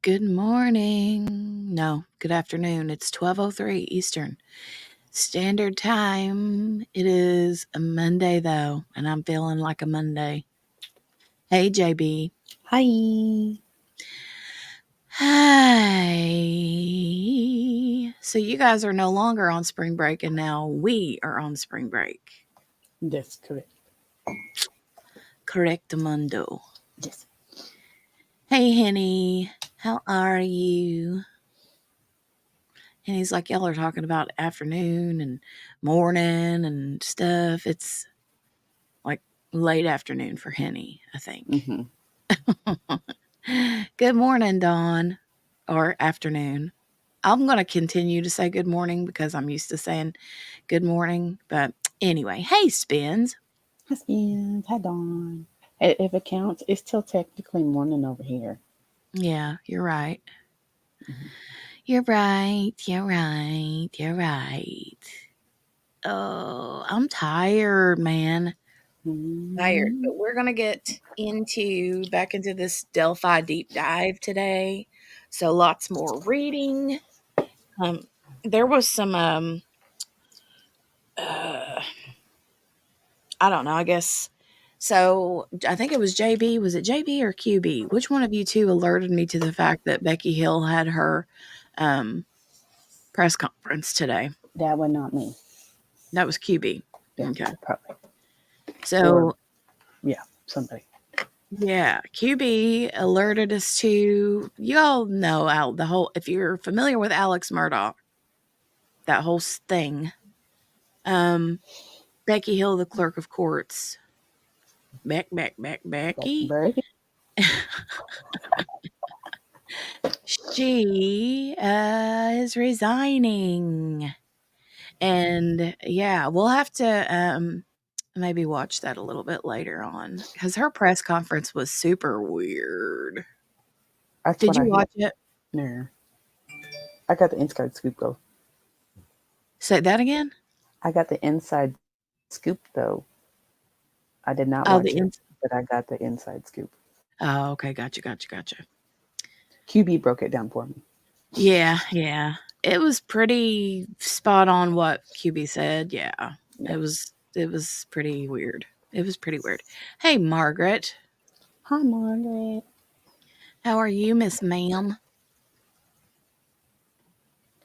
Good morning. No, good afternoon. It's 12:03 Eastern Standard Time. It is a Monday, though, and I'm feeling like a Monday. Hey, JB. Hi. Hi. So you guys are no longer on spring break, and now we are on spring break. That's correct. Correctamundo. Yes. Hey, Henny. How are you? And he's like, y'all are talking about afternoon and morning and stuff. It's like late afternoon for Henny, I think. Mm-hmm. Good morning, Dawn, or afternoon. I'm going to continue to say good morning because I'm used to saying good morning. But anyway, hey, Spins. Hi, Spins. Hi, Dawn. If it counts, it's still technically morning over here. Yeah, you're right. Mm-hmm. You're right. You're right. You're right. Oh, I'm tired, man. Tired. Mm-hmm. But we're going to get back into this Delphi deep dive today. So lots more reading. There was some I don't know, I guess. So I think it was JB. Was it JB or QB? Which one of you two alerted me to the fact that Becky Hill had her press conference today? That would not me. That was QB. Yeah, Okay. probably. So yeah, somebody. Yeah, QB alerted us to, you all know the whole, if you're familiar with Alex Murdaugh, that whole thing. Becky Hill, the clerk of courts. Becky. She is resigning. And yeah, we'll have to maybe watch that a little bit later on because her press conference was super weird. Did you watch it? No. I got the inside scoop though. Say that again? I got the inside scoop though. I did not watch it, but I got the inside scoop. Oh, okay. Gotcha. QB broke it down for me. Yeah. It was pretty spot on what QB said. Yeah. It was pretty weird. Hey, Margaret. Hi, Margaret. How are you, Miss Ma'am?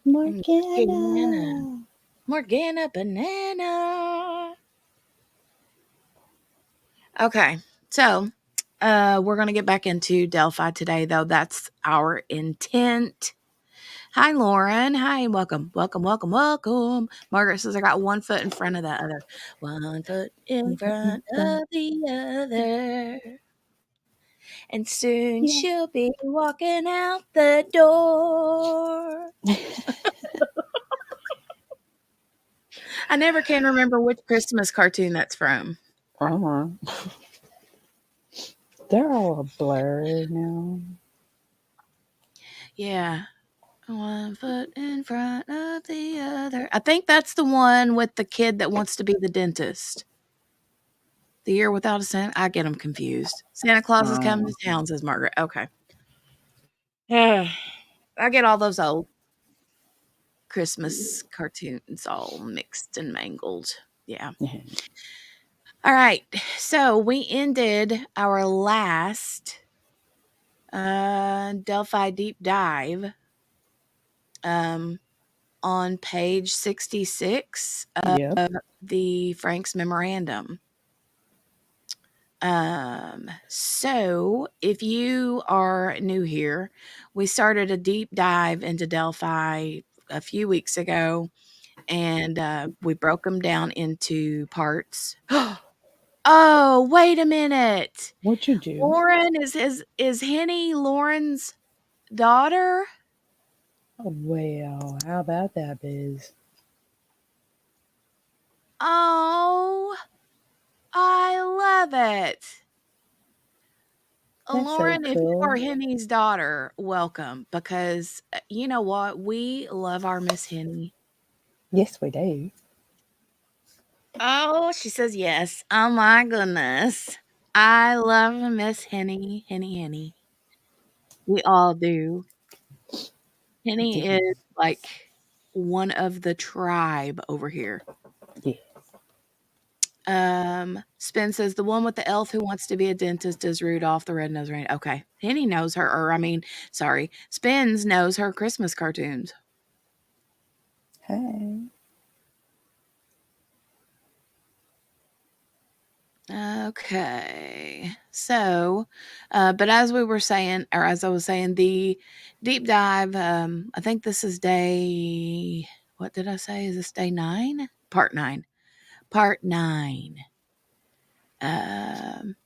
Morgana Banana. Okay. So, we're going to get back into Delphi today, though. That's our intent. Hi, Lauren. Hi, welcome. Margaret says I got one foot in front of the other. One foot in front of the other. And soon she'll be walking out the door. I never can remember which Christmas cartoon that's from. They're all a blur now. Yeah. One foot in front of the other. I think that's the one with the kid that wants to be the dentist. The Year Without a Santa. I get them confused. Santa Claus is coming to town, says Margaret. Okay. I get all those old Christmas cartoons all mixed and mangled. Yeah. All right. So we ended our last Delphi deep dive on page 66 of Yep. the FRANKS Memorandum. So if you are new here, we started a deep dive into Delphi a few weeks ago, and we broke them down into parts. Oh, wait a minute. What'd you do? Lauren is Henny Lauren's daughter? Well, how about that, Biz? Oh, I love it. That's so Lauren, if you are cool. Henny's daughter, welcome, because you know what? We love our Miss Henny. Yes, we do. Oh, she says yes. Oh my goodness. I love Miss Henny, Henny, Henny. We all do. Henny Yes. is like one of the tribe over here. Yeah. Spin says the one with the elf who wants to be a dentist is Rudolph the Red-Nosed Reindeer. Okay. Henny knows her, or I mean, sorry, Spins knows her Christmas cartoons. Hey. Okay. So, but as we were saying, or as I was saying, the deep dive, I think this is day, what did I say? Is this day 9? Part 9. Part 9. Um,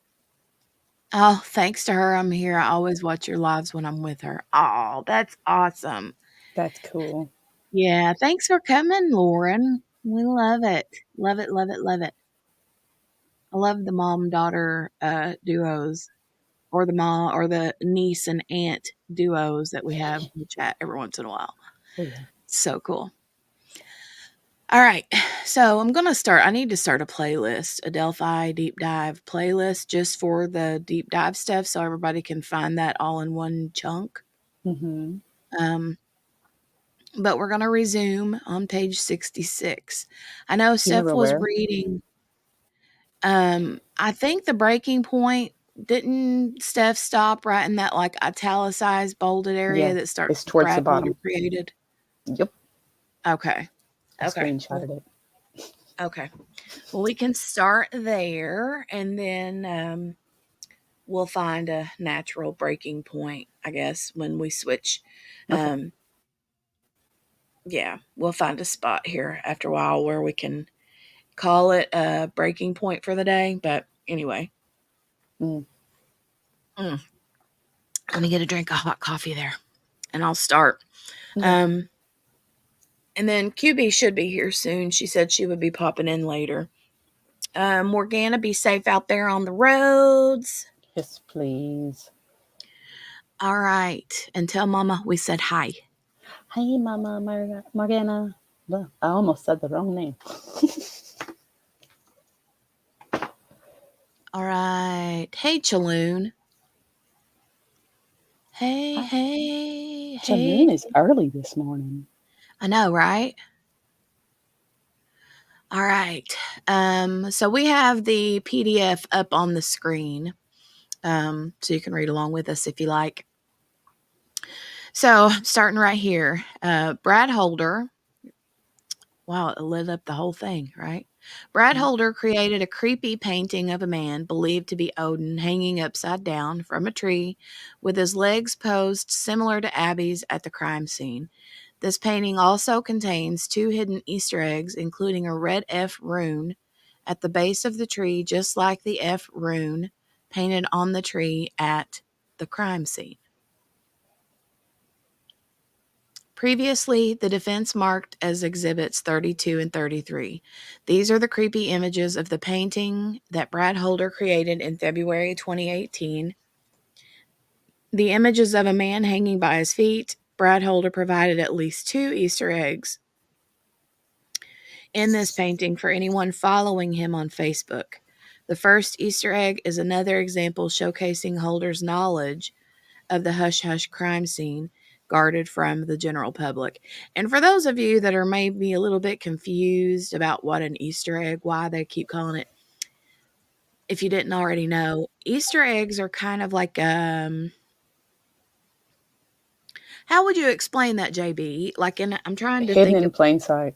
oh, thanks to her, I'm here. I always watch your lives when I'm with her. Oh, that's awesome. That's cool. Yeah. Thanks for coming, Lauren. We love it. Love it, love it, love it. I love the mom daughter duos. Or the mom or the niece and aunt duos that we have in the chat every once in a while. Oh, yeah. So cool. All right. So I'm going to start. I need to start a playlist, a Delphi deep dive playlist just for the deep dive stuff so everybody can find that all in one chunk. Mm-hmm. Um, but we're going to resume on page 66. I know You Steph never was were? reading. I think the breaking point didn't Steph stop right in that like italicized bolded area Yeah. that starts It's with towards the Brad Holder bottom. created? Yep. Okay. I Okay. Well, screenshotted it. okay. Well, we can start there and then we'll find a natural breaking point, I guess, when we switch. Okay. Um, yeah, we'll find a spot here after a while where we can call it a breaking point for the day. But anyway, Mm. mm, let me get a drink of hot coffee there and I'll start. Okay. Um, and then QB should be here soon. She said she would be popping in later. Morgana, be safe out there on the roads. Yes, please. All right. And tell Mama we said hi. Hey, Mama Morgana. Well, I almost said the wrong name. All right. Hey, Chaloon. Hey, Hi. hey, hey. Jaloon is early this morning. I know, right? All right. So we have the PDF up on the screen. So you can read along with us if you like. So starting right here, Brad Holder. Wow, it lit up the whole thing, right? Brad Mm. Holder created a creepy painting of a man believed to be Odin hanging upside down from a tree with his legs posed similar to Abby's at the crime scene. This painting also contains 2 hidden Easter eggs, including a red F rune at the base of the tree, just like the F rune painted on the tree at the crime scene. Previously, the defense marked as exhibits 32 and 33. These are the creepy images of the painting that Brad Holder created in February 2018. The images of a man hanging by his feet. Brad Holder provided at least 2 Easter eggs in this painting for anyone following him on Facebook. The first Easter egg is another example showcasing Holder's knowledge of the hush hush crime scene guarded from the general public. And for those of you that are maybe a little bit confused about what an Easter egg, why they keep calling it, if you didn't already know, Easter eggs are kind of like How would you explain that, JB? Like, I'm trying to Hidden think in of. plain sight.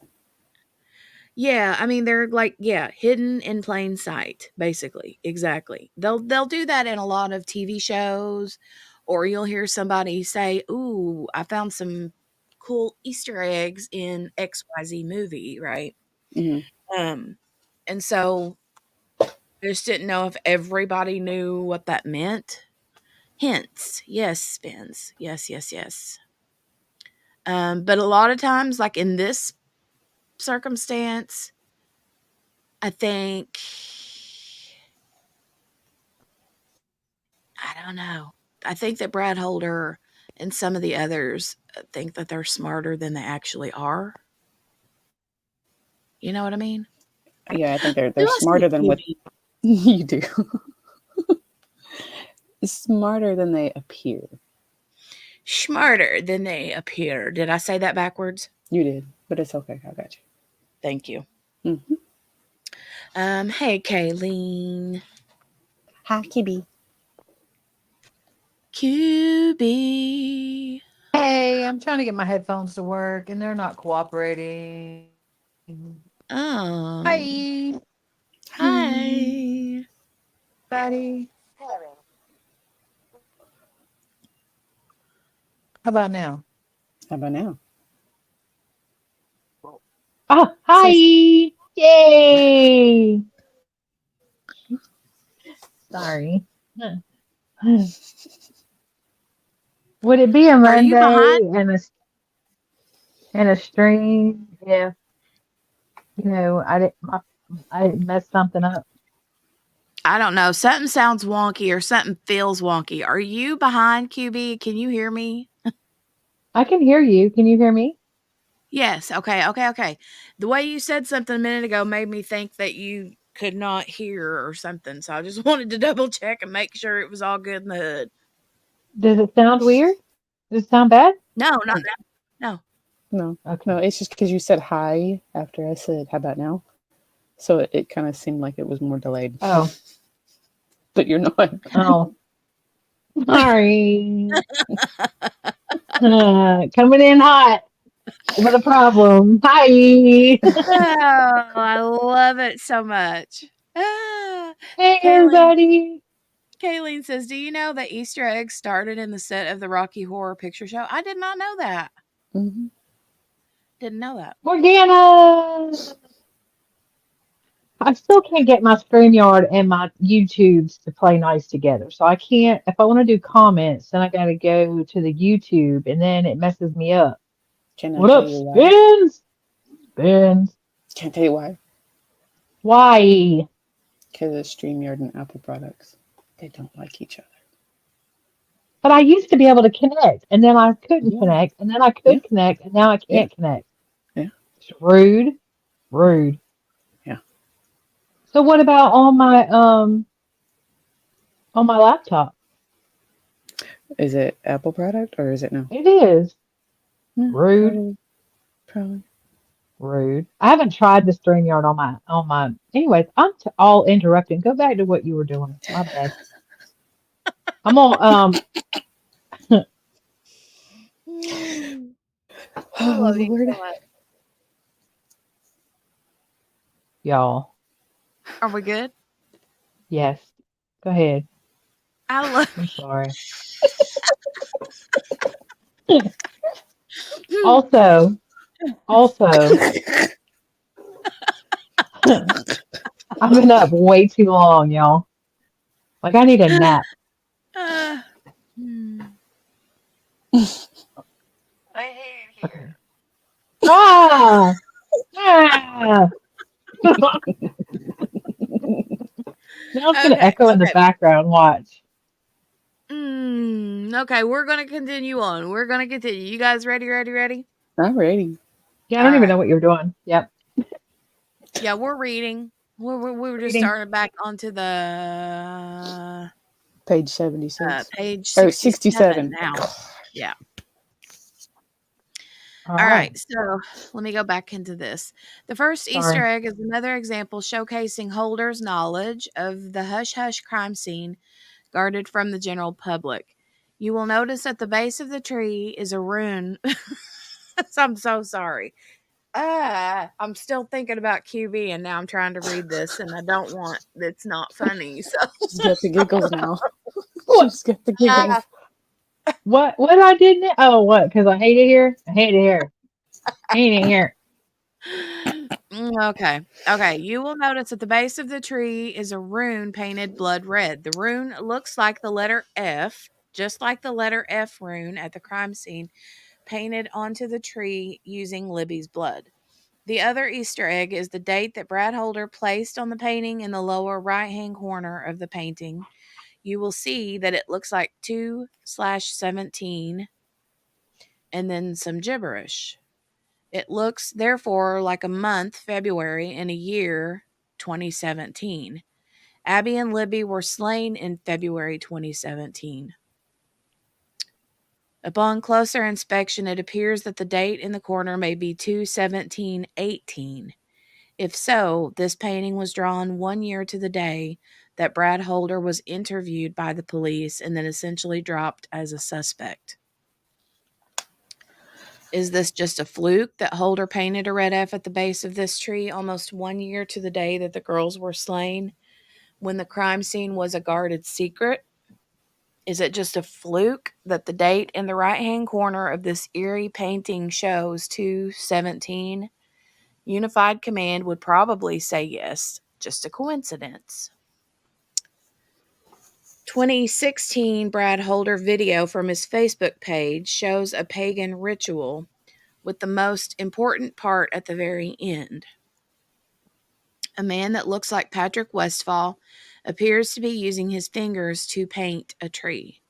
Yeah, I mean they're like hidden in plain sight, basically. Exactly. They'll do that in a lot of TV shows, or you'll hear somebody say, "Ooh, I found some cool Easter eggs in XYZ movie," right? Mm-hmm. Um and so I just didn't know if everybody knew what that meant. Hints. Yes, spins. Yes, yes, yes. But a lot of times, like in this circumstance, I think I don't know. I think that Brad Holder and some of the others think that they're smarter than they actually are. You know what I mean? Yeah, I think Do they're I say smarter than what QB? you do. Smarter than they appear. Smarter than they appear. Did I say that backwards? You did, but it's okay. I got Thank you. you. Mm-hmm. Hey, Kayleen. Hi, Kibby. QB. Hey, I'm trying to get my headphones to work and they're not cooperating. Oh, Hi, hi. buddy. How about now? How about now? Oh, hi. Says, Yay. Sorry. Would it be a Are you behind? Monday and a stream if, I didn't mess something up? I don't know. Something sounds wonky or something feels wonky. Are you behind, QB? Can you hear me? I can hear you. Can you hear me? Yes. Okay. Okay. Okay. The way you said something a minute ago made me think that you could not hear or something. So I just wanted to double check and make sure it was all good in the hood. Does it sound weird? Does it sound bad? No, not now. No. no, Okay. no, it's just because you said hi after I said, how about now? So it kind of seemed like it was more delayed, Oh, but you're not. oh, sorry. Coming in hot with a problem. Hi. Oh, I love it so much. Ah, Hey, Kayleen. everybody. Kayleen says, "Do you know that Easter eggs started in the set of the Rocky Horror Picture Show?" I did not know that. Mm-hmm. Didn't know that. Morgana. I still can't get my StreamYard and my YouTubes to play nice together. So I can't, if I want to do comments, then I got to go to the YouTube and then it messes me up. Can I What tell up, you why? Spins? Spins. Can't tell you why. Why? Because of StreamYard and Apple products. They don't like each other. But I used to be able to connect, and then I couldn't Yeah, connect, and then I yeah, could connect, and now I yeah, can't connect. yeah, It's rude, rude. yeah. So what about on my laptop? Is it Apple product or is it no? It is Yeah, rude, probably, probably. rude. I haven't tried the StreamYard on my. Anyways, all interrupting. Go back to what you were doing. My bad. I'm on Mm, I Oh love you Lord. so much. y'all. Are we good? Yes. Go ahead. I love I'm sorry. you. Also, I've been up way too long, y'all. Like I need a nap. Uh, hmm. I hate it Okay. here. Ah! Ah! Now it's gonna Okay. echo in the Okay. background. Watch. Okay. We're going to continue on. We're going to continue. You guys ready? Ready? Ready? Alrighty. Yeah, I All don't even know right. what you're doing. Yep. Yeah, we're reading. We were just Reading. starting back onto the Page 76. page Or 67 67. now. Yeah. All All right. right. So let me go back into this. The first Easter Sorry. egg is another example showcasing Holder's knowledge of the hush hush crime scene guarded from the general public. You will notice at the base of the tree is a rune. I'm so sorry. I'm still thinking about QB, and now I'm trying to read this, and I don't want. It's not funny. So She's got the giggles now. What? She's got the giggles. What I did now? Oh, what? Because I hate it here. I hate it here. Hate it here. Okay. You will notice at the base of the tree is a rune painted blood red. The rune looks like the letter F, just like the letter F rune at the crime scene, painted onto the tree using Libby's blood. The other Easter egg is the date that Brad Holder placed on the painting in the lower right-hand corner of the painting. You will see that it looks like 2/17 and then some gibberish. It looks, therefore, like a month, February, and a year, 2017. Abby and Libby were slain in February 2017. Upon closer inspection, it appears that the date in the corner may be 2/17/18. If so, this painting was drawn 1 year to the day that Brad Holder was interviewed by the police and then essentially dropped as a suspect. Is this just a fluke that Holder painted a red F at the base of this tree almost 1 year to the day that the girls were slain when the crime scene was a guarded secret? Is it just a fluke that the date in the right-hand corner of this eerie painting shows 2/17? Unified Command would probably say yes, just a coincidence. 2016 Brad Holder video from his Facebook page shows a pagan ritual with the most important part at the very end. A man that looks like Patrick Westphal appears to be using his fingers to paint a tree.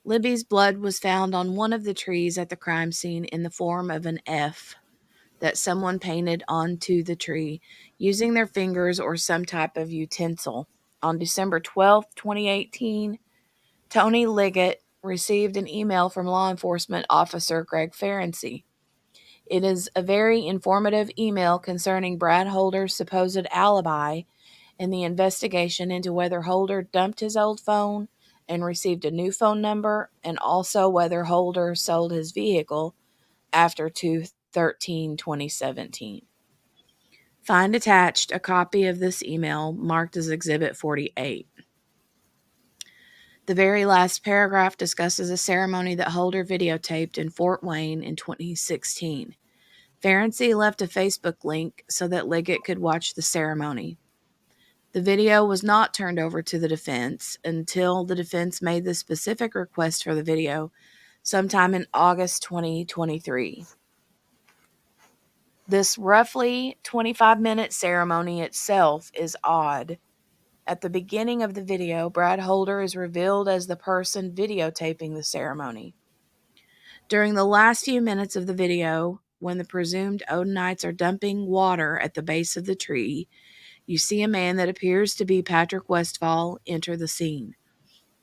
Libby's blood was found on one of the trees at the crime scene in the form of an F that someone painted onto the tree using their fingers or some type of utensil. On December 12th, 2018, Tony Liggett received an email from law enforcement officer Greg Ferenczi. It is a very informative email concerning Brad Holder's supposed alibi and the investigation into whether Holder dumped his old phone and received a new phone number, and also whether Holder sold his vehicle after 2/13/2017. Find attached a copy of this email marked as Exhibit 48. The very last paragraph discusses a ceremony that Holder videotaped in Fort Wayne in 2016. Ferenczi left a Facebook link so that Liggett could watch the ceremony. The video was not turned over to the defense until the defense made the specific request for the video sometime in August 2023. This roughly 25-minute ceremony itself is odd. At the beginning of the video, Brad Holder is revealed as the person videotaping the ceremony. During the last few minutes of the video, when the presumed Odinites are dumping water at the base of the tree, you see a man that appears to be Patrick Westphal enter the scene.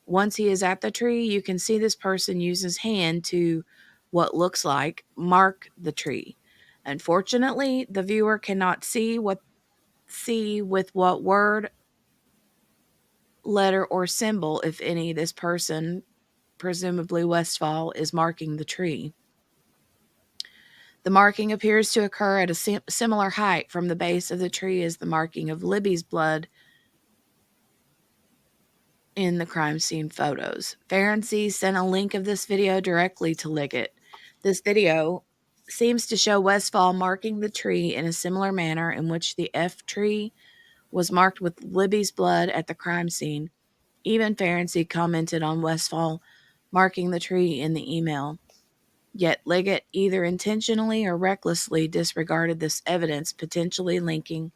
Once he is at the tree, you can see this person use his hand to, what looks like, mark the tree. Unfortunately, the viewer cannot see with what word, letter, or symbol, if any, this person, presumably Westphal, is marking the tree. The marking appears to occur at a similar height from the base of the tree as the marking of Libby's blood in the crime scene photos. Ferenczi sent a link of this video directly to Liggett. This video seems to show Westphal marking the tree in a similar manner in which the F tree was marked with Libby's blood at the crime scene. Even Ferenczi commented on Westphal marking the tree in the email. Yet Liggett either intentionally or recklessly disregarded this evidence, potentially linking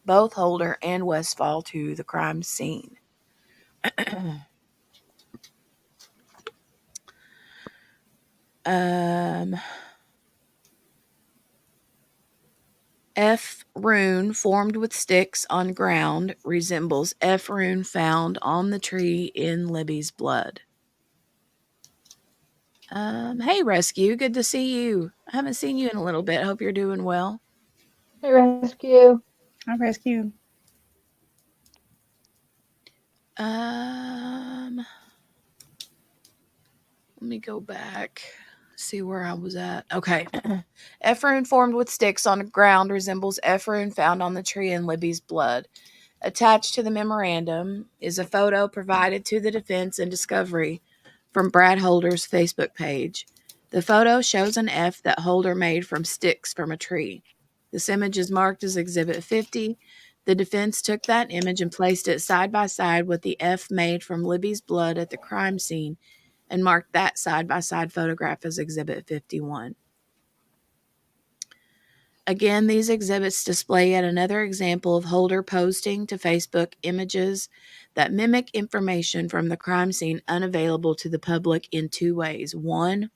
both Holder and Westphal to the crime scene. F rune formed with sticks on ground resembles F rune found on the tree in Libby's blood. Hey, Rescue, good to see you. I haven't seen you in a little bit. Hope you're doing well. Hey, Rescue. I rescued. me go back. See where I was at. Okay. Efferune formed with sticks on the ground resembles efferune found on the tree in Libby's blood. Attached to the memorandum is a photo provided to the defense in discovery from Brad Holder's Facebook page. The photo shows an F that Holder made from sticks from a tree. This image is marked as Exhibit 50. The defense took that image and placed it side by side with the F made from Libby's blood at the crime scene and marked that side by side photograph as Exhibit 51. Again, these exhibits display yet another example of Holder posting to Facebook images that mimic information from the crime scene unavailable to the public in two ways. One,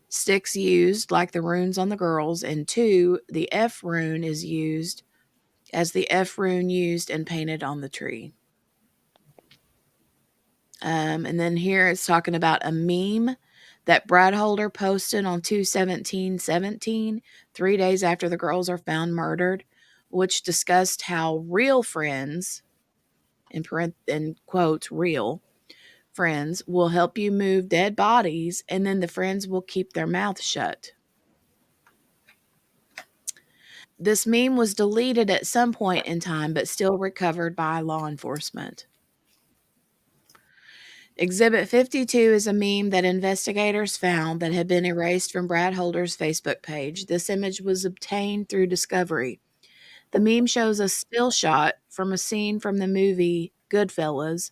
sticks used like the runes on the girls, and two, the F rune is used as the F rune used and painted on the tree. And then here it's talking about a meme that Brad Holder posted on 2/17/17, 3 days after the girls are found murdered, which discussed how real friends, in quotes, real friends, will help you move dead bodies, and then the friends will keep their mouths shut. This meme was deleted at some point in time, but still recovered by law enforcement. Exhibit 52 is a meme that investigators found that had been erased from Brad Holder's Facebook page. This image was obtained through discovery. The meme shows a still shot from a scene from the movie Goodfellas,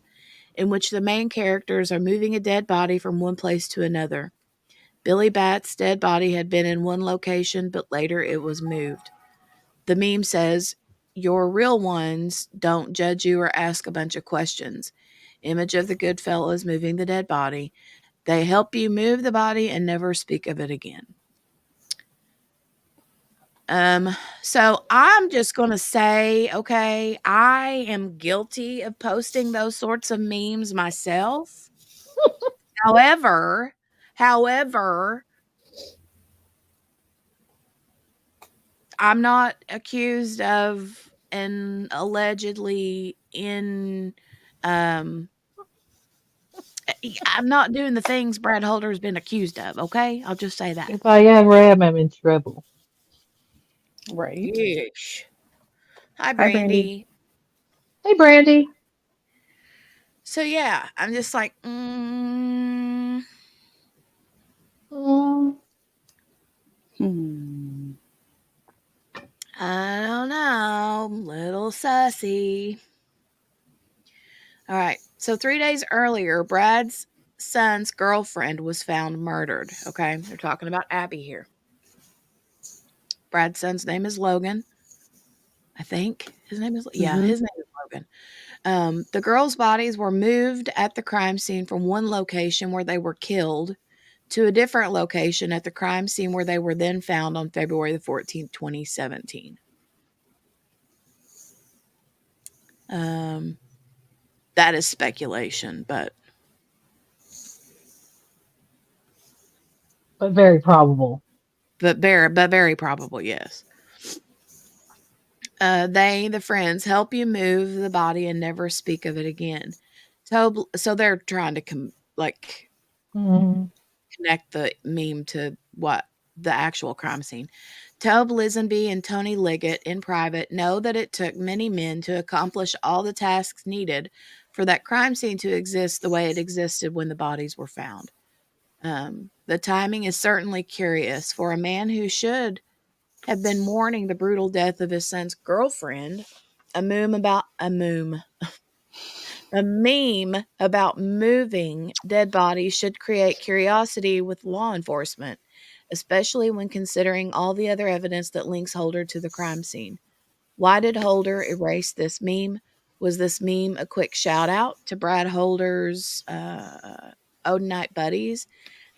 in which the main characters are moving a dead body from one place to another. Billy Bat's dead body had been in one location, but later it was moved. The meme says, "Your real ones don't judge you or ask a bunch of questions." Image of the Goodfellas moving the dead body. They help you move the body and never speak of it again. So I'm just going to say, okay, I am guilty of posting those sorts of memes myself. However, I'm not accused of and allegedly I'm not doing the things Brad Holder's been accused of, okay? I'll just say that. If I ever am, I'm in trouble. Right. Yeesh. Hi, Hi, Brandy. Brandy. Hey, Brandy. So, yeah, I'm just like, Mm, I don't know. Little sussy. All right. So 3 days earlier, Brad's son's girlfriend was found murdered. Okay. They're talking about Abby here. Brad's son's name is Logan. I think his name is, Mm-hmm. his name is Logan. The girls' bodies were moved at the crime scene from one location where they were killed to a different location at the crime scene where they were then found on February the 14th, 2017. That is speculation, but very probable. very probable, yes. The friends, help you move the body and never speak of it again. So they're trying to Mm, connect the meme to what the actual crime scene. Tobe Lisenby and Tony Liggett in private know that it took many men to accomplish all the tasks needed for that crime scene to exist the way it existed when the bodies were found. The timing is certainly curious for a man who should have been mourning the brutal death of his son's girlfriend. A meme about moving dead bodies should create curiosity with law enforcement, especially when considering all the other evidence that links Holder to the crime scene. Why did Holder erase this meme? Was this meme a quick shout out to Brad Holder's Odinite buddies,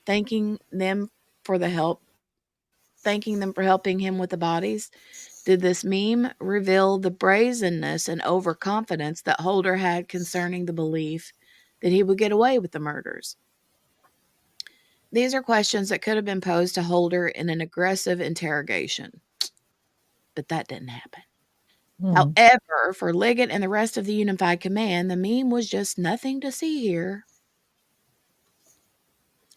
thanking them for helping him with the bodies? Did this meme reveal the brazenness and overconfidence that Holder had concerning the belief that he would get away with the murders? These are questions that could have been posed to Holder in an aggressive interrogation, but that didn't happen. mm. However, for Liggett and the rest of the Unified Command, the meme was just nothing to see here.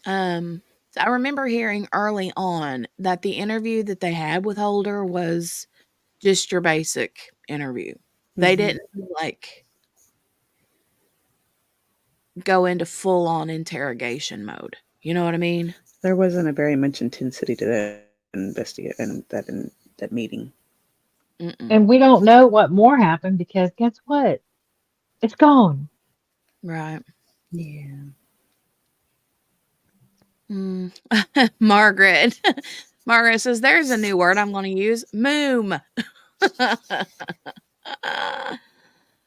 So I remember hearing early on that the interview that they had with Holder was just your basic interview. They didn't like go into full on interrogation mode. You know what I mean? There wasn't a very much intensity to that that meeting. Mm-mm. And we don't know what more happened because guess what? It's gone. Right. Yeah. Margaret. Margaret says there's a new word I'm going to use. Moom.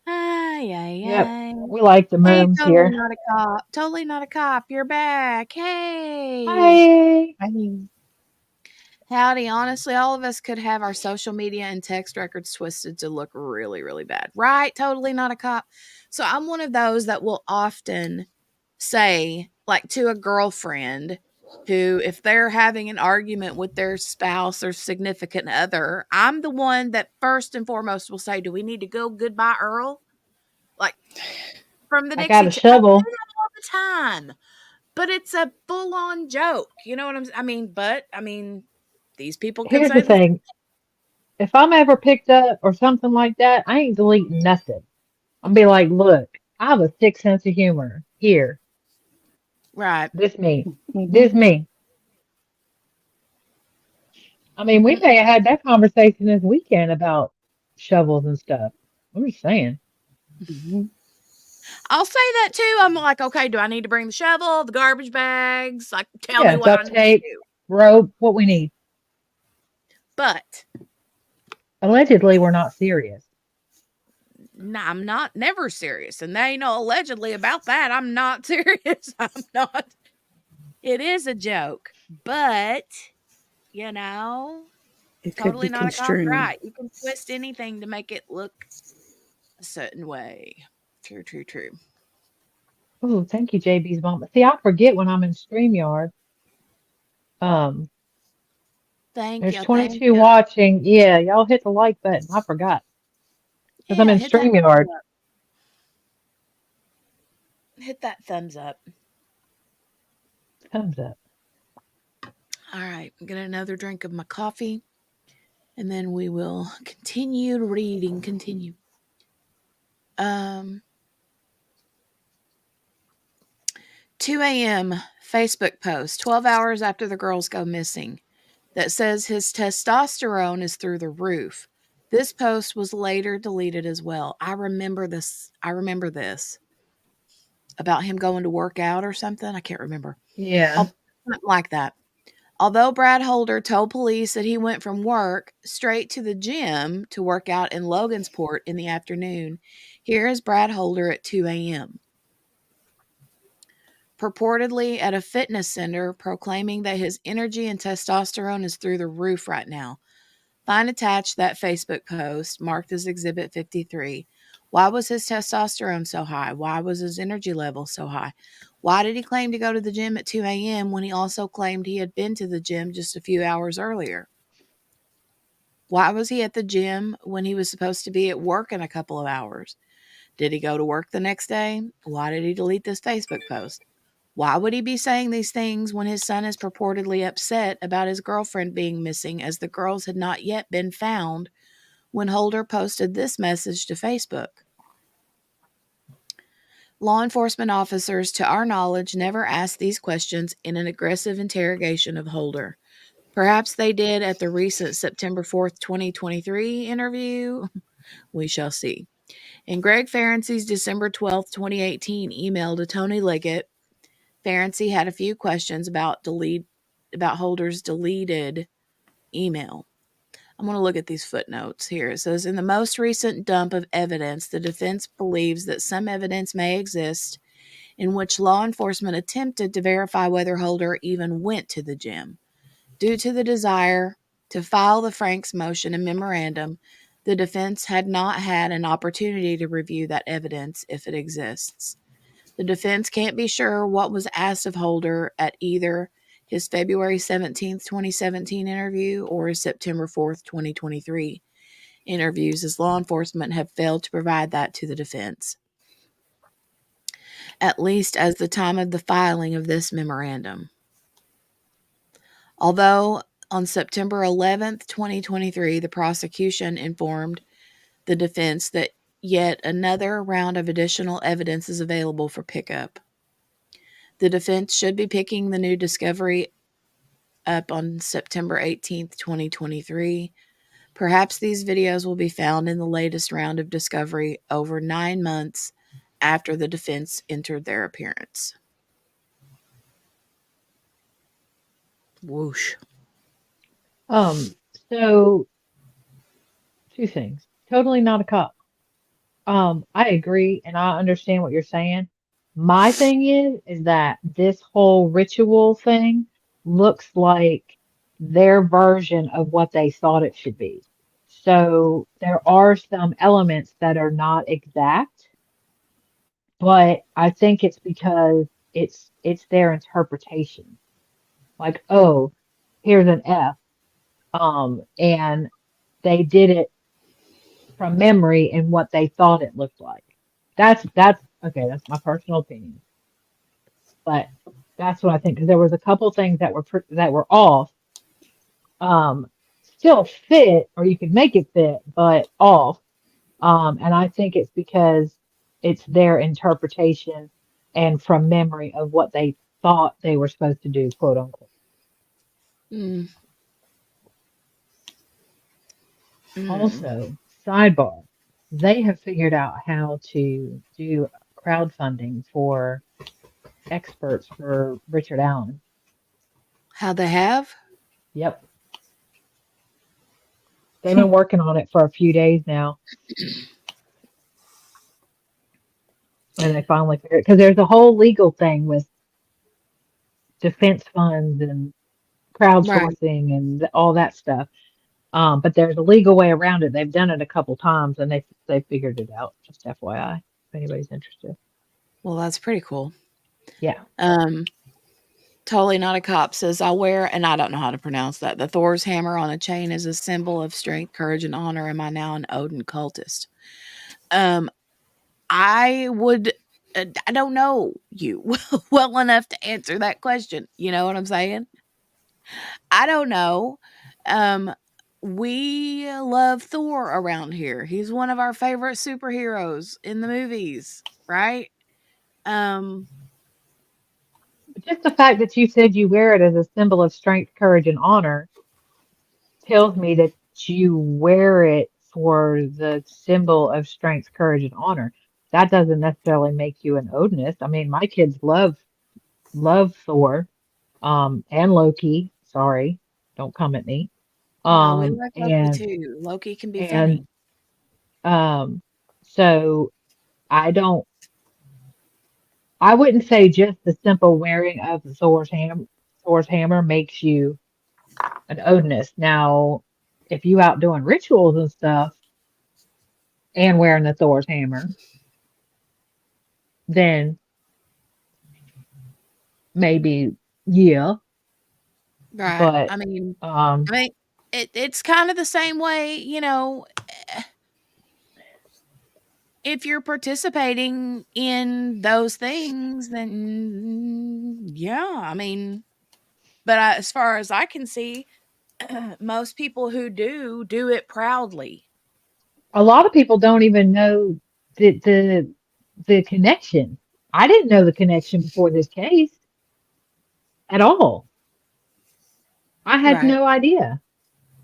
Ay, ay, Yep. ay. We like the Hey, mooms totally here. not a cop. Totally not a cop. You're back. Hey. Hi. I mean, Howdy. Honestly, all of us could have our social media and text records twisted to look really, really bad. Right? Totally not a cop. So I'm one of those that will often say, like to a girlfriend who, if they're having an argument with their spouse or significant other, I'm the one that first and foremost will say, do we need to go goodbye, Earl? Like from the I got Dixie a Chick. I say shovel. that all the time. But it's a full on joke. You know what I mean, these people could Here's say the this. thing. If I'm ever picked up or something like that, I ain't deleting nothing. I'll be like, look, I have a sick sense of humor. Here, Right. this me. mm-hmm. This me. I mean, we may have had that conversation this weekend about shovels and stuff. I'm just saying. Mm-hmm. I'll say that too. I'm like, okay, do I need to bring the shovel, the garbage bags? Like, tell me Yeah, what I duct need to tape, do. rope, what we need. But Allegedly, we're not serious. I'm not never serious. And they know allegedly about that. I'm not serious. I'm not. It is a joke. But, you know, It could totally be not a cop, construed. right? You can twist anything to make it look a certain way. True, true, true. Oh, thank you, JB's mom. See, I forget when I'm in StreamYard. Um, Thank there's you. Thank 22 you. watching. Yeah, y'all hit the like button. I forgot because I'm Yeah, in hit that thumbs StreamYard. up. Hit that thumbs up. Thumbs up. All right, I'm gonna another drink of my coffee, and then we will continue reading. Continue. Um, 2 a.m. Facebook post 12 hours after the girls go missing that says his testosterone is through the roof. This post was later deleted as well. I remember this. I remember this about him going to work out or something. I can't remember. Yeah. Something like that. Although Brad Holder told police that he went from work straight to the gym to work out in Logansport in the afternoon, here is Brad Holder at 2 a.m. Purportedly at a fitness center, proclaiming that his energy and testosterone is through the roof right now. Find attached that Facebook post marked as Exhibit 53. Why was his testosterone so high? Why was his energy level so high? Why did he claim to go to the gym at 2 a.m. when he also claimed he had been to the gym just a few hours earlier? Why was he at the gym when he was supposed to be at work in a couple of hours? Did he go to work the next day? Why did he delete this Facebook post? Why would he be saying these things when his son is purportedly upset about his girlfriend being missing, as the girls had not yet been found when Holder posted this message to Facebook? Law enforcement officers, to our knowledge, never asked these questions in an aggressive interrogation of Holder. Perhaps they did at the recent September 4th, 2023 interview. We shall see. In Greg Ferency's December 12th, 2018 email to Tony Liggett, Ferency had a few questions about Holder's deleted email. I'm going to look at these footnotes here. It says, in the most recent dump of evidence, the defense believes that some evidence may exist in which law enforcement attempted to verify whether Holder even went to the gym. Due to the desire to file the FRANKS motion and memorandum, the defense had not had an opportunity to review that evidence if it exists. The defense can't be sure what was asked of Holder at either his February 17th, 2017 interview or his September 4th, 2023 interviews, as law enforcement have failed to provide that to the defense. at least as the time of the filing of this memorandum. Although on September 11th, 2023, the prosecution informed the defense that yet another round of additional evidence is available for pickup. The defense should be picking the new discovery up on September 18th, 2023. Perhaps these videos will be found in the latest round of discovery over 9 months after the defense entered their appearance. Whoosh. So two things. Totally not a cop. I agree and I understand what you're saying. My thing is that this whole ritual thing looks like their version of what they thought it should be. So there are some elements that are not exact, but I think it's because it's their interpretation. Like, oh, here's an F. And they did it from memory and what they thought it looked like. That's okay. That's my personal opinion, but that's what I think because there was a couple things that were off. Still fit, or you could make it fit, but off. And I think it's because it's their interpretation and from memory of what they thought they were supposed to do, quote unquote. Mm. Also, sidebar, they have figured out how to do crowdfunding for experts for Richard Allen. How they have? Yep. They've been working on it for a few days now. And they finally figured because there's a whole legal thing with defense funds and Right. crowdsourcing and all that stuff. But there's a legal way around it. They've done it a couple times and they figured it out. Just FYI, if anybody's interested. Well, that's pretty cool. Yeah. Totally not a cop says, I wear, and I don't know how to pronounce that. The Thor's hammer on a chain is a symbol of strength, courage, and honor. Am I now an Odin cultist? I would, I don't know you well enough to answer that question. You know what I'm saying? I don't know. Um, we love Thor around here. He's one of our favorite superheroes in the movies, right? Um, Just the fact that you said you wear it as a symbol of strength, courage, and honor tells me that you wear it for the symbol of strength, courage, and honor. That doesn't necessarily make you an Odinist. I mean, my kids love Thor, and Loki. Sorry, don't come at me. no, we Um, like Loki and too. Loki can be and funny. um, so I don't. I wouldn't say just the simple wearing of Thor's hammer makes you an Odinist. Now, if you out doing rituals and stuff and wearing the Thor's hammer, then maybe yeah. Right. But I mean, it's kind of the same way, if you're participating in those things, then yeah, but as far as I can see, most people who do it proudly. a lot of people don't even know the connection. I didn't know the connection before this case at all. I had Right. no idea.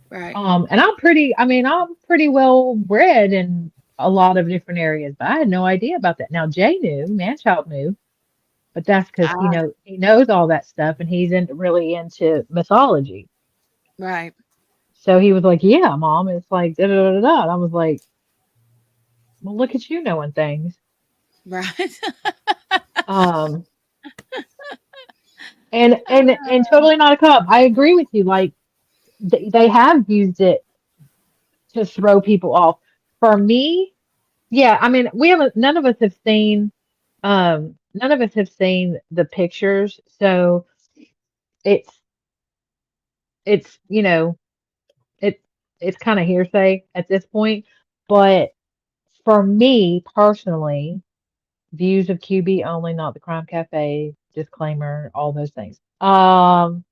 Right. And I'm pretty well read in a lot of different areas, but I had no idea about that. Now Jay knew, Manchild knew, but that's because Ah, he knows all that stuff and really into mythology. right. So he was like, "Yeah, Mom." It's like da da da da. Da. And I was like, "Well, look at you knowing things." Right. Um, and totally not a cop. I agree with you. Like they have used it to throw people off. For me, yeah, I mean, we haven't. None of us have seen the pictures, so it's it's you know it it's kind of hearsay at this point. But for me personally, Views of QB only, not the Crime Cafe. Disclaimer, all those things. To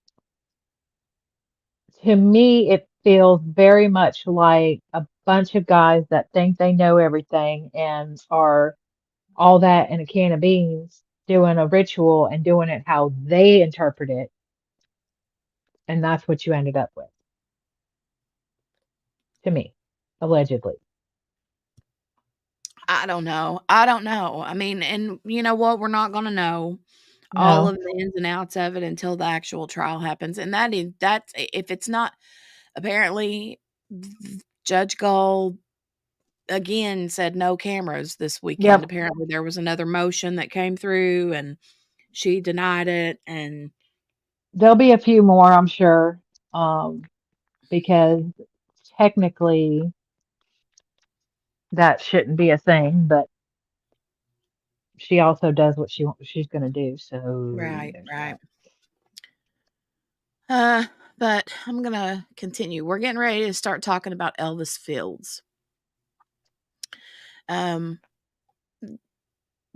me, it feels very much like a bunch of guys that think they know everything and are all that in a can of beans doing a ritual and doing it how they interpret it. And that's what you ended up with, to me, allegedly. I don't know. I don't know. I mean, and you know what? We're not going to know all No. of the ins and outs of it until the actual trial happens. And that's if it's not apparently Judge Gull again said no cameras this weekend. Yep. Apparently there was another motion that came through and she denied it and There'll be a few more, I'm sure, because technically that shouldn't be a thing, but she also does what she's going to do. So right, there's right. that. But I'm going to continue. We're getting ready to start talking about Elvis Fields. Um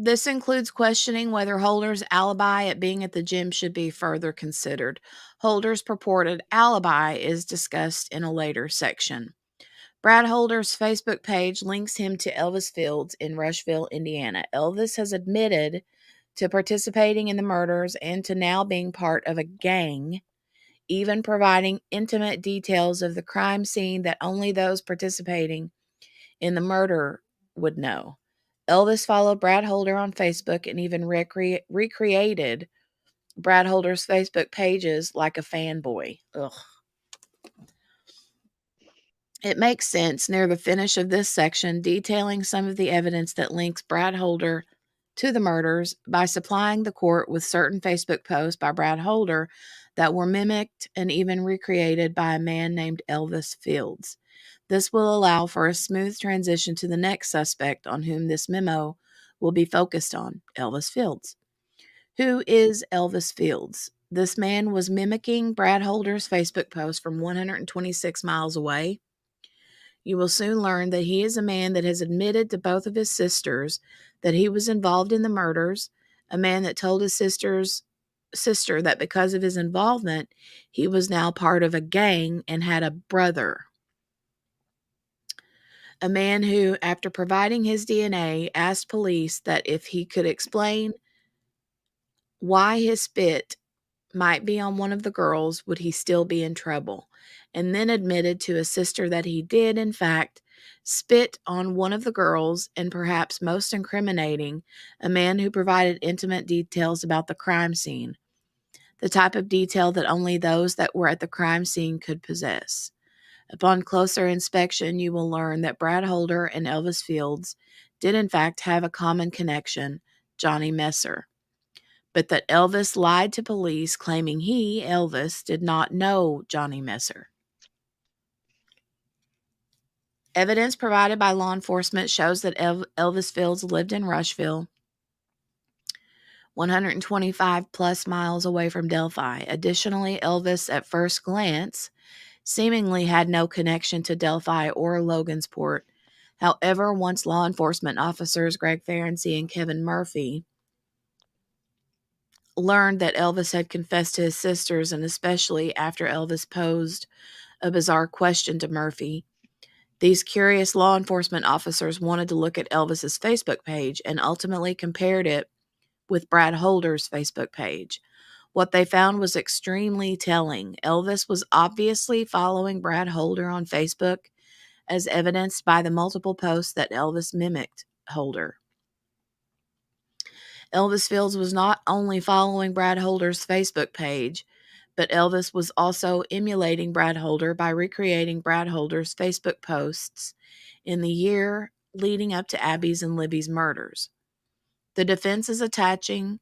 This includes questioning whether Holder's alibi at being at the gym should be further considered. Holder's purported alibi is discussed in a later section. Brad Holder's Facebook page links him to Elvis Fields in Rushville, Indiana. Elvis has admitted to participating in the murders and to now being part of a gang, even providing intimate details of the crime scene that only those participating in the murder would know. Elvis followed Brad Holder on Facebook and even recreated Brad Holder's Facebook pages like a fanboy. Ugh. It makes sense near the finish of this section, detailing some of the evidence that links Brad Holder to the murders by supplying the court with certain Facebook posts by Brad Holder that were mimicked and even recreated by a man named Elvis Fields. This will allow for a smooth transition to the next suspect on whom this memo will be focused on, Elvis Fields. Who is Elvis Fields? This man was mimicking Brad Holder's Facebook post from 126 miles away. You will soon learn that he is a man that has admitted to both of his sisters that he was involved in the murders, a man that told his sister that because of his involvement, he was now part of a gang and had a brother. A man who, after providing his DNA, asked police that if he could explain why his spit might be on one of the girls, would he still be in trouble? And then admitted to his sister that he did, in fact, spit on one of the girls, and perhaps most incriminating, a man who provided intimate details about the crime scene, the type of detail that only those that were at the crime scene could possess. Upon closer inspection, you will learn that Brad Holder and Elvis Fields did in fact have a common connection, Johnny Messer, but that Elvis lied to police claiming he, Elvis, did not know Johnny Messer. Evidence provided by law enforcement shows that Elvis Fields lived in Rushville, 125 plus miles away from Delphi. Additionally, Elvis, at first glance, seemingly had no connection to Delphi or Logansport. However, once law enforcement officers Greg Ferenczi and Kevin Murphy learned that Elvis had confessed to his sisters, and especially after Elvis posed a bizarre question to Murphy, these curious law enforcement officers wanted to look at Elvis's Facebook page and ultimately compared it with Brad Holder's Facebook page. What they found was extremely telling. Elvis was obviously following Brad Holder on Facebook, as evidenced by the multiple posts that Elvis mimicked Holder. Elvis Fields was not only following Brad Holder's Facebook page, but Elvis was also emulating Brad Holder by recreating Brad Holder's Facebook posts in the year leading up to Abby's and Libby's murders. The defense is attaching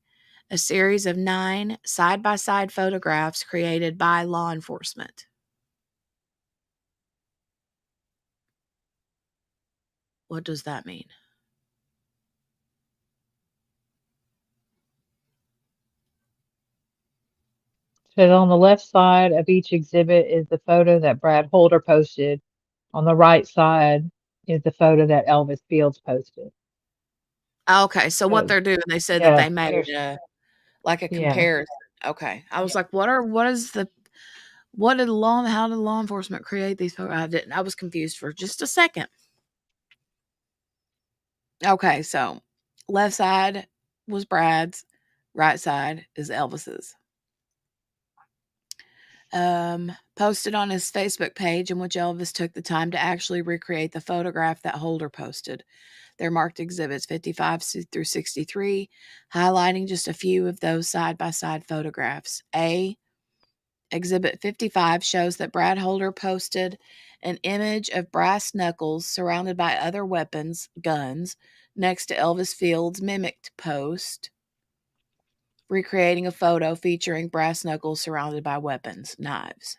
a series of 9 side-by-side photographs created by law enforcement. What does that mean? So on the left side of each exhibit is the photo that Brad Holder posted. On the right side is the photo that Elvis Fields posted. Okay, so what So, they're doing, they said that yeah, they made there's a like a yeah. comparison. Okay. I was Yeah. like, how did law enforcement create these photos? I was confused for just a second. Okay, so left side was Brad's, right side is Elvis's. Posted on his Facebook page, in which Elvis took the time to actually recreate the photograph that Holder posted. They're marked exhibits 55 through 63, highlighting just a few of those side by side photographs. Exhibit 55 shows that Brad Holder posted an image of brass knuckles surrounded by other guns, next to Elvis Field's mimicked post, recreating a photo featuring brass knuckles surrounded by knives.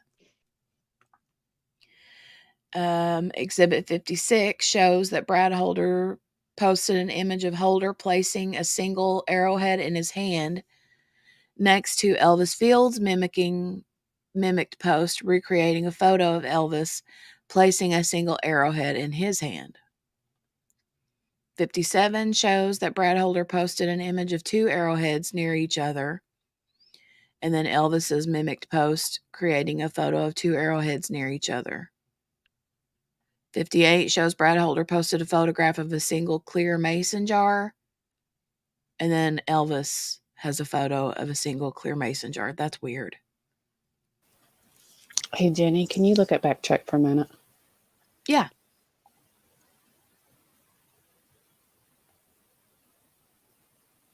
Exhibit 56 shows that Brad Holder posted an image of Holder placing a single arrowhead in his hand next to Elvis Field's mimicked post, recreating a photo of Elvis placing a single arrowhead in his hand. 57 shows that Brad Holder posted an image of two arrowheads near each other, and then Elvis's mimicked post, creating a photo of two arrowheads near each other. 58 shows Brad Holder posted a photograph of a single clear mason jar, and then Elvis has a photo of a single clear mason jar. That's weird. Hey, Jenny, can you look at back check for a minute? Yeah.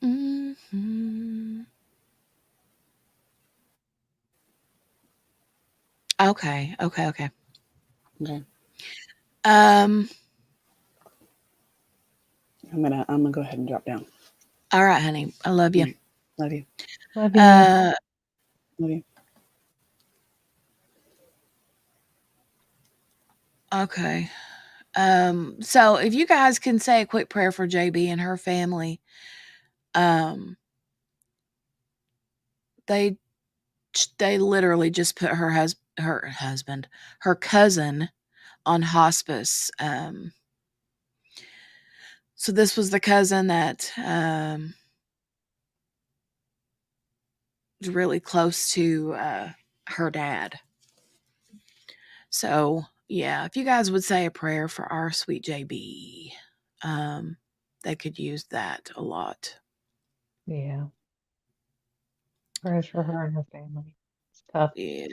Mm-hmm. Okay. Okay. I'm gonna go ahead and drop down. All right, honey. I love you. Love you. Love you. Love you. Okay. So if you guys can say a quick prayer for JB and her family, they literally just put her cousin on hospice. So this was the cousin that was really close to her dad. So yeah, if you guys would say a prayer for our sweet JB, they could use that a lot. Yeah. Prayers for her and her family. It's tough. Yeah,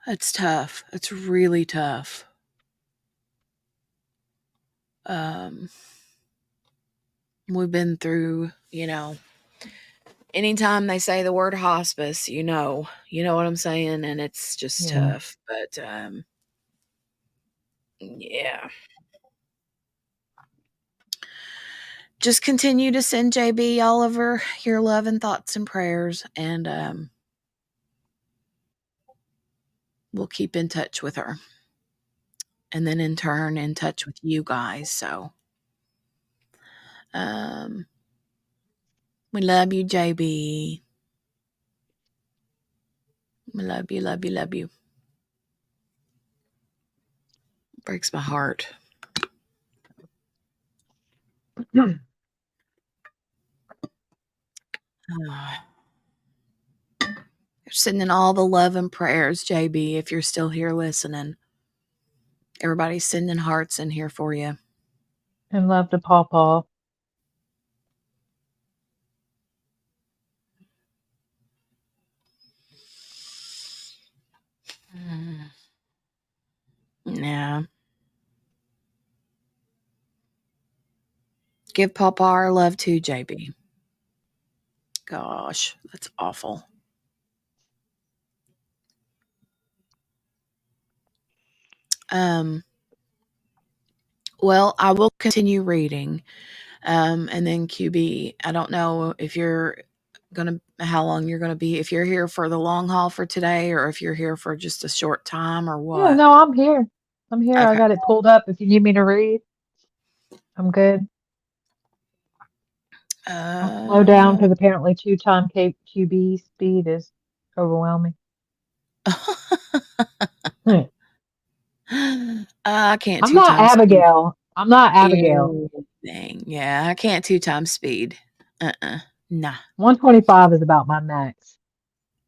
it's tough. It's really tough. We've been through, anytime they say the word hospice, you know what I'm saying, and it's just tough. But yeah. Just continue to send JB all over your love and thoughts and prayers, and we'll keep in touch with her. And then in turn in touch with you guys. So we love you, JB. We love you, love you, love you. Breaks my heart. You're sending all the love and prayers, JB, if you're still here listening. Everybody's sending hearts in here for you. And love to Paw. Yeah. Give Papa our love too, JB. Gosh, that's awful. Well, I will continue reading. And then QB, I don't know if how long you're gonna be, if you're here for the long haul for today or if you're here for just a short time or what. Yeah, no, I'm here. Okay. I got it pulled up. If you need me to read, I'm good. I'll slow down because apparently 2-time QB speed is overwhelming. I can't. I'm not Abigail. I'm not Abigail. Dang. Yeah, I can't 2 times speed. Nah. 125 is about my max.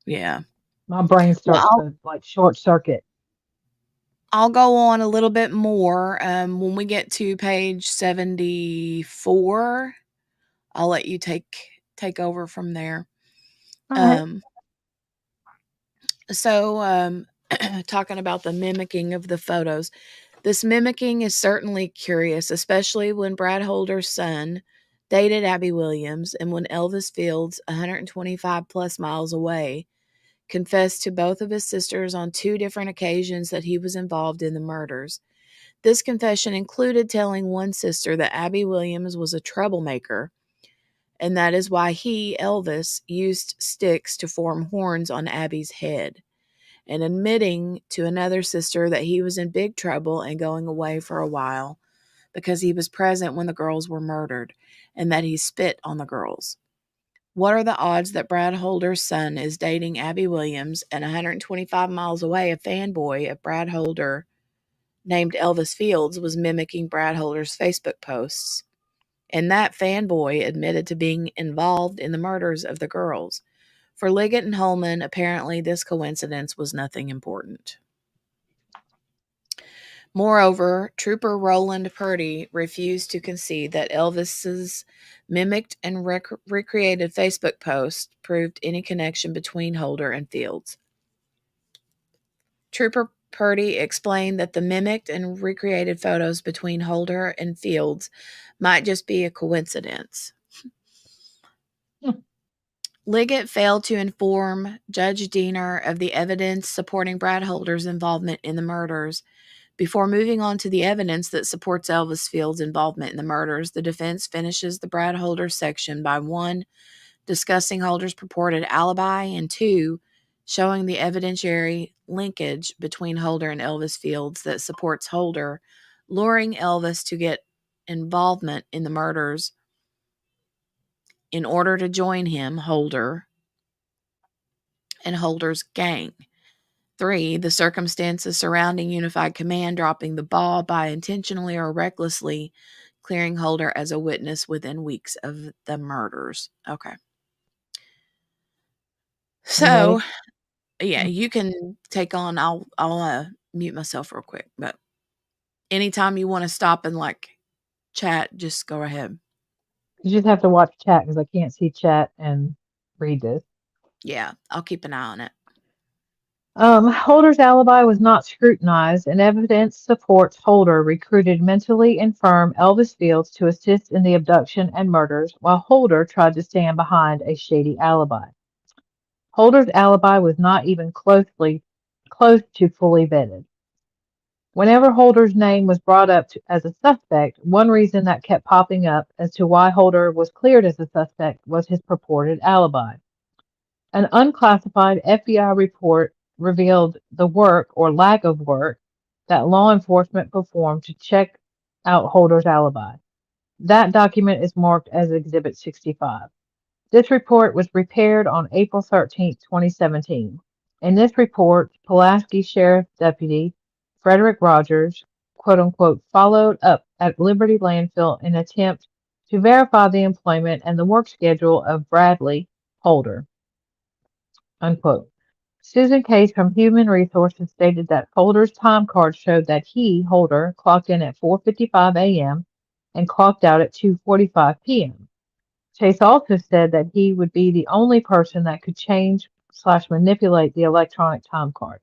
Yeah. My brain Well, starts to like short circuit. I'll go on a little bit more. When we get to page 74, I'll let you take over from there. All right. So, talking about the mimicking of the photos. This mimicking is certainly curious, especially when Brad Holder's son dated Abby Williams and when Elvis Fields, 125 plus miles away, confessed to both of his sisters on 2 different occasions that he was involved in the murders. This confession included telling one sister that Abby Williams was a troublemaker, and that is why he, Elvis, used sticks to form horns on Abby's head, and admitting to another sister that he was in big trouble and going away for a while because he was present when the girls were murdered and that he spit on the girls. What are the odds that Brad Holder's son is dating Abby Williams and 125 miles away, a fanboy of Brad Holder named Elvis Fields was mimicking Brad Holder's Facebook posts? And that fanboy admitted to being involved in the murders of the girls. For Liggett and Holman, apparently this coincidence was nothing important. Moreover, Trooper Roland Purdy refused to concede that Elvis's mimicked and recreated Facebook post proved any connection between Holder and Fields. Trooper Purdy explained that the mimicked and recreated photos between Holder and Fields might just be a coincidence. Liggett failed to inform Judge Diener of the evidence supporting Brad Holder's involvement in the murders. Before moving on to the evidence that supports Elvis Fields' involvement in the murders, the defense finishes the Brad Holder section by 1, discussing Holder's purported alibi, and 2, showing the evidentiary linkage between Holder and Elvis Fields that supports Holder luring Elvis to get involvement in the murders in order to join him, Holder, and Holder's gang. 3, the circumstances surrounding Unified Command dropping the ball by intentionally or recklessly clearing Holder as a witness within weeks of the murders. Okay. So, yeah, you can take on. I'll mute myself real quick, but anytime you want to stop and like chat, just go ahead. You just have to watch chat because I can't see chat and read this. Yeah, I'll keep an eye on it. Holder's alibi was not scrutinized, and evidence supports Holder recruited mentally infirm Elvis Fields to assist in the abduction and murders, while Holder tried to stand behind a shady alibi. Holder's alibi was not even close to fully vetted. Whenever Holder's name was brought up as a suspect, one reason that kept popping up as to why Holder was cleared as a suspect was his purported alibi. An unclassified FBI report revealed the work or lack of work that law enforcement performed to check out Holder's alibi. That document is marked as Exhibit 65. This report was prepared on April 13, 2017. In this report, Pulaski Sheriff Deputy Frederick Rogers, quote unquote, followed up at Liberty Landfill in an attempt to verify the employment and the work schedule of Bradley Holder, unquote. Susan Case from Human Resources stated that Holder's time card showed that he, Holder, clocked in at 4:55 a.m. and clocked out at 2:45 p.m. Chase also said that he would be the only person that could change/manipulate the electronic time card.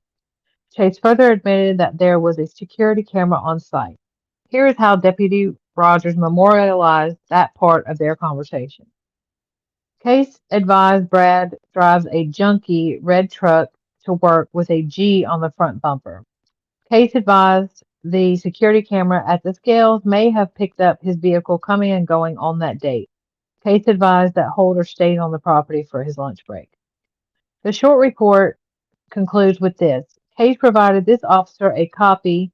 Chase further admitted that there was a security camera on site. Here is how Deputy Rogers memorialized that part of their conversation. Case advised Brad drives a junky red truck to work with a G on the front bumper. Case advised the security camera at the scales may have picked up his vehicle coming and going on that date. Case advised that Holder stayed on the property for his lunch break. The short report concludes with this. Case provided this officer a copy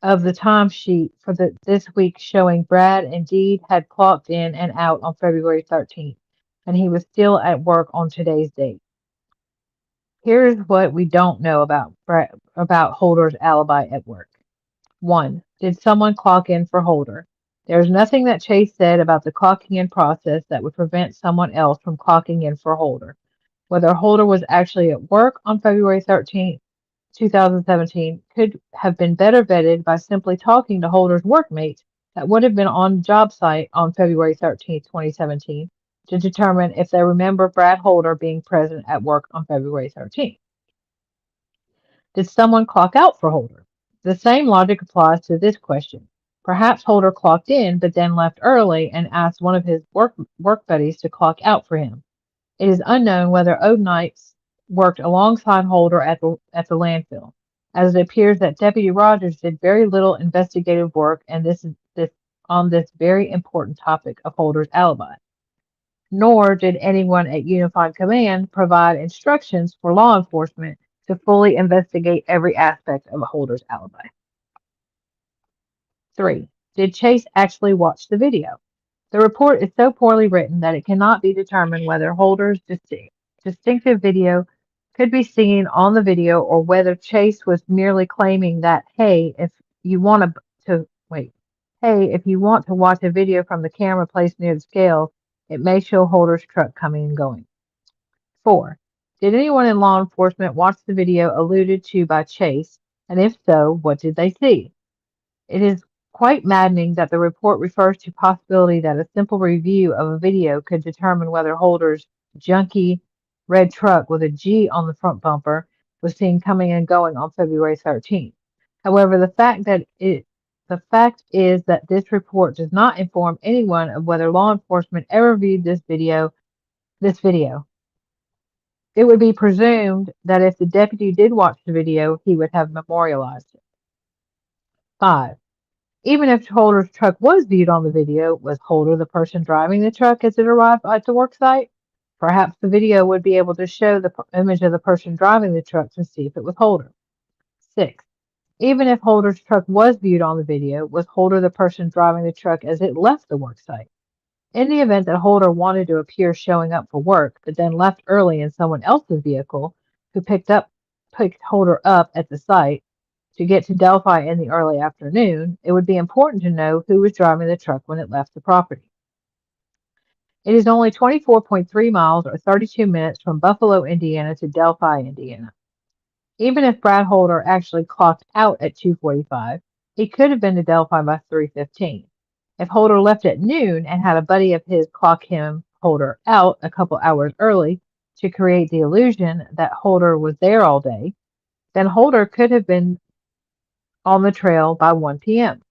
of the timesheet for this week showing Brad indeed had clocked in and out on February 13th, and he was still at work on today's date. Here's what we don't know about Holder's alibi at work. 1. Did someone clock in for Holder? There's nothing that Chase said about the clocking in process that would prevent someone else from clocking in for Holder. Whether Holder was actually at work on February 13th, 2017 could have been better vetted by simply talking to Holder's workmates that would have been on job site on February 13th, 2017 to determine if they remember Brad Holder being present at work on February 13th. Did someone clock out for Holder? The same logic applies to this question. Perhaps Holder clocked in but then left early and asked one of his work buddies to clock out for him. It is unknown whether Odenites worked alongside Holder at the landfill, as it appears that Deputy Rogers did very little investigative work on this very important topic of Holder's alibi. Nor did anyone at Unified Command provide instructions for law enforcement to fully investigate every aspect of Holder's alibi. 3. Did Chase actually watch the video? The report is so poorly written that it cannot be determined whether Holder's distinctive video could be seen on the video or whether Chase was merely claiming that, hey, if you want to watch a video from the camera placed near the scale, it may show Holder's truck coming and going. 4. Did anyone in law enforcement watch the video alluded to by Chase, and if so, what did they see? It is quite maddening that the report refers to possibility that a simple review of a video could determine whether Holder's junky red truck with a G on the front bumper was seen coming and going on February 13th. However, the fact is that this report does not inform anyone of whether law enforcement ever viewed this video. It would be presumed that if the deputy did watch the video, he would have memorialized it. 5. Even if Holder's truck was viewed on the video, was Holder the person driving the truck as it arrived at the work site? Perhaps the video would be able to show the image of the person driving the truck to see if it was Holder. 6. Even if Holder's truck was viewed on the video, was Holder the person driving the truck as it left the work site? In the event that Holder wanted to appear showing up for work, but then left early in someone else's vehicle, who picked Holder up at the site to get to Delphi in the early afternoon, it would be important to know who was driving the truck when it left the property. It is only 24.3 miles or 32 minutes from Buffalo, Indiana to Delphi, Indiana. Even if Brad Holder actually clocked out at 2:45, he could have been to Delphi by 3:15. If Holder left at noon and had a buddy of his clock Holder out a couple hours early to create the illusion that Holder was there all day, then Holder could have been on the trail by 1 p.m.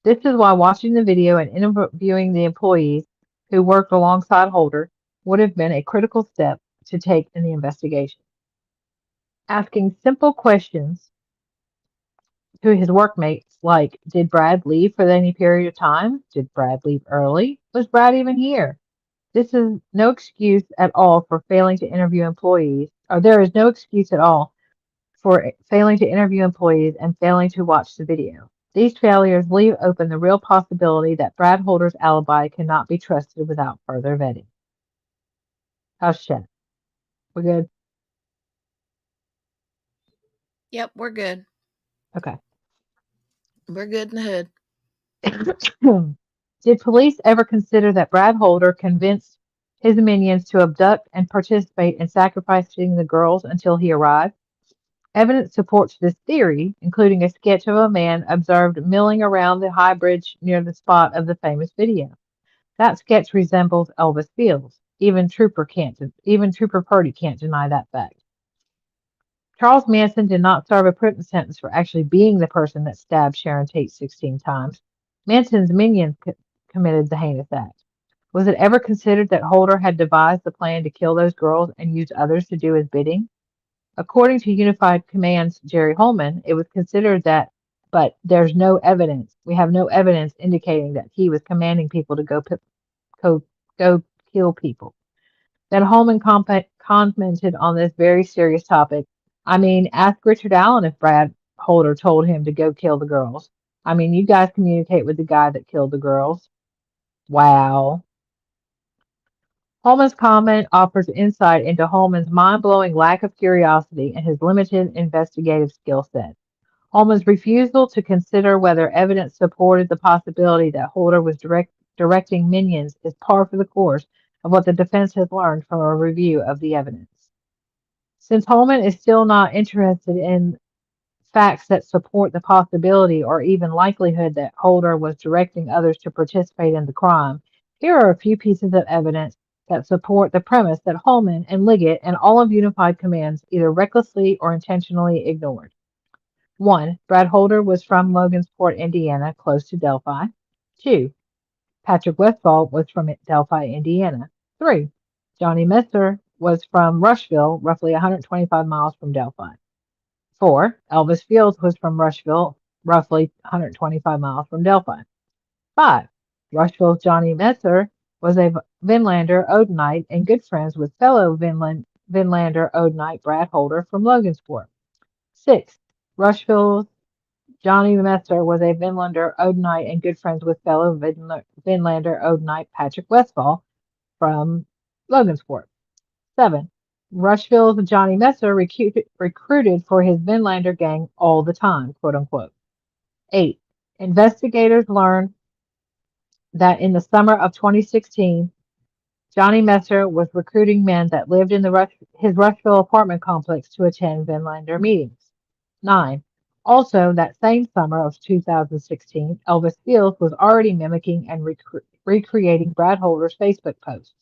This is why watching the video and interviewing the employees who worked alongside Holder would have been a critical step to take in the investigation. Asking simple questions to his workmates like, did Brad leave for any period of time? Did Brad leave early? Was Brad even here? This is no excuse at all for failing to interview employees, or there is no excuse at all for failing to interview employees and failing to watch the video. These failures leave open the real possibility that Brad Holder's alibi cannot be trusted without further vetting. How's Chet? We good? Yep, we're good. Okay. We're good in the hood. Did police ever consider that Brad Holder convinced his minions to abduct and participate in sacrificing the girls until he arrived? Evidence supports this theory, including a sketch of a man observed milling around the high bridge near the spot of the famous video. That sketch resembles Elvis Fields. Even Trooper Purdy can't deny that fact. Charles Manson did not serve a prison sentence for actually being the person that stabbed Sharon Tate 16 times. Manson's minions committed the heinous act. Was it ever considered that Holder had devised the plan to kill those girls and use others to do his bidding? According to Unified Command's Jerry Holman, it was considered that, but there's no evidence. We have no evidence indicating that he was commanding people to go kill people. Then Holman commented on this very serious topic. I mean, ask Richard Allen if Brad Holder told him to go kill the girls. I mean, you guys communicate with the guy that killed the girls. Wow. Holman's comment offers insight into Holman's mind-blowing lack of curiosity and his limited investigative skill set. Holman's refusal to consider whether evidence supported the possibility that Holder was directing minions is par for the course of what the defense has learned from a review of the evidence. Since Holman is still not interested in facts that support the possibility or even likelihood that Holder was directing others to participate in the crime, here are a few pieces of evidence that support the premise that Holman and Liggett and all of Unified Commands either recklessly or intentionally ignored. 1. Brad Holder was from Logansport, Indiana, close to Delphi. 2. Patrick Westfall was from Delphi, Indiana. 3. Johnny Messer was from Rushville, roughly 125 miles from Delphi. 4. Elvis Fields was from Rushville, roughly 125 miles from Delphi. 5. Rushville's Johnny Messer was a Vinlander Odenite and good friends with fellow Vinlander Odenite Brad Holder from Logansport. 6. Rushville's Johnny Messer was a Vinlander Odenite and good friends with fellow Vinlander Odenite Patrick Westfall from Logansport. 7. Rushville's Johnny Messer recruited for his Vinlander gang all the time, quote unquote. 8. Investigators learned that in the summer of 2016, Johnny Messer was recruiting men that lived in his Rushville apartment complex to attend Vinlander meetings. 9. Also, that same summer of 2016, Elvis Fields was already mimicking and recreating Brad Holder's Facebook posts.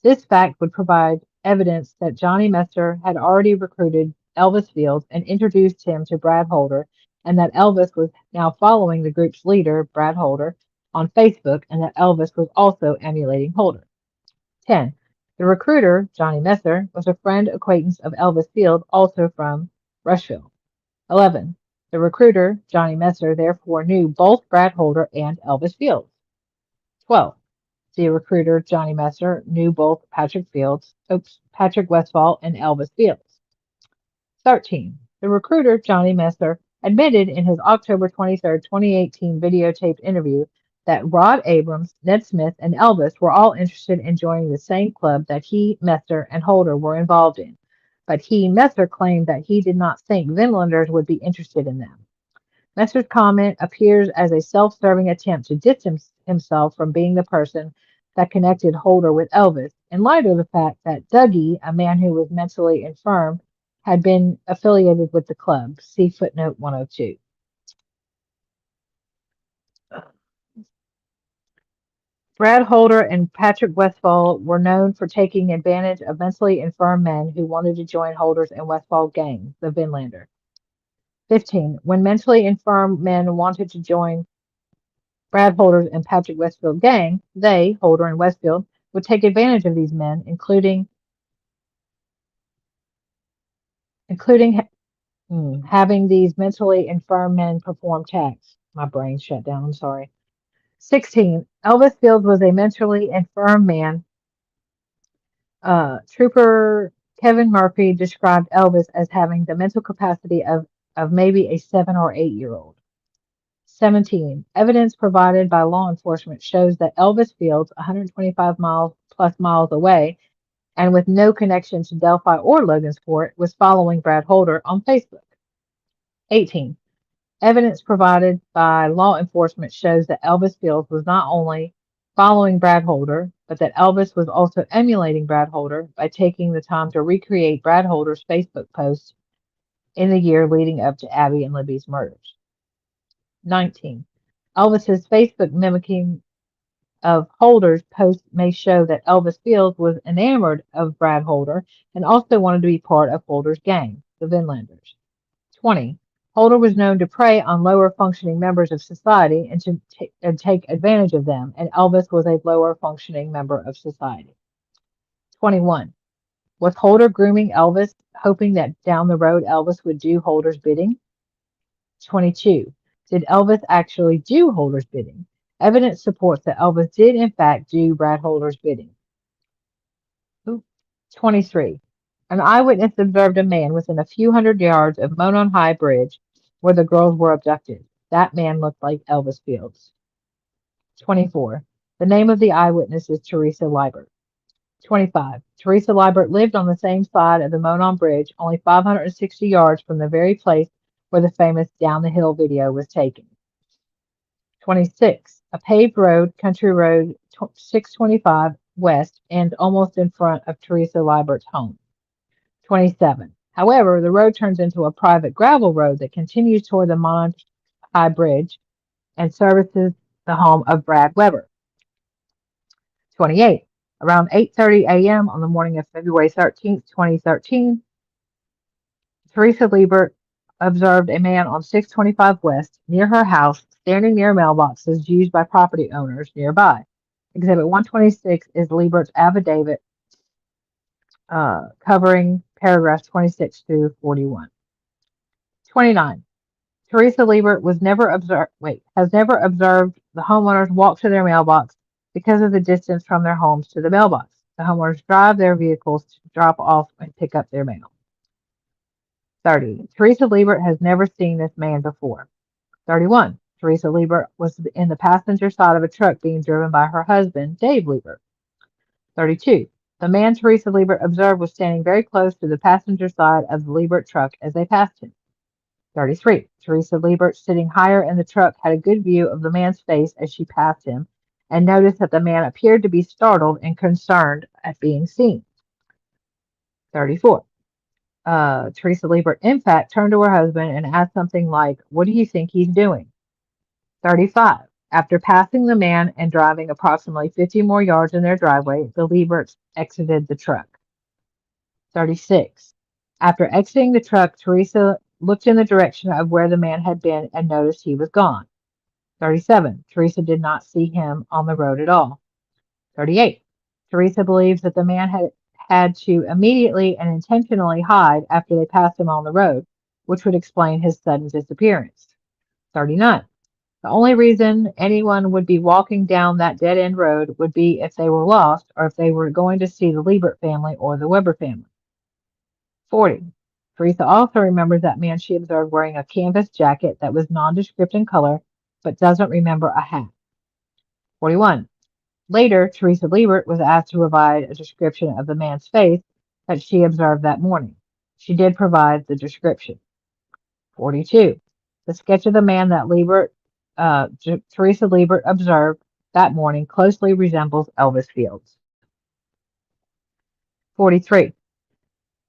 This fact would provide evidence that Johnny Messer had already recruited Elvis Fields and introduced him to Brad Holder, and that Elvis was now following the group's leader, Brad Holder, on Facebook, and that Elvis was also emulating Holder. 10. The recruiter, Johnny Messer, was a friend acquaintance of Elvis Fields, also from Rushville. 11. The recruiter, Johnny Messer, therefore knew both Brad Holder and Elvis Fields. 12. The recruiter, Johnny Messer, knew both Patrick Westfall and Elvis Fields. 13. The recruiter, Johnny Messer, admitted in his October 23, 2018 videotaped interview that Rod Abrams, Ned Smith, and Elvis were all interested in joining the same club that he, Messer, and Holder were involved in. But Messer, claimed that he did not think Vinlanders would be interested in them. Messer's comment appears as a self-serving attempt to distance himself from being the person that connected Holder with Elvis, in light of the fact that Dougie, a man who was mentally infirm, had been affiliated with the club. See footnote 102. Brad Holder and Patrick Westfall were known for taking advantage of mentally infirm men who wanted to join Holder's and Westfall gang, the Vinlander. 15. When mentally infirm men wanted to join Brad Holder's and Patrick Westfield's gang, they, Holder and Westfield, would take advantage of these men, including having these mentally infirm men perform tasks. My brain shut down, I'm sorry. 16. Elvis Fields was a mentally infirm man. Trooper Kevin Murphy described Elvis as having the mental capacity of maybe a 7 or 8-year-old. 17. Evidence provided by law enforcement shows that Elvis Fields, 125 plus miles away, and with no connection to Delphi or Logansport, was following Brad Holder on Facebook. 18. Evidence provided by law enforcement shows that Elvis Fields was not only following Brad Holder, but that Elvis was also emulating Brad Holder by taking the time to recreate Brad Holder's Facebook posts in the year leading up to Abby and Libby's murders. 19. Elvis's Facebook mimicking of Holder's posts may show that Elvis Fields was enamored of Brad Holder and also wanted to be part of Holder's gang, the Vinlanders. 20. Holder was known to prey on lower functioning members of society and to take advantage of them, and Elvis was a lower functioning member of society. 21. Was Holder grooming Elvis, hoping that down the road Elvis would do Holder's bidding? 22. Did Elvis actually do Holder's bidding? Evidence supports that Elvis did in fact do Brad Holder's bidding. 23. An eyewitness observed a man within a few hundred yards of Monon High Bridge where the girls were abducted. That man looked like Elvis Fields. 24. The name of the eyewitness is Teresa Liebert. 25. Teresa Liebert lived on the same side of the Monon Bridge, only 560 yards from the very place where the famous Down the Hill video was taken. 26. A paved road, Country Road 625 West, and almost in front of Teresa Leibert's home. 27. However, the road turns into a private gravel road that continues toward the Montauk Bridge and services the home of Brad Weber. 28. Around 8:30 a.m. on the morning of February 13, 2013, Teresa Liebert observed a man on 625 West near her house standing near mailboxes used by property owners nearby. Exhibit 126 is Liebert's affidavit covering paragraphs 26 through 41. 29. Teresa Liebert has never observed the homeowners walk to their mailbox because of the distance from their homes to the mailbox. The homeowners drive their vehicles to drop off and pick up their mail. 30. Teresa Liebert has never seen this man before. 31. Teresa Liebert was in the passenger side of a truck being driven by her husband, Dave Liebert. 32. The man Teresa Liebert observed was standing very close to the passenger side of the Liebert truck as they passed him. 33. Teresa Liebert, sitting higher in the truck, had a good view of the man's face as she passed him and noticed that the man appeared to be startled and concerned at being seen. 34. Teresa Liebert, in fact, turned to her husband and asked something like, "What do you think he's doing?" 35. After passing the man and driving approximately 50 more yards in their driveway, the Lieberts exited the truck. 36. After exiting the truck, Teresa looked in the direction of where the man had been and noticed he was gone. 37. Teresa did not see him on the road at all. 38. Teresa believes that the man had to immediately and intentionally hide after they passed him on the road, which would explain his sudden disappearance. 39. The only reason anyone would be walking down that dead-end road would be if they were lost or if they were going to see the Liebert family or the Weber family. 40. Teresa also remembers that man she observed wearing a canvas jacket that was nondescript in color, but doesn't remember a hat. 41. Later, Teresa Liebert was asked to provide a description of the man's face that she observed that morning. She did provide the description. 42. The sketch of the man that Teresa Liebert observed that morning closely resembles Elvis Fields. 43.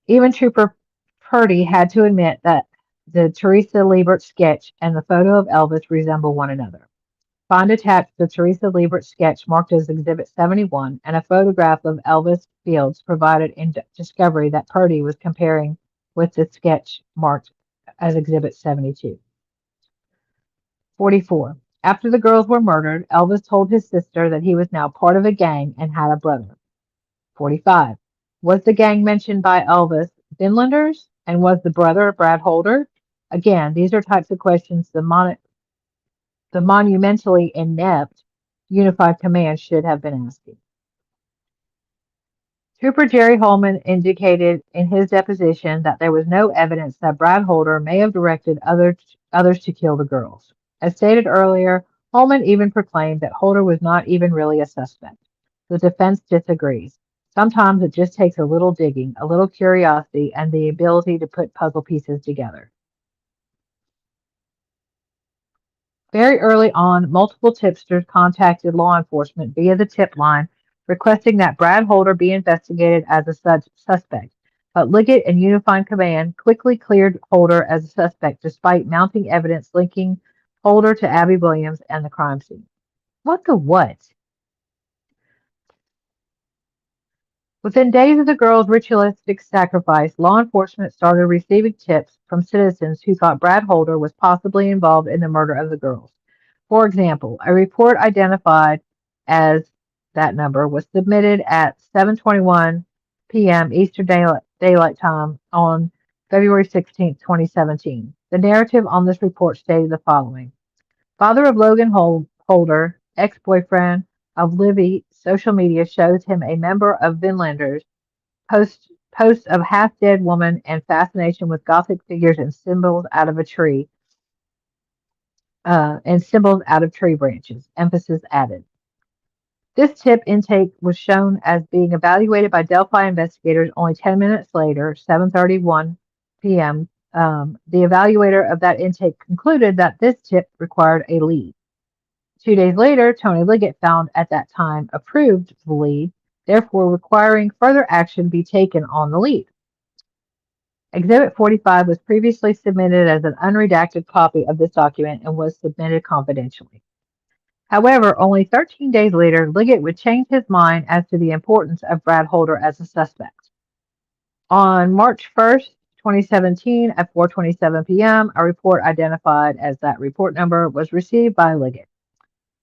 Even Trooper Purdy had to admit that the Teresa Liebert sketch and the photo of Elvis resemble one another. Find attached the Teresa Liebert sketch marked as Exhibit 71 and a photograph of Elvis Fields provided in discovery that Purdy was comparing with the sketch marked as Exhibit 72. 44. After the girls were murdered, Elvis told his sister that he was now part of a gang and had a brother. 45. Was the gang mentioned by Elvis Vinlanders? And was the brother Brad Holder? Again, these are types of questions the monumentally inept Unified Command should have been asking. Trooper Jerry Holman indicated in his deposition that there was no evidence that Brad Holder may have directed others to kill the girls. As stated earlier, Holman even proclaimed that Holder was not even really a suspect. The defense disagrees. Sometimes it just takes a little digging, a little curiosity, and the ability to put puzzle pieces together. Very early on, multiple tipsters contacted law enforcement via the tip line, requesting that Brad Holder be investigated as a suspect. But Liggett and Unified Command quickly cleared Holder as a suspect despite mounting evidence linking Holder to Abby Williams and the crime scene. What the what? Within days of the girls' ritualistic sacrifice, law enforcement started receiving tips from citizens who thought Brad Holder was possibly involved in the murder of the girls. For example, a report identified as that number was submitted at 7:21 p.m. Eastern Daylight Time on February 16, 2017. The narrative on this report stated the following. Father of Logan Holder, ex-boyfriend of Libby, social media shows him a member of Vinlanders, posts of half-dead woman and fascination with Gothic figures and symbols out of tree branches. Emphasis added. This tip intake was shown as being evaluated by Delphi investigators only 10 minutes later, 7:31 p.m. The evaluator of that intake concluded that this tip required a lead. 2 days later, Tony Liggett found at that time approved the lead, therefore requiring further action be taken on the lead. Exhibit 45 was previously submitted as an unredacted copy of this document and was submitted confidentially. However, only 13 days later, Liggett would change his mind as to the importance of Brad Holder as a suspect. On March 1st, 2017, at 4:27 p.m., a report identified as that report number was received by Liggett.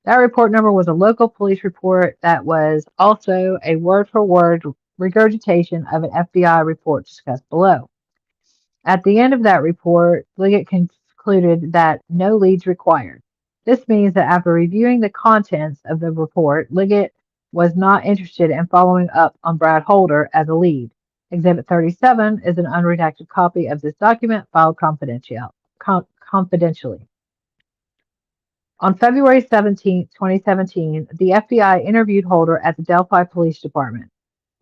That report number was a local police report that was also a word-for-word regurgitation of an FBI report discussed below. At the end of that report, Liggett concluded that no leads required. This means that after reviewing the contents of the report, Liggett was not interested in following up on Brad Holder as a lead. Exhibit 37 is an unredacted copy of this document filed confidentially. On February 17, 2017, the FBI interviewed Holder at the Delphi Police Department.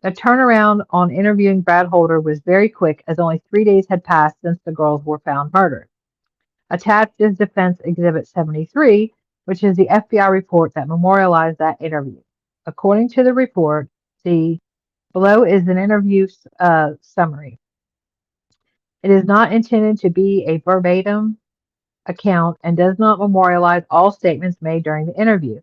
The turnaround on interviewing Brad Holder was very quick, as only 3 days had passed since the girls were found murdered. Attached is Defense Exhibit 73, which is the FBI report that memorialized that interview. According to the report, below is an interview summary. It is not intended to be a verbatim account and does not memorialize all statements made during the interview.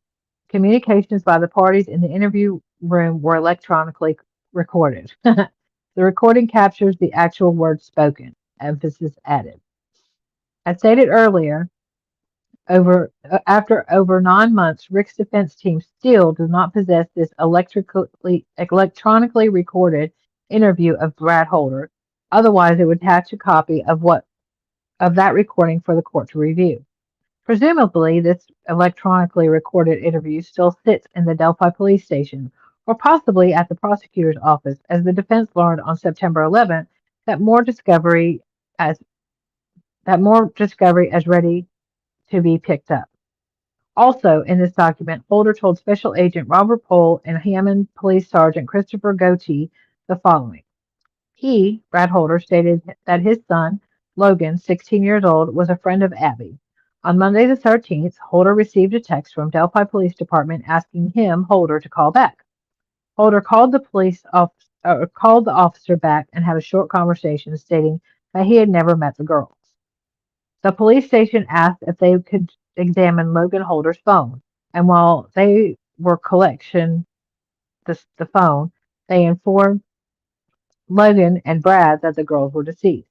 Communications by the parties in the interview room were electronically recorded. The recording captures the actual words spoken. Emphasis added. As stated earlier, after over 9 months, Rick's defense team still does not possess this electronically recorded interview of Brad Holder. Otherwise, it would attach a copy of that recording for the court to review. Presumably, this electronically recorded interview still sits in the Delphi police station, or possibly at the prosecutor's office, as the defense learned on September 11th that more discovery as ready to be picked up. Also, in this document, Holder told Special Agent Robert Pohl and Hammond Police Sergeant Christopher Goatee the following. He, Brad Holder, stated that his son, Logan, 16 years old, was a friend of Abby. On Monday the 13th, Holder received a text from Delphi Police Department asking him, Holder, to call back. Holder called the officer back and had a short conversation stating that he had never met the girls. The police station asked if they could examine Logan Holder's phone, and while they were collecting the phone, they informed Logan and Brad that the girls were deceased.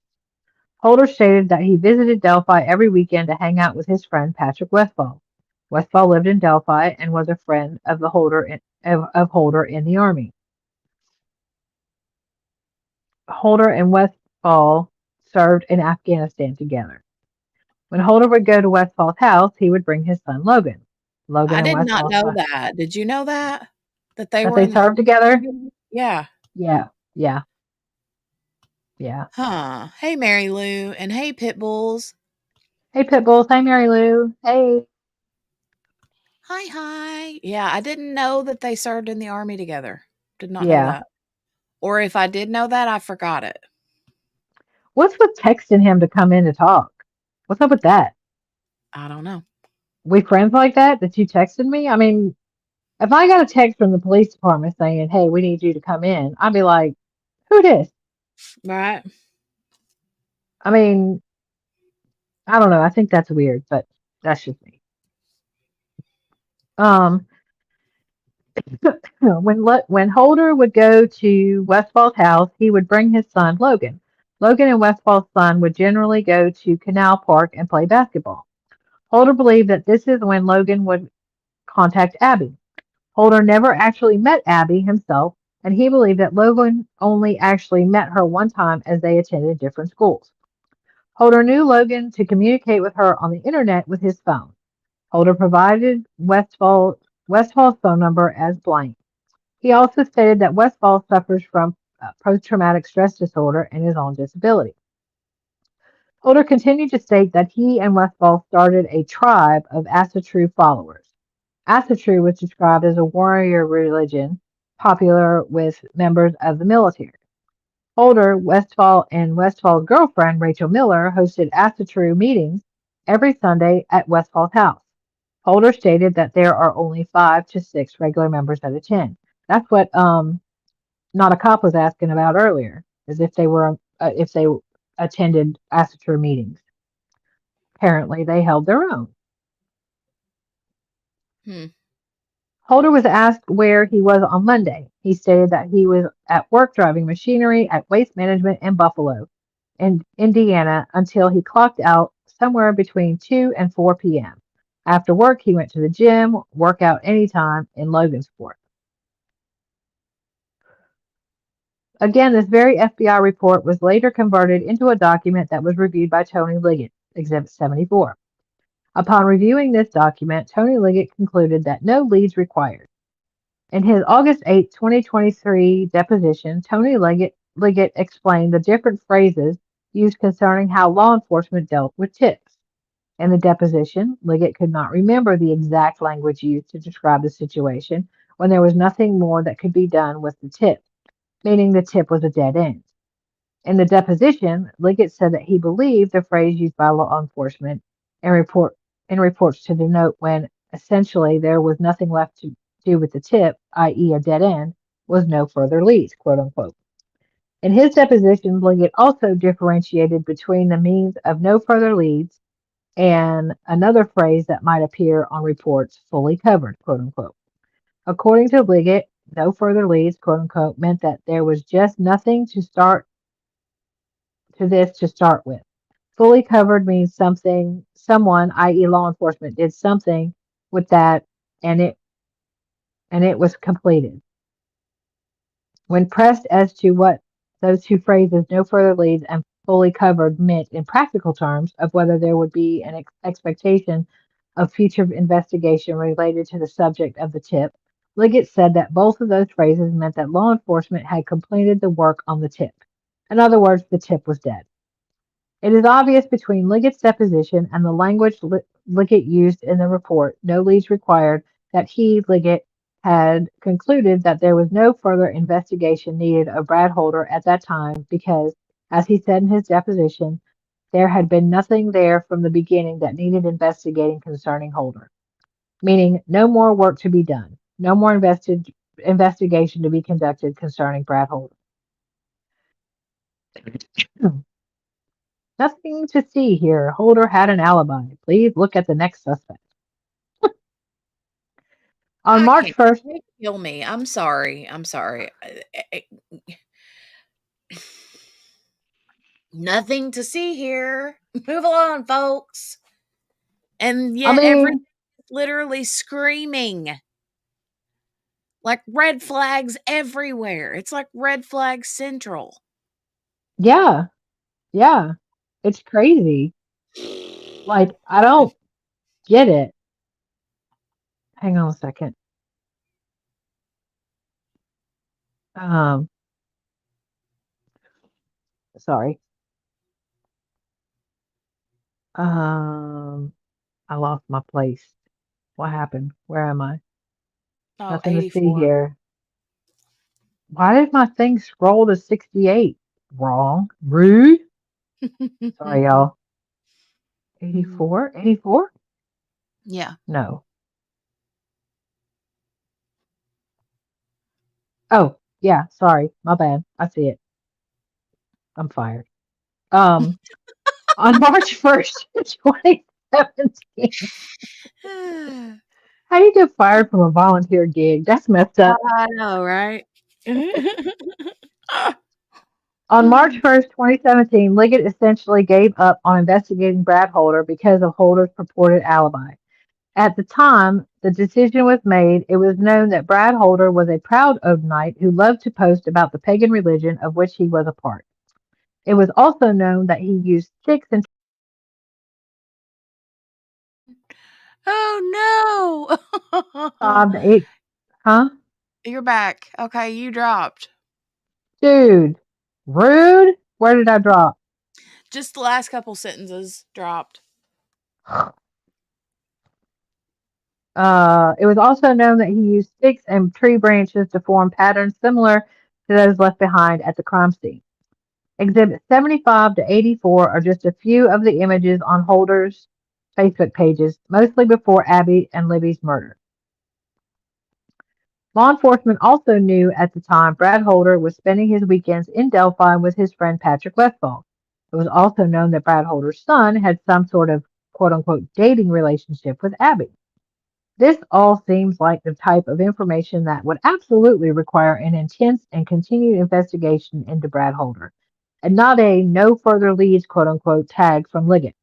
Holder stated that he visited Delphi every weekend to hang out with his friend Patrick Westfall. Westfall lived in Delphi and was a friend of Holder in the Army. Holder and Westfall served in Afghanistan together. When Holder would go to Westfall's house, he would bring his son Logan. I did not know that. Did you know that? That they served together? Yeah. Yeah. Huh. Hey, Mary Lou, and hey, Pitbulls. Hey, Pitbulls. Hey, Mary Lou. Hey. Hi. Yeah, I didn't know that they served in the Army together. Did not know that. Or if I did know that, I forgot it. What's with texting him to come in to talk? What's up with that? I don't know. We friends like that you texted me? I mean, if I got a text from the police department saying, hey, we need you to come in, I'd be like, who this? Right. I mean, I don't know. I think that's weird, but that's just me. When Holder would go to Westfall's house, he would bring his son, Logan. Logan and Westfall's son would generally go to Canal Park and play basketball. Holder believed that this is when Logan would contact Abby. Holder never actually met Abby himself, and he believed that Logan only actually met her one time as they attended different schools. Holder knew Logan to communicate with her on the internet with his phone. Holder provided Westfall's phone number as blank. He also stated that Westfall suffers from post-traumatic stress disorder and is on disability. Holder continued to state that he and Westfall started a tribe of Asatru followers. Asatru was described as a warrior religion popular with members of the military. Holder, Westfall, and Westfall's girlfriend, Rachel Miller, hosted Ask the True meetings every Sunday at Westfall's house. Holder stated that there are only 5 to 6 regular members that attend. That's what Not a Cop was asking about earlier, is if they attended Ask the True meetings. Apparently, they held their own. Holder was asked where he was on Monday. He stated that he was at work driving machinery at Waste Management in Buffalo, in Indiana, until he clocked out somewhere between 2 and 4 p.m. After work, he went to the gym, workout anytime in Logansport. Again, this very FBI report was later converted into a document that was reviewed by Tony Liggett, Exhibit 74. Upon reviewing this document, Tony Liggett concluded that no leads required. In his August 8, 2023 deposition, Tony Liggett explained the different phrases used concerning how law enforcement dealt with tips. In the deposition, Liggett could not remember the exact language used to describe the situation when there was nothing more that could be done with the tip, meaning the tip was a dead end. In the deposition, Liggett said that he believed the phrase used by law enforcement in reports to denote when essentially there was nothing left to do with the tip, i.e. a dead end, was no further leads, quote unquote. In his deposition, Liggett also differentiated between the means of no further leads and another phrase that might appear on reports, fully covered, quote unquote. According to Liggett, no further leads, quote unquote, meant that there was just nothing to start with. Fully covered means someone, i.e. law enforcement, did something with that and it was completed. When pressed as to what those two phrases, no further leads and fully covered, meant in practical terms of whether there would be an expectation of future investigation related to the subject of the tip, Liggett said that both of those phrases meant that law enforcement had completed the work on the tip. In other words, the tip was dead. It is obvious between Liggett's deposition and the language Liggett used in the report, no leads required, that he, Liggett, had concluded that there was no further investigation needed of Brad Holder at that time because, as he said in his deposition, there had been nothing there from the beginning that needed investigating concerning Holder, meaning no more work to be done, no more investigation to be conducted concerning Brad Holder. Nothing to see here. Holder had an alibi. Please look at the next suspect. On March 1st. Kill me. I'm sorry. Nothing to see here. Move along, folks. And yet everything's literally screaming. Like red flags everywhere. It's like red flag central. Yeah. Yeah. It's crazy. Like, I don't get it. Hang on a second. Sorry. I lost my place. What happened? Where am I? Nothing 84. To see here. Why did my thing scroll to 68? Wrong. Rude. Sorry, y'all. 84? 84? Yeah. No. Oh, yeah. Sorry. My bad. I see it. I'm fired. On March 1st, 2017. How do you get fired from a volunteer gig? That's messed up. I know, right? On March 1st, 2017, Liggett essentially gave up on investigating Brad Holder because of Holder's purported alibi. At the time the decision was made, it was known that Brad Holder was a proud Odinite who loved to post about the pagan religion of which he was a part. It was also known that he used sticks and... Oh, no! Huh? You're back. Okay, you dropped. Dude, rude? Where did I drop? Just the last couple sentences dropped. It was also known that he used sticks and tree branches to form patterns similar to those left behind at the crime scene. Exhibits 75 to 84 are just a few of the images on Holder's Facebook pages, mostly before Abby and Libby's murder. Law enforcement also knew at the time Brad Holder was spending his weekends in Delphi with his friend Patrick Westfall. It was also known that Brad Holder's son had some sort of quote-unquote dating relationship with Abby. This all seems like the type of information that would absolutely require an intense and continued investigation into Brad Holder, and not a no further leads quote-unquote tag from Liggett.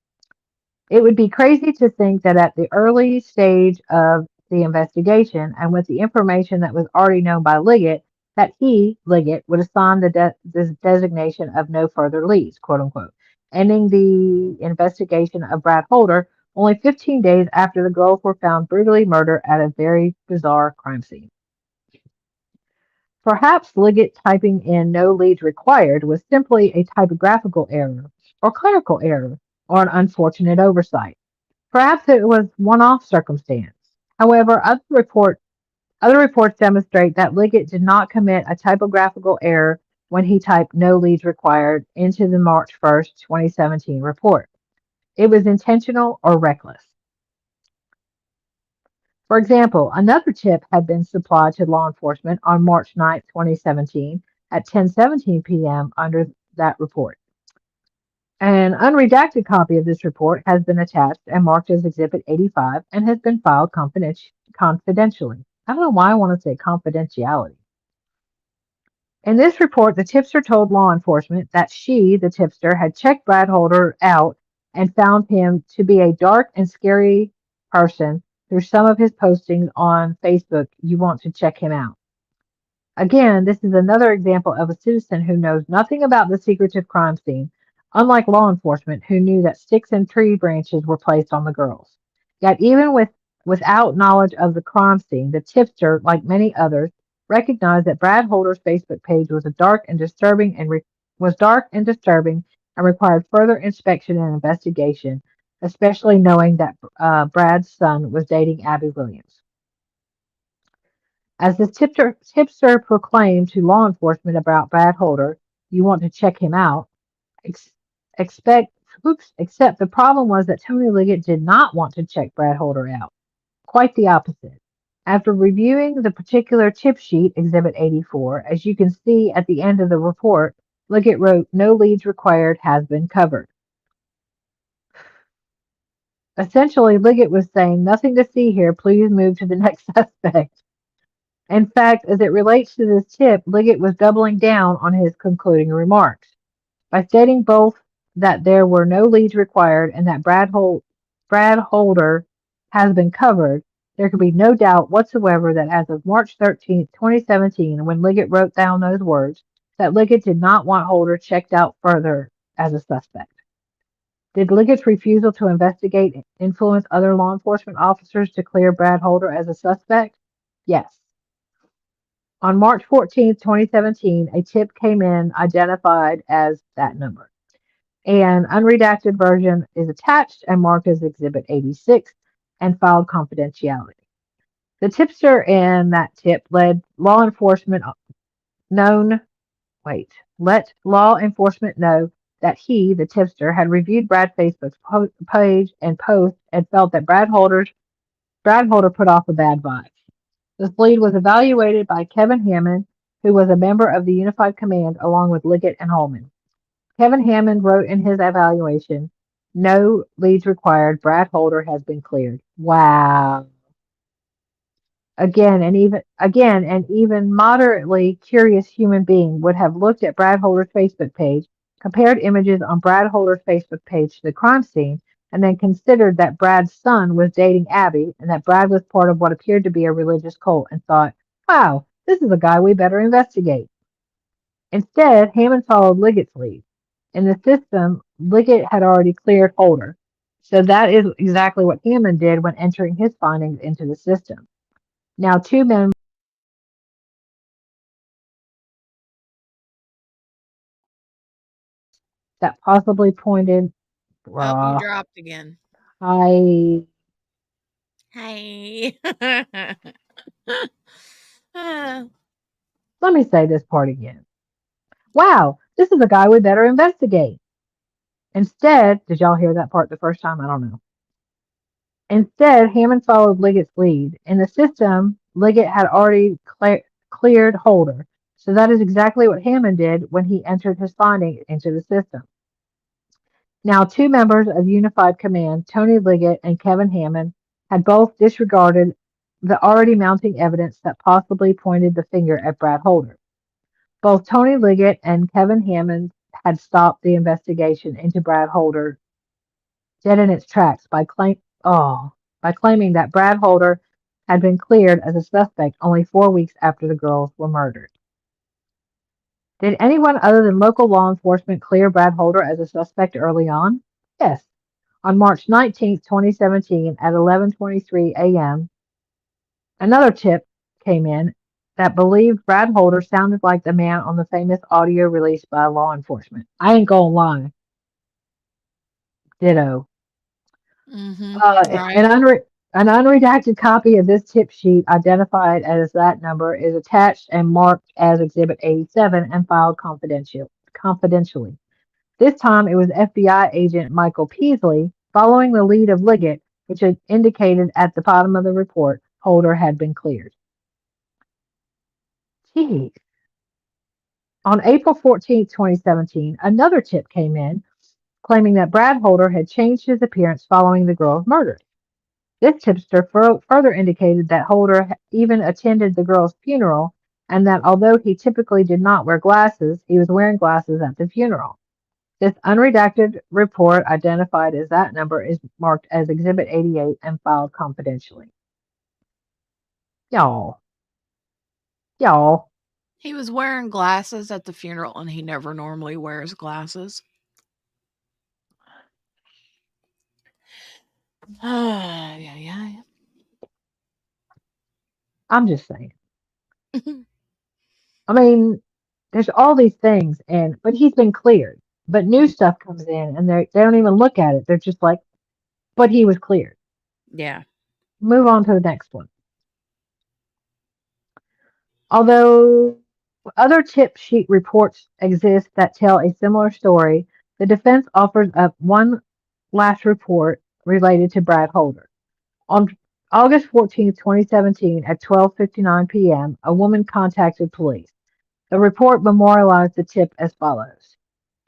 It would be crazy to think that at the early stage of the investigation, and with the information that was already known by Liggett, that he, Liggett, would assign the designation of no further leads, quote unquote, ending the investigation of Brad Holder only 15 days after the girls were found brutally murdered at a very bizarre crime scene. Perhaps Liggett typing in no leads required was simply a typographical error, or clerical error, or an unfortunate oversight. Perhaps it was one-off circumstance. However, other reports demonstrate that Liggett did not commit a typographical error when he typed no leads required into the March 1st, 2017 report. It was intentional or reckless. For example, another tip had been supplied to law enforcement on March 9, 2017 at 10:17 p.m. under that report. An unredacted copy of this report has been attached and marked as Exhibit 85 and has been filed confidentially. I don't know why I want to say confidentiality. In this report, the tipster told law enforcement that she, the tipster, had checked Brad Holder out and found him to be a dark and scary person through some of his postings on Facebook. You want to check him out. Again, this is another example of a citizen who knows nothing about the secretive crime scene, unlike law enforcement who knew that sticks and tree branches were placed on the girls. Yet even without knowledge of the crime scene, the tipster, like many others, recognized that Brad Holder's Facebook page was dark and disturbing and required further inspection and investigation, especially knowing that Brad's son was dating Abby Williams. As the tipster proclaimed to law enforcement about Brad Holder, you want to check him out, except the problem was that Tony Liggett did not want to check Brad Holder out. Quite the opposite. After reviewing the particular tip sheet, Exhibit 84, as you can see at the end of the report, Liggett wrote, "No leads required, has been covered." Essentially, Liggett was saying, "Nothing to see here, please move to the next suspect." In fact, as it relates to this tip, Liggett was doubling down on his concluding remarks. By stating both that there were no leads required and that Brad Holder has been covered, there could be no doubt whatsoever that as of March 13, 2017, when Liggett wrote down those words, that Liggett did not want Holder checked out further as a suspect. Did Liggett's refusal to investigate influence other law enforcement officers to clear Brad Holder as a suspect? Yes. On March 14, 2017, a tip came in identified as that number. An unredacted version is attached and marked as Exhibit 86 and filed confidentiality. The tipster in that tip let law enforcement know that he, the tipster, had reviewed Brad's Facebook page and post and felt that Brad Holder put off a bad vibe. This lead was evaluated by Kevin Hammond, who was a member of the Unified Command, along with Liggett and Holman. Kevin Hammond wrote in his evaluation, "No leads required. Brad Holder has been cleared." Wow. Again, an even moderately curious human being would have looked at Brad Holder's Facebook page, compared images on Brad Holder's Facebook page to the crime scene, and then considered that Brad's son was dating Abby and that Brad was part of what appeared to be a religious cult, and thought, "Wow, this is a guy we better investigate." Instead, Hammond followed Liggett's lead. In the system, Liggett had already cleared Holder, so that is exactly what Hammond did when entering his findings into the system. Now, two men that possibly pointed. Oh, you dropped again. Hi. Hey. Let me say this part again. Wow, This is a guy we better investigate. Instead, did y'all hear that part the first time? I don't know. Instead, Hammond followed Liggett's lead. In the system, Liggett had already cleared Holder, so that is exactly what Hammond did when he entered his findings into the system. Now, two members of Unified Command, Tony Liggett and Kevin Hammond, had both disregarded the already mounting evidence that possibly pointed the finger at Brad Holder. Both Tony Liggett and Kevin Hammond had stopped the investigation into Brad Holder dead in its tracks by claiming that Brad Holder had been cleared as a suspect only 4 weeks after the girls were murdered. Did anyone other than local law enforcement clear Brad Holder as a suspect early on? Yes. On March 19, 2017, at 11:23 a.m., another tip came in that believed Brad Holder sounded like the man on the famous audio released by law enforcement. I ain't gonna lie. Ditto. Right. An unredacted copy of this tip sheet identified as that number is attached and marked as Exhibit 87 and filed confidentially. This time it was FBI agent Michael Peasley, following the lead of Liggett, which had indicated at the bottom of the report Holder had been cleared. Geez. On April 14, 2017, another tip came in claiming that Brad Holder had changed his appearance following the girl's murder. This tipster further indicated that Holder even attended the girl's funeral and that although he typically did not wear glasses, he was wearing glasses at the funeral. This unredacted report identified as that number is marked as Exhibit 88 and filed confidentially. Y'all. He was wearing glasses at the funeral, and he never normally wears glasses. Yeah. I'm just saying. I mean, there's all these things, but he's been cleared. But new stuff comes in, and they don't even look at it. They're just like, but he was cleared. Yeah. Move on to the next one. Although other tip sheet reports exist that tell a similar story, the defense offers up one last report related to Brad Holder. On August 14, 2017, at 12:59 p.m., a woman contacted police. The report memorialized the tip as follows.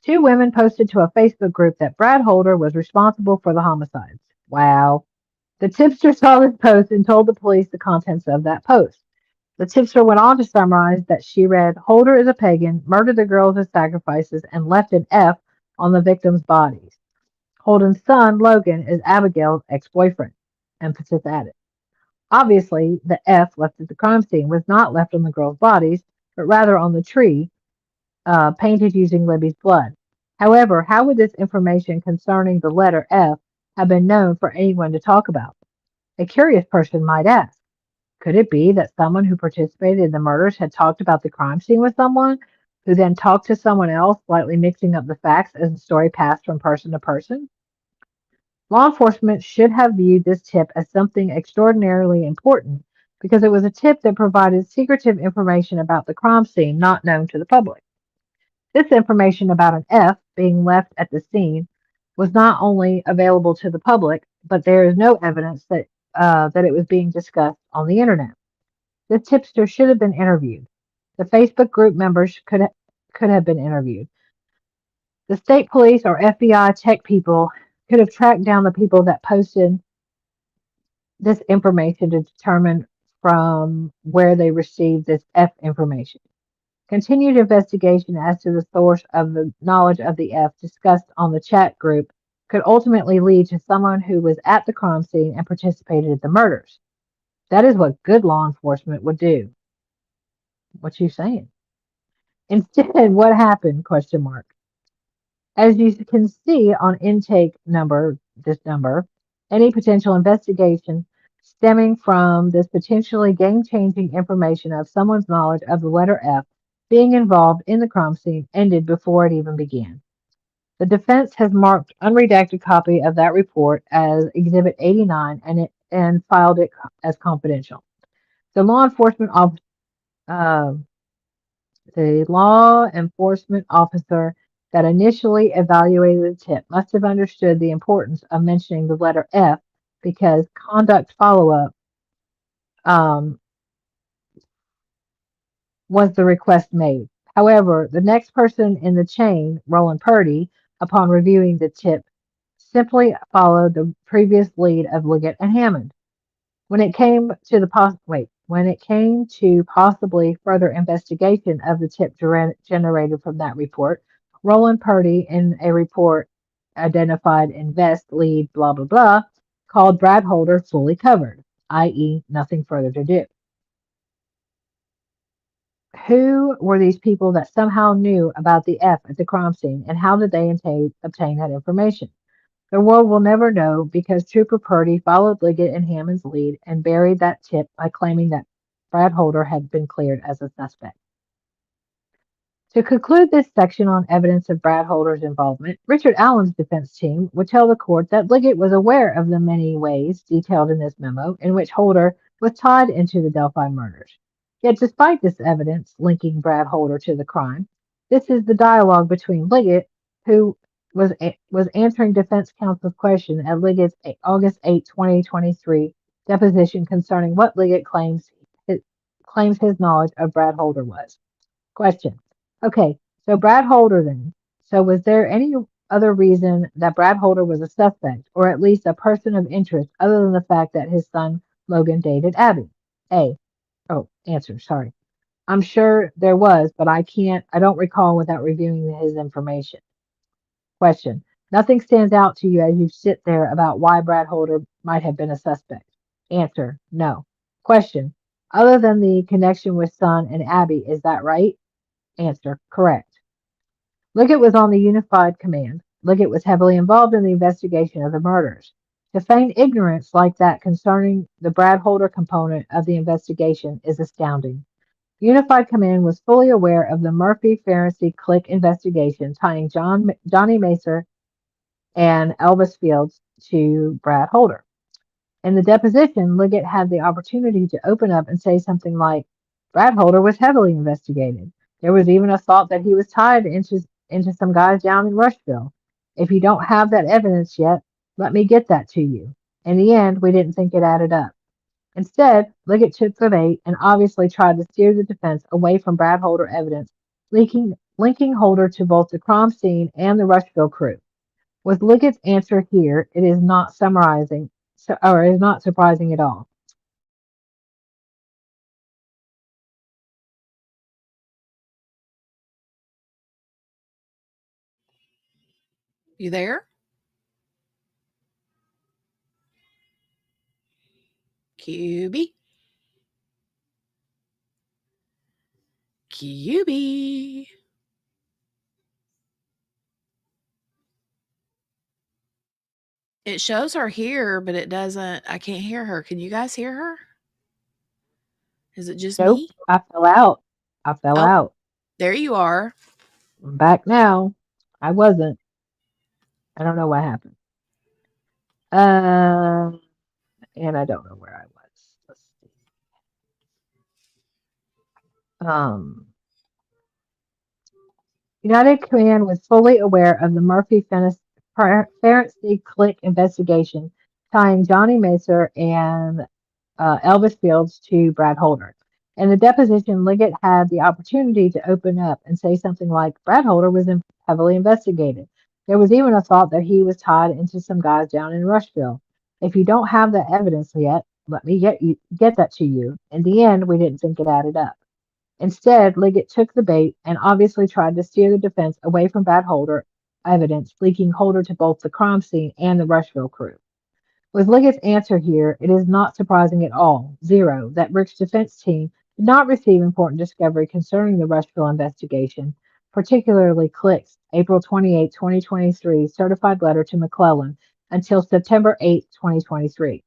Two women posted to a Facebook group that Brad Holder was responsible for the homicides. Wow. The tipster saw this post and told the police the contents of that post. The tipster went on to summarize that she read, Holder is a pagan, murdered the girls as sacrifices, and left an F on the victims' bodies. Holden's son, Logan, is Abigail's ex-boyfriend. Emphasis added. Obviously, the F left at the crime scene was not left on the girls' bodies, but rather on the tree, painted using Libby's blood. However, how would this information concerning the letter F have been known for anyone to talk about? A curious person might ask. Could it be that someone who participated in the murders had talked about the crime scene with someone, who then talked to someone else, slightly mixing up the facts as the story passed from person to person? Law enforcement should have viewed this tip as something extraordinarily important because it was a tip that provided secretive information about the crime scene not known to the public. This information about an F being left at the scene was not only available to the public, but there is no evidence that it was being discussed on the internet. The tipster should have been interviewed. The Facebook group members could have been interviewed. The state police or FBI tech people could have tracked down the people that posted this information to determine from where they received this F information. Continued investigation as to the source of the knowledge of the F discussed on the chat group could ultimately lead to someone who was at the crime scene and participated in the murders. That is what good law enforcement would do. What you saying? Instead, what happened? Question mark. As you can see on intake number, this number, any potential investigation stemming from this potentially game-changing information of someone's knowledge of the letter F being involved in the crime scene ended before it even began. The defense has marked unredacted copy of that report as Exhibit 89 and filed it as confidential. The law enforcement The law enforcement officer that initially evaluated the tip must have understood the importance of mentioning the letter F because conduct follow-up um, was the request made. However, the next person in the chain, Roland Purdy, upon reviewing the tip, simply followed the previous lead of Liggett and Hammond. When it came to possibly further investigation of the tip generated from that report, Roland Purdy, in a report identified invest lead blah blah blah, called Brad Holder fully covered, i.e., nothing further to do. Who were these people that somehow knew about the F at the crime scene, and how did they obtain that information? The world will never know because Trooper Purdy followed Liggett and Hammond's lead and buried that tip by claiming that Brad Holder had been cleared as a suspect. To conclude this section on evidence of Brad Holder's involvement, Richard Allen's defense team would tell the court that Liggett was aware of the many ways detailed in this memo in which Holder was tied into the Delphi murders. Yet despite this evidence linking Brad Holder to the crime, this is the dialogue between Liggett, who was answering defense counsel's question at Liggett's August 8, 2023 deposition concerning what Liggett claims his knowledge of Brad Holder was. Question. Okay, so Brad Holder then. So was there any other reason that Brad Holder was a suspect, or at least a person of interest, other than the fact that his son Logan dated Abby? Answer, sorry. I'm sure there was, but I don't recall without reviewing his information. Question. Nothing stands out to you as you sit there about why Brad Holder might have been a suspect. Answer. No. Question. Other than the connection with son and Abby, is that right? Answer. Correct. Liggett was on the Unified Command. Liggett was heavily involved in the investigation of the murders. To feign ignorance like that concerning the Brad Holder component of the investigation is astounding. Unified Command was fully aware of the Murphy-Farensey clique investigation tying Johnny Macer and Elvis Fields to Brad Holder. In the deposition, Liggett had the opportunity to open up and say something like, Brad Holder was heavily investigated. There was even a thought that he was tied into some guys down in Rushville. If you don't have that evidence yet, let me get that to you. In the end, we didn't think it added up. Instead, Liggett took the bait and obviously tried to steer the defense away from Brad Holder evidence, linking Holder to both the crime scene and the Rushville crew. With Liggett's answer here, it is not surprising at all. You there? QB? QB? It shows her here, but it doesn't. I can't hear her. Can you guys hear her? Is it just Nope, me? I fell out. There you are. I'm back now. I wasn't. I don't know what happened. And I don't know where I was. Let's see. United Command was fully aware of the Murphy-Farensey clique investigation tying Johnny Macer and Elvis Fields to Brad Holder. In the deposition, Liggett had the opportunity to open up and say something like, Brad Holder was heavily investigated. There was even a thought that he was tied into some guys down in Rushville. If you don't have the evidence yet, let me get that to you. In the end, we didn't think it added up. Instead, Liggett took the bait and obviously tried to steer the defense away from Brad Holder evidence, linking Holder to both the crime scene and the Rushville crew. With Liggett's answer here, it is not surprising at all, zero, that Rick's defense team did not receive important discovery concerning the Rushville investigation, particularly Click's April 28, 2023 certified letter to McClellan until September 8, 2023.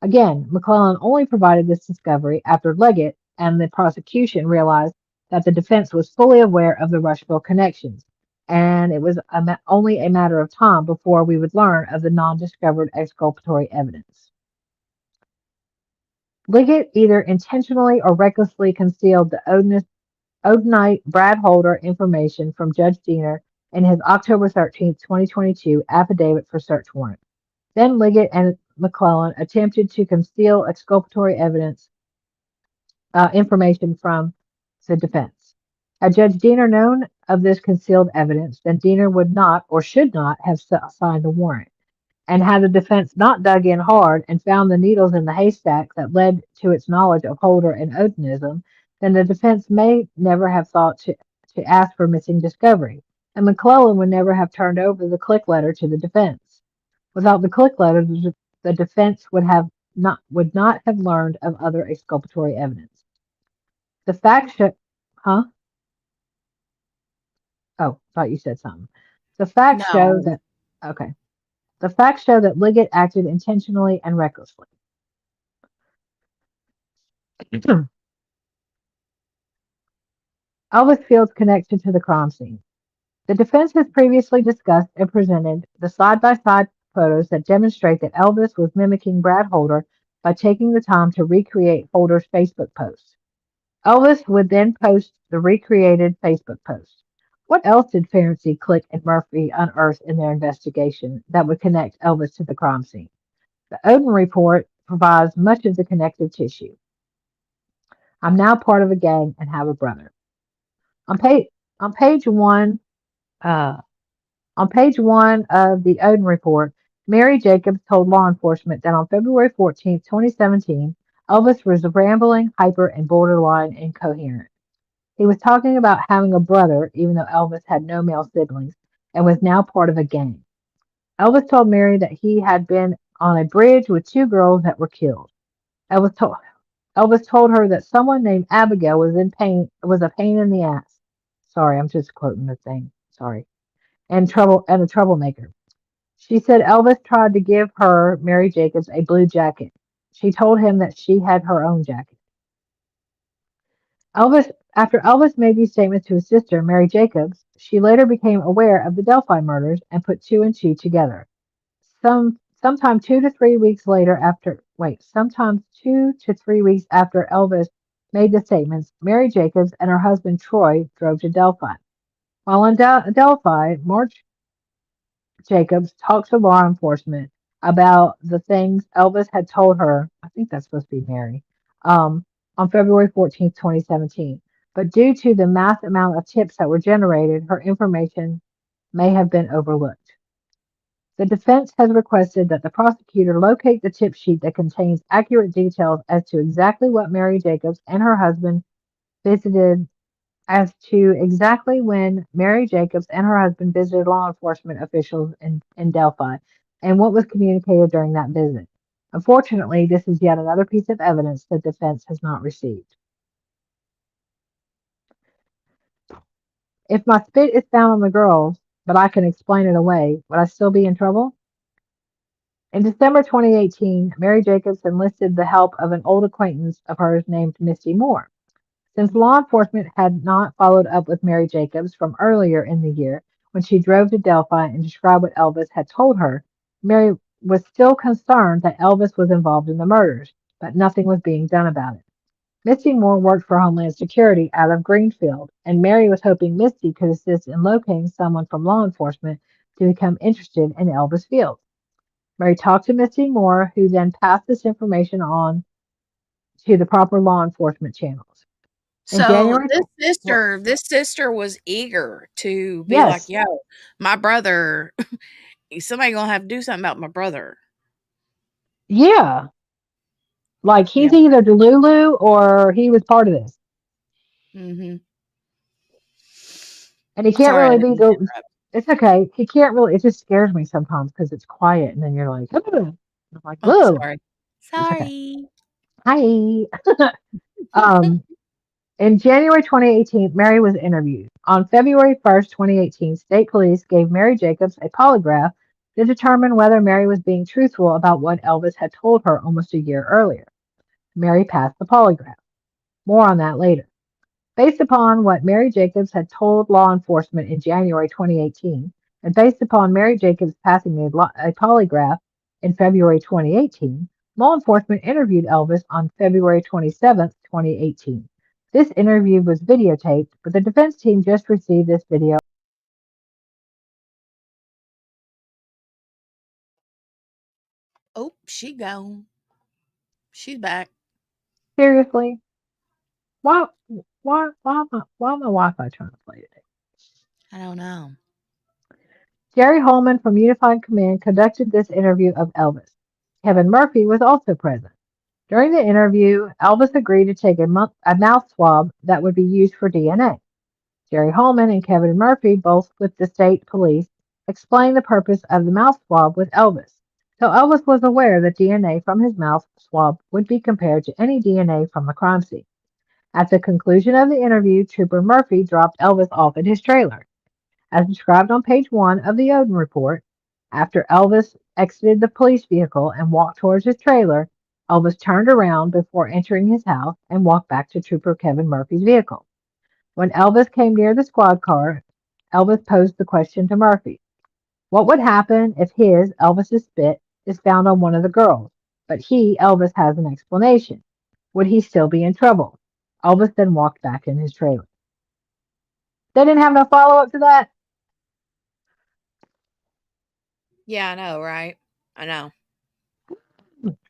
Again, McClellan only provided this discovery after Liggett and the prosecution realized that the defense was fully aware of the Rushville connections, and it was only a matter of time before we would learn of the non-discovered exculpatory evidence. Liggett either intentionally or recklessly concealed the Odenite Brad Holder information from Judge Diener in his October 13th, 2022 affidavit for search warrant. Then Liggett and McClellan attempted to conceal exculpatory evidence information from the defense. Had Judge Diener known of this concealed evidence, then Diener would not or should not have signed the warrant. And had the defense not dug in hard and found the needles in the haystack that led to its knowledge of Holder and Odenism, then the defense may never have thought to ask for missing discovery, and McClellan would never have turned over the click letter to the defense. Without the click letter, the defense would not have learned of other exculpatory evidence. The facts show, huh? Oh, thought you said something. The facts show No. that, okay. The facts show that Liggett acted intentionally and recklessly. Elvis Field's connection to the crime scene. The defense has previously discussed and presented the side-by-side photos that demonstrate that Elvis was mimicking Brad Holder by taking the time to recreate Holder's Facebook post. Elvis would then post the recreated Facebook post. What else did Ferenczi, Click, and Murphy unearth in their investigation that would connect Elvis to the crime scene? The Odin report provides much of the connective tissue. I'm now part of a gang and have a brother. On page one on page one of the Odin report, Mary Jacobs told law enforcement that on February 14, 2017, Elvis was rambling, hyper, and borderline incoherent. He was talking about having a brother, even though Elvis had no male siblings, and was now part of a gang. Elvis told Mary that he had been on a bridge with two girls that were killed. Elvis told her that someone named Abigail was a pain in the ass. Sorry, I'm just quoting the thing. Sorry. And a troublemaker. She said Elvis tried to give her, Mary Jacobs, a blue jacket. She told him that she had her own jacket. After Elvis made these statements to his sister, Mary Jacobs, she later became aware of the Delphi murders and put two and two together. Sometime 2 to 3 weeks after Elvis made the statements, Mary Jacobs and her husband Troy drove to Delphi. While in Delphi, March Jacobs talked to law enforcement about the things Elvis had told her. I think that's supposed to be Mary. On February 14th, 2017. But due to the mass amount of tips that were generated, her information may have been overlooked. The defense has requested that the prosecutor locate the tip sheet that contains accurate details as to exactly what Mary Jacobs and her husband visited when Mary Jacobs and her husband visited law enforcement officials in Delphi and what was communicated during that visit. Unfortunately, this is yet another piece of evidence the defense has not received. If my spit is found on the girls, but I can explain it away, would I still be in trouble? In December 2018, Mary Jacobs enlisted the help of an old acquaintance of hers named Misty Moore. Since law enforcement had not followed up with Mary Jacobs from earlier in the year when she drove to Delphi and described what Elvis had told her, Mary was still concerned that Elvis was involved in the murders, but nothing was being done about it. Misty Moore worked for Homeland Security out of Greenfield, and Mary was hoping Misty could assist in locating someone from law enforcement to become interested in Elvis Field. Mary talked to Misty Moore, who then passed this information on to the proper law enforcement channels. So this sister was eager to be like, yo, my brother, somebody gonna have to do something about my brother. Yeah. Like he's either Delulu or he was part of this. Mm-hmm. And he can't really be it's okay. He can't really, it just scares me sometimes because it's quiet and then you're like, I'm like, whoa. Sorry. Okay. Hi. In January 2018, Mary was interviewed. On February 1st, 2018, state police gave Mary Jacobs a polygraph to determine whether Mary was being truthful about what Elvis had told her almost a year earlier. Mary passed the polygraph. More on that later. Based upon what Mary Jacobs had told law enforcement in January 2018, and based upon Mary Jacobs passing a polygraph in February 2018, law enforcement interviewed Elvis on February 27th, 2018. This interview was videotaped, but the defense team just received this video. Oh, she gone. She's back. Seriously? Why my Wi-Fi trying to play today? I don't know. Jerry Holman from Unified Command conducted this interview of Elvis. Kevin Murphy was also present. During the interview, Elvis agreed to take a mouth swab that would be used for DNA. Jerry Holman and Kevin Murphy, both with the state police, explained the purpose of the mouth swab with Elvis. So Elvis was aware that DNA from his mouth swab would be compared to any DNA from the crime scene. At the conclusion of the interview, Trooper Murphy dropped Elvis off at his trailer. As described on page 1 of the Odin report, after Elvis exited the police vehicle and walked towards his trailer, Elvis turned around before entering his house and walked back to Trooper Kevin Murphy's vehicle. When Elvis came near the squad car, Elvis posed the question to Murphy. What would happen if Elvis's spit, is found on one of the girls, but Elvis, has an explanation? Would he still be in trouble? Elvis then walked back in his trailer. They didn't have no follow-up to that? Yeah, I know, right? I know.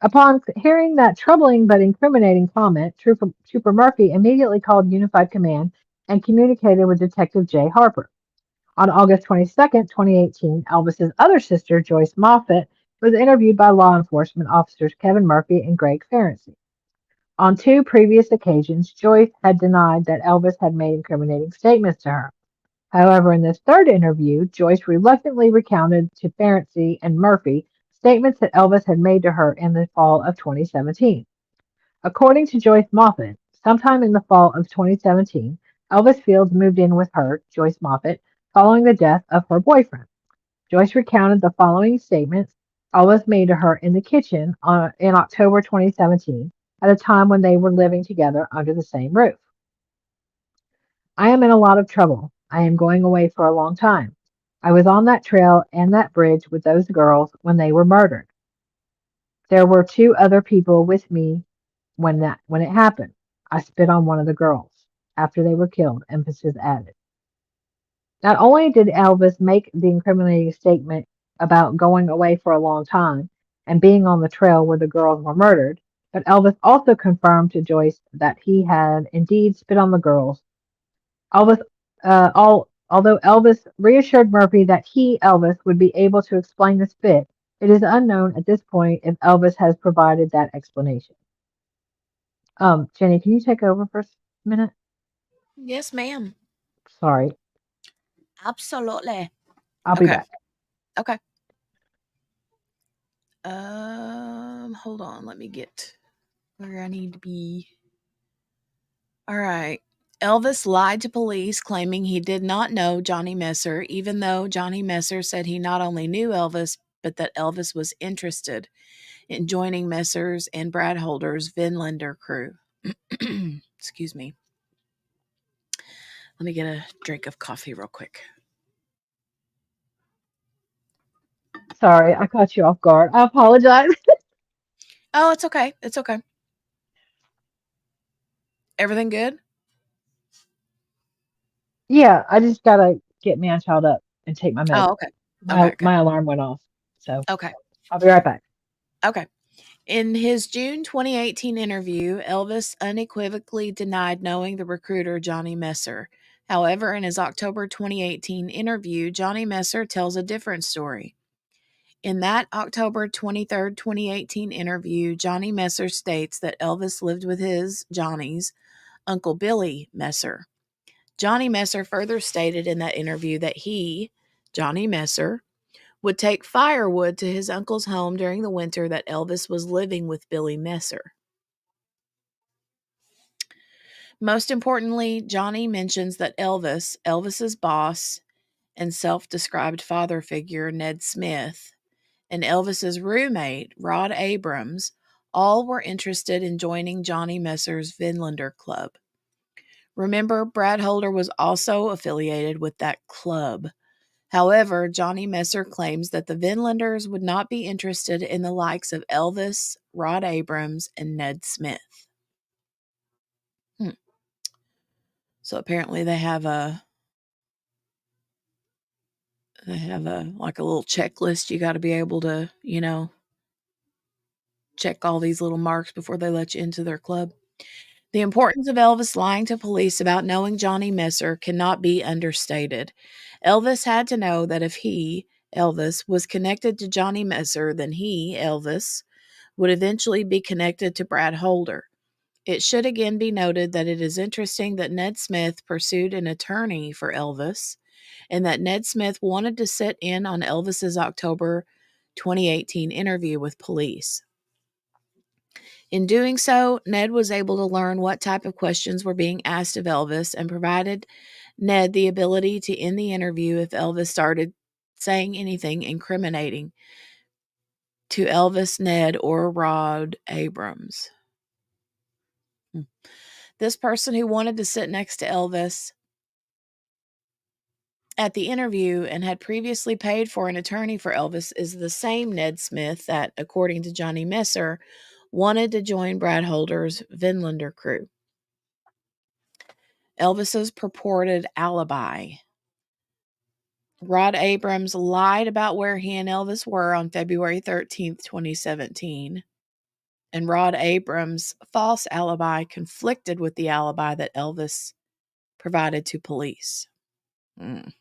Upon hearing that troubling but incriminating comment, Trooper Murphy immediately called Unified Command and communicated with Detective Jay Harper. On August 22, 2018, Elvis's other sister, Joyce Moffett, was interviewed by law enforcement officers Kevin Murphy and Greg Ferenczi. On 2 previous occasions, Joyce had denied that Elvis had made incriminating statements to her. However, in this third interview, Joyce reluctantly recounted to Ferenczi and Murphy statements that Elvis had made to her in the fall of 2017. According to Joyce Moffett, sometime in the fall of 2017, Elvis Fields moved in with her, Joyce Moffett, following the death of her boyfriend. Joyce recounted the following statements Elvis made to her in the kitchen in October 2017, at a time when they were living together under the same roof. I am in a lot of trouble. I am going away for a long time. I was on that trail and that bridge with those girls when they were murdered. There were 2 other people with me when it happened. I spit on one of the girls after they were killed, emphasis added. Not only did Elvis make the incriminating statement about going away for a long time and being on the trail where the girls were murdered, but Elvis also confirmed to Joyce that he had indeed spit on the girls. Elvis, although Elvis reassured Murphy that Elvis, would be able to explain the spit, it is unknown at this point if Elvis has provided that explanation. Jenny, can you take over for a minute? Yes, ma'am. Sorry. Absolutely. I'll be back. Okay. Hold on. Let me get where I need to be. All right. Elvis lied to police, claiming he did not know Johnny Messer, even though Johnny Messer said he not only knew Elvis, but that Elvis was interested in joining Messer's and Brad Holder's Vinlander crew. Excuse me. Let me get a drink of coffee real quick. Sorry, I caught you off guard. I apologize. Oh, it's okay. It's okay. Everything good? Yeah, I just gotta get man-child up and take my med. Oh, okay. My alarm went off. So Okay. I'll be right back. Okay. In his June 2018 interview, Elvis unequivocally denied knowing the recruiter Johnny Messer. However, in his October 2018 interview, Johnny Messer tells a different story. In that October 23, 2018 interview, Johnny Messer states that Elvis lived with Johnny's, Uncle Billy Messer. Johnny Messer further stated in that interview that Johnny Messer, would take firewood to his uncle's home during the winter that Elvis was living with Billy Messer. Most importantly, Johnny mentions that Elvis's boss and self-described father figure, Ned Smith, and Elvis's roommate, Rod Abrams, all were interested in joining Johnny Messer's Vinlander Club. Remember, Brad Holder was also affiliated with that club. However, Johnny Messer claims that the Vinlanders would not be interested in the likes of Elvis, Rod Abrams, and Ned Smith. So apparently they have a like a little checklist you got to be able to, check all these little marks before they let you into their club. The importance of Elvis lying to police about knowing Johnny Messer cannot be understated. Elvis had to know that if he, Elvis, was connected to Johnny Messer, then he, Elvis, would eventually be connected to Brad Holder. It should again be noted that it is interesting that Ned Smith pursued an attorney for Elvis and that Ned Smith wanted to sit in on Elvis's October 2018 interview with police. In doing so, Ned was able to learn what type of questions were being asked of Elvis and provided Ned the ability to end the interview if Elvis started saying anything incriminating to Elvis, Ned, or Rod Abrams. This person who wanted to sit next to Elvis at the interview and had previously paid for an attorney for Elvis is the same Ned Smith that, according to Johnny Messer, wanted to join Brad Holder's Vinlander crew. Elvis's purported alibi. Rod Abrams lied about where he and Elvis were on February 13th, 2017. And Rod Abrams' false alibi conflicted with the alibi that Elvis provided to police. At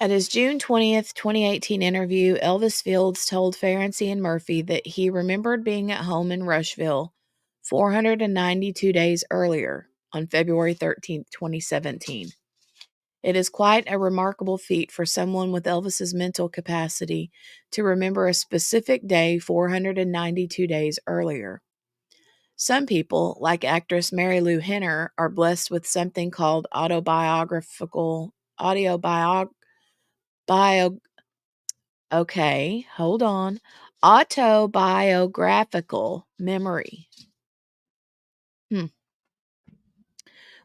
his June 20th, 2018 interview, Elvis Fields told Ferenczi and Murphy that he remembered being at home in Rushville 492 days earlier on February 13th, 2017. It is quite a remarkable feat for someone with Elvis's mental capacity to remember a specific day 492 days earlier. Some people, like actress Mary Lou Henner, are blessed with something called autobiographical memory,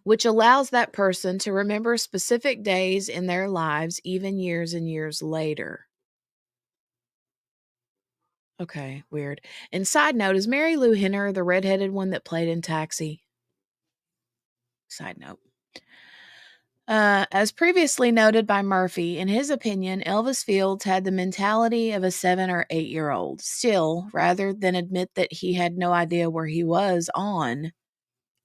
which allows that person to remember specific days in their lives even years and years later. Okay, weird. And side note, is Mary Lou Henner the redheaded one that played in Taxi? Side note. As previously noted by Murphy, in his opinion, Elvis Fields had the mentality of a 7 or 8-year-old. Still, rather than admit that he had no idea where he was on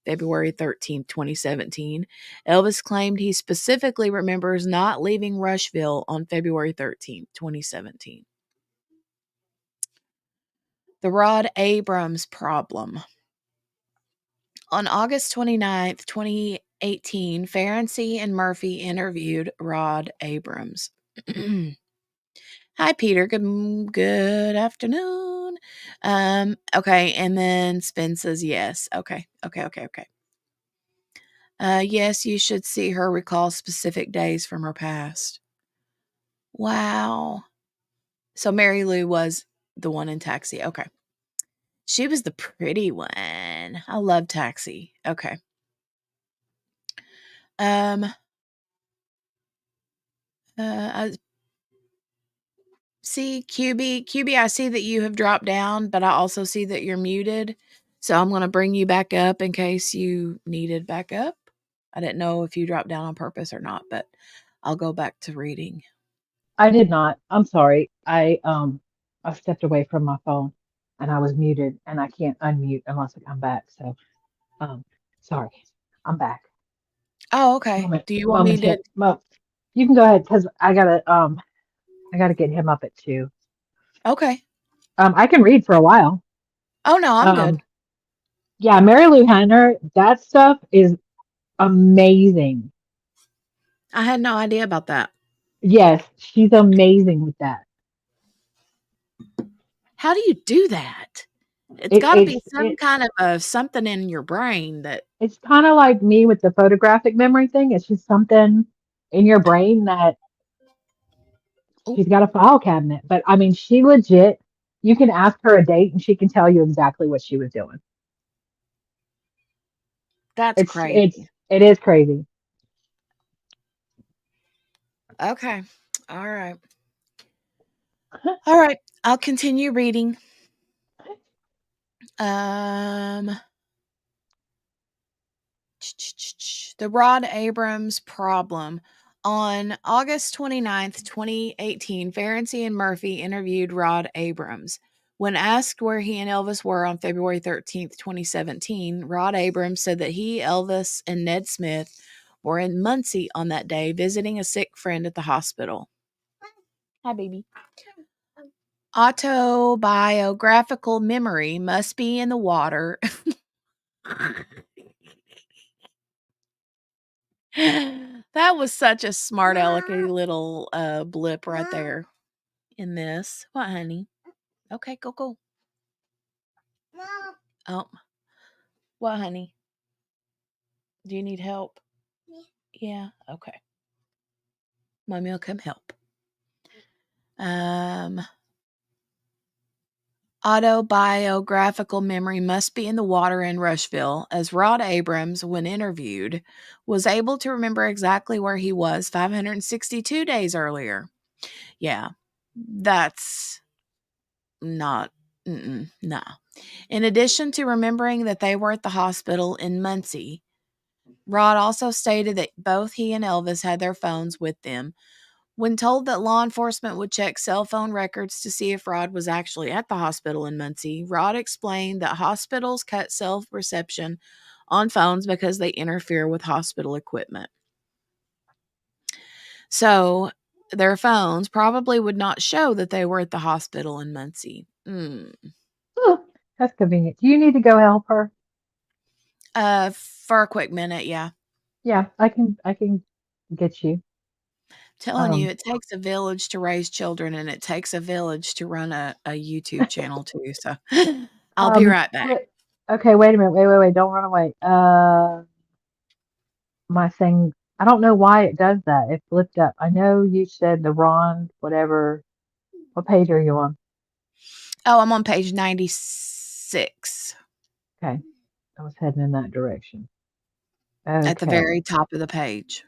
February 13th, 2017, Elvis claimed he specifically remembers not leaving Rushville on February 13th, 2017. The Rod Abrams problem. On August 29th, 2018, Ferenczi and Murphy interviewed Rod Abrams. Hi, Peter. Good afternoon. Okay, and then Spin says yes. Okay. Yes, you should see her recall specific days from her past. Wow. So Mary Lou was the one in Taxi. Okay. She was the pretty one. I love Taxi. Okay. See, QB, I see that you have dropped down, but I also see that you're muted. So I'm going to bring you back up in case you needed back up. I didn't know if you dropped down on purpose or not, but I'll go back to reading. I did not. I'm sorry. I stepped away from my phone and I was muted and I can't unmute unless I come back. So sorry. I'm back. Oh, okay. Do you want me to? You can go ahead because I gotta get him up at 2. Okay. I can read for a while. Oh, no, I'm good. Yeah, Mary Lou Henner, that stuff is amazing. I had no idea about that. Yes, she's amazing with that. How do you do that? It's got to be some kind of something in your brain that... It's kind of like me with the photographic memory thing. It's just something in your brain that she's got a file cabinet. But I mean, she legit, you can ask her a date and she can tell you exactly what she was doing. That's crazy. It is crazy. Okay. All right. All right. I'll continue reading. The Rod Abrams problem. On August 29th, 2018, Ferenczi and Murphy interviewed Rod Abrams. When asked where he and Elvis were on February 13th, 2017, Rod Abrams said that he, Elvis, and Ned Smith were in Muncie on that day visiting a sick friend at the hospital. Hi, baby. Autobiographical memory must be in the water. That was such a smart alecky little blip right there in this. What, honey? Okay, go. Oh, what, honey? Do you need help? Yeah. Okay. Mommy will come help. Autobiographical memory must be in the water in Rushville, as Rod Abrams, when interviewed, was able to remember exactly where he was 562 days earlier. Yeah, that's not, nah. In addition to remembering that they were at the hospital in Muncie, Rod also stated that both he and Elvis had their phones with them. When told that law enforcement would check cell phone records to see if Rod was actually at the hospital in Muncie, Rod explained that hospitals cut cell reception on phones because they interfere with hospital equipment. So their phones probably would not show that they were at the hospital in Muncie. Oh, that's convenient. Do you need to go help her? For a quick minute, yeah. Yeah, I can get you. Telling you, it takes a village to raise children, and it takes a village to run a YouTube channel too. So I'll be right back. Okay, wait a minute. Wait. Don't run away. My thing, I don't know why it does that. It flipped up. I know you said the Ron, whatever. What page are you on? Oh, I'm on page 96. Okay. I was heading in that direction. Okay. At the very top of the page.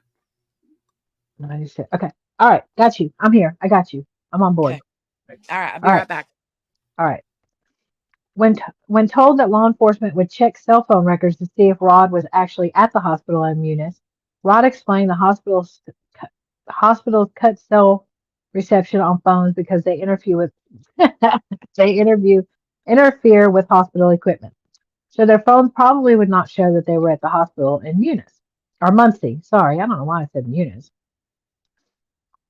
96. Okay. All right. Got you. I'm here. I got you. I'm on board. Okay. All right. I'll be right back. All right. When told that law enforcement would check cell phone records to see if Rod was actually at the hospital in Munis, Rod explained the hospitals cut cell reception on phones because they interfere with interfere with hospital equipment. So their phones probably would not show that they were at the hospital in Munis or Muncie. Sorry, I don't know why I said Munis.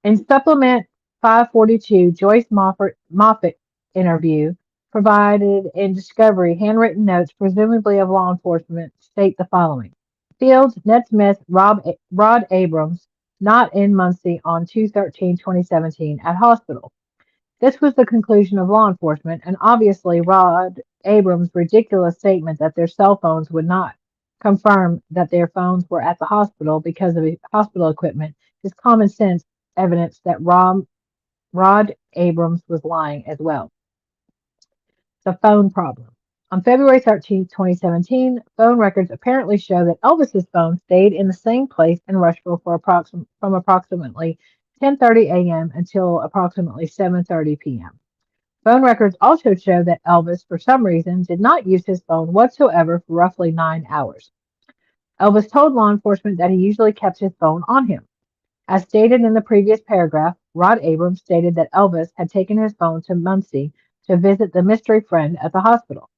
In supplement 542, Joyce Moffat interview provided in Discovery handwritten notes, presumably of law enforcement, state the following. Fields, Ned Smith, Rod Abrams, not in Muncie on 2/13/2017 at hospital. This was the conclusion of law enforcement, and obviously Rod Abrams' ridiculous statement that their cell phones would not confirm that their phones were at the hospital because of hospital equipment is common sense evidence that Rod Abrams was lying as well. The phone problem. On February 13th, 2017, phone records apparently show that Elvis's phone stayed in the same place in Rushville from approximately 10:30 a.m. until approximately 7:30 p.m. Phone records also show that Elvis, for some reason, did not use his phone whatsoever for roughly 9 hours. Elvis told law enforcement that he usually kept his phone on him. As stated in the previous paragraph, Rod Abrams stated that Elvis had taken his phone to Muncie to visit the mystery friend at the hospital.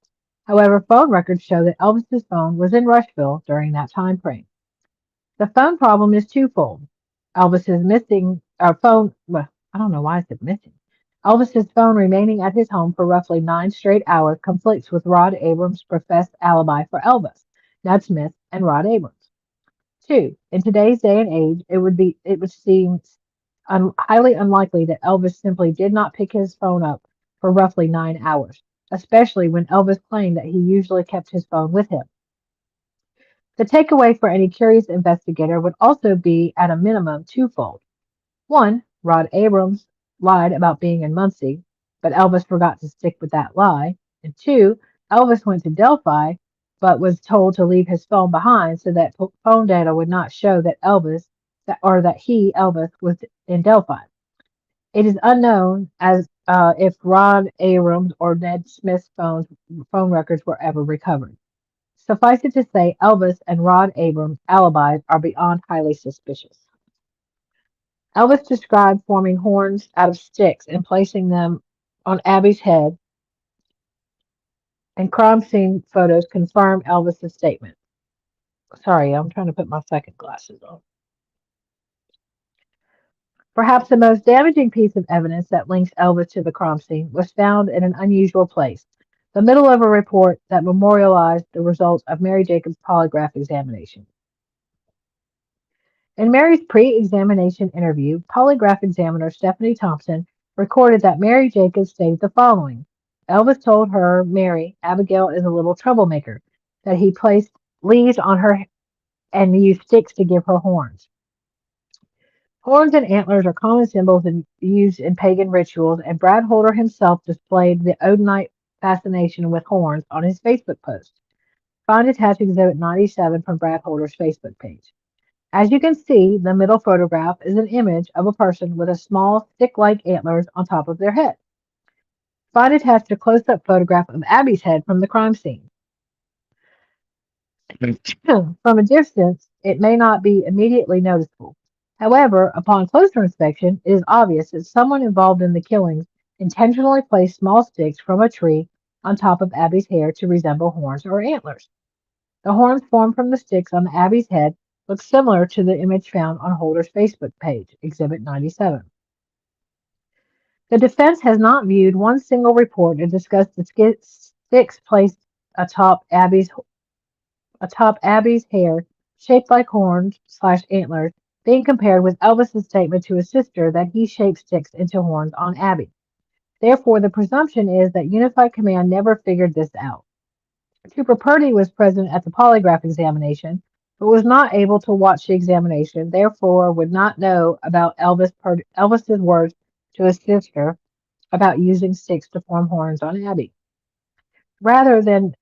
However, phone records show that Elvis's phone was in Rushville during that time frame. The phone problem is twofold. Elvis's missing phone, well, I don't know why I said missing. Elvis's phone remaining at his home for roughly 9 straight hours conflicts with Rod Abrams' professed alibi for Elvis, Ned Smith, and Rod Abrams. 2. In today's day and age, it would seem highly unlikely that Elvis simply did not pick his phone up for roughly 9 hours, especially when Elvis claimed that he usually kept his phone with him. The takeaway for any curious investigator would also be, at a minimum, twofold. 1. Rod Abrams lied about being in Muncie, but Elvis forgot to stick with that lie. And 2. Elvis went to Delphi, but was told to leave his phone behind so that phone data would not show that Elvis, was in Delphi. It is unknown as if Rod Abrams or Ned Smith's phone records were ever recovered. Suffice it to say, Elvis and Rod Abrams' alibis are beyond highly suspicious. Elvis described forming horns out of sticks and placing them on Abby's head, and crime scene photos confirm Elvis's statement. Sorry, I'm trying to put my second glasses on. Perhaps the most damaging piece of evidence that links Elvis to the crime scene was found in an unusual place, the middle of a report that memorialized the results of Mary Jacobs' polygraph examination. In Mary's pre-examination interview, polygraph examiner Stephanie Thompson recorded that Mary Jacobs stated the following. Elvis told her, Mary, Abigail is a little troublemaker, that he placed leaves on her and used sticks to give her horns. Horns and antlers are common symbols used in pagan rituals, and Brad Holder himself displayed the Odinite fascination with horns on his Facebook post. Find attached Exhibit 97 from Brad Holder's Facebook page. As you can see, the middle photograph is an image of a person with a small stick-like antlers on top of their head. Find attached a close-up photograph of Abby's head from the crime scene. From a distance, it may not be immediately noticeable. However, upon closer inspection, it is obvious that someone involved in the killings intentionally placed small sticks from a tree on top of Abby's hair to resemble horns or antlers. The horns formed from the sticks on Abby's head look similar to the image found on Holder's Facebook page, Exhibit 97. The defense has not viewed one single report and discussed the sticks placed atop Abby's hair, shaped like horns/antlers, being compared with Elvis's statement to his sister that he shaped sticks into horns on Abby. Therefore, the presumption is that Unified Command never figured this out. Trooper Purdy was present at the polygraph examination, but was not able to watch the examination, therefore would not know about Elvis's words to his sister about using sticks to form horns on Abby. Rather than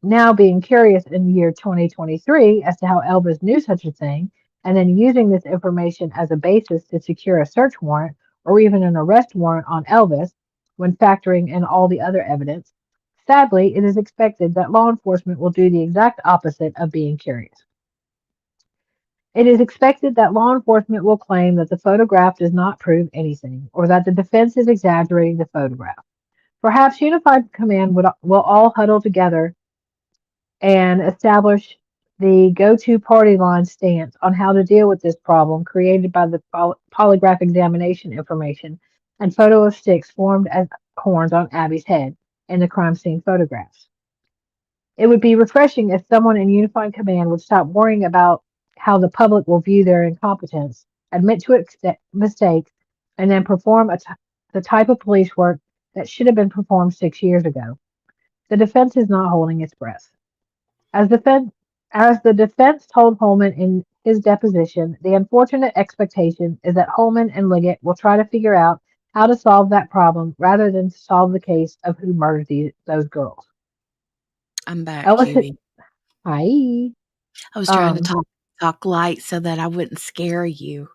now being curious in the year 2023 as to how Elvis knew such a thing, and then using this information as a basis to secure a search warrant or even an arrest warrant on Elvis, when factoring in all the other evidence, sadly, it is expected that law enforcement will do the exact opposite of being curious. It is expected that law enforcement will claim that the photograph does not prove anything, or that the defense is exaggerating the photograph. Perhaps Unified Command will all huddle together and establish the go-to party line stance on how to deal with this problem created by the polygraph examination information and photo of sticks formed as horns on Abby's head in the crime scene photographs. It would be refreshing if someone in Unified Command would stop worrying about how the public will view their incompetence, admit to mistakes, and then perform the type of police work that should have been performed 6 years ago. The defense is not holding its breath. As the defense told Holman in his deposition, the unfortunate expectation is that Holman and Liggett will try to figure out how to solve that problem rather than to solve the case of who murdered those girls. I'm back, Ellis, QB. hi. I was trying to talk light so that I wouldn't scare you.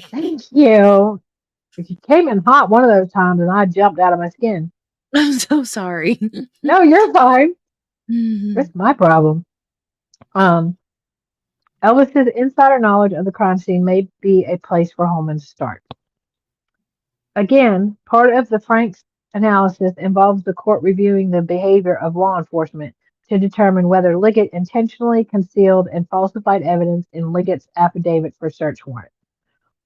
Thank you. If you came in hot one of those times and I jumped out of my skin. I'm so sorry. No, you're fine. Mhm. That's my problem. Elvis's insider knowledge of the crime scene may be a place for Holman to start. Again, part of the FRANKS analysis involves the court reviewing the behavior of law enforcement to determine whether Liggett intentionally concealed and falsified evidence in Liggett's affidavit for search warrant.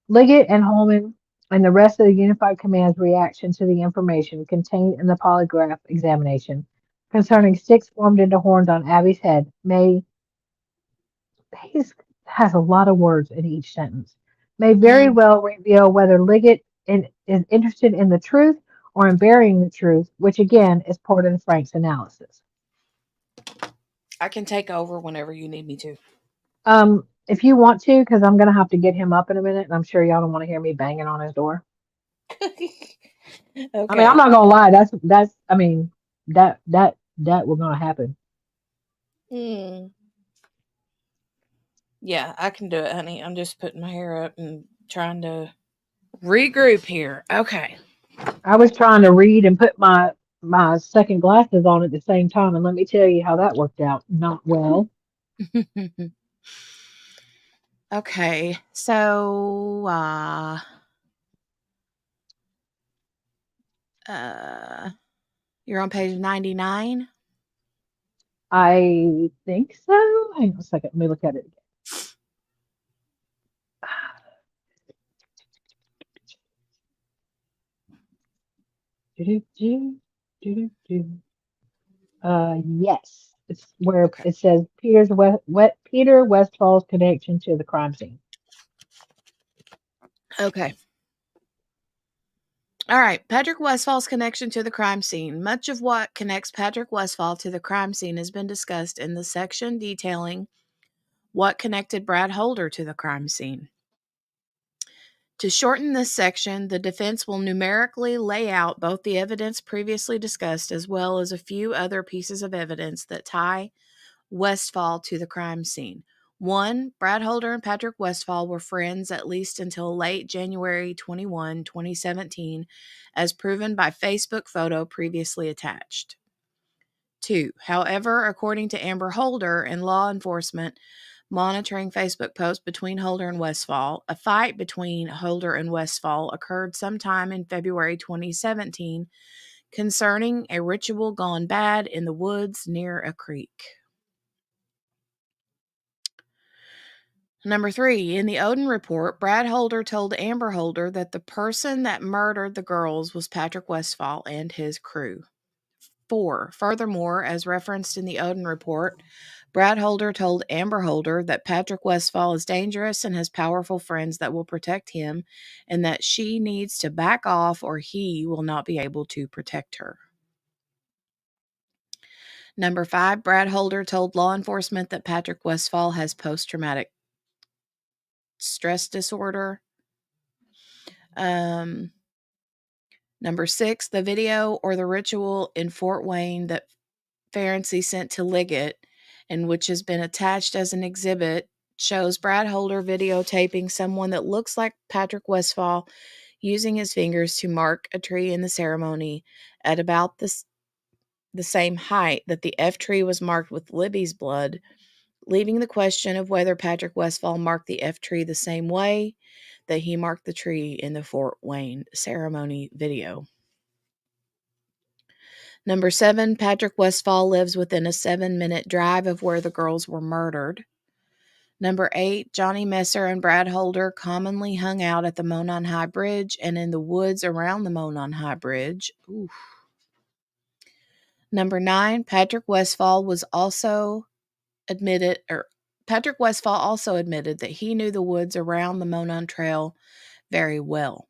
Liggett and Holman and the rest of the Unified Command's reaction to the information contained in the polygraph examination concerning sticks formed into horns on Abby's head has a lot of words in each sentence, may very well reveal whether Liggett is interested in the truth or in burying the truth, which again is part of the FRANKS analysis. I can take over whenever you need me to. If you want to, because I'm gonna have to get him up in a minute, and I'm sure y'all don't want to hear me banging on his door. Okay. I mean, I'm not gonna lie. That was gonna happen. Yeah, I can do it, honey. I'm just putting my hair up and trying to regroup here. Okay. I was trying to read and put my my second glasses on at the same time, and let me tell you how that worked out. Not well. Okay, so you're on page 99. I think so. Hang on a second. Let me look at it again. Yes. It's where Okay. it says Peter Westfall's connection to the crime scene. Okay. All right. Patrick Westfall's connection to the crime scene. Much of what connects Patrick Westfall to the crime scene has been discussed in the section detailing what connected Brad Holder to the crime scene. To shorten this section, the defense will numerically lay out both the evidence previously discussed as well as a few other pieces of evidence that tie Westfall to the crime scene. 1. Brad Holder and Patrick Westfall were friends at least until late January 21, 2017, as proven by Facebook photo previously attached. 2. However, according to Amber Holder and law enforcement monitoring Facebook posts between Holder and Westfall, a fight between Holder and Westfall occurred sometime in February 2017 concerning a ritual gone bad in the woods near a creek. Number 3, in the Odin report, Brad Holder told Amber Holder that the person that murdered the girls was Patrick Westfall and his crew. 4, furthermore, as referenced in the Odin report, Brad Holder told Amber Holder that Patrick Westfall is dangerous and has powerful friends that will protect him and that she needs to back off or he will not be able to protect her. Number 5, Brad Holder told law enforcement that Patrick Westfall has post-traumatic stress disorder. Number 6, the video or the ritual in Fort Wayne that Ferenczi sent to Liggett and which has been attached as an exhibit shows Brad Holder videotaping someone that looks like Patrick Westfall using his fingers to mark a tree in the ceremony at about the same height that the F tree was marked with Libby's blood, leaving the question of whether Patrick Westfall marked the F tree the same way that he marked the tree in the Fort Wayne ceremony video. Number 7, Patrick Westfall lives within a 7-minute drive of where the girls were murdered. Number 8, Johnny Messer and Brad Holder commonly hung out at the Monon High Bridge and in the woods around the Monon High Bridge. Oof. Number 9, Patrick Westfall also admitted that he knew the woods around the Monon Trail very well.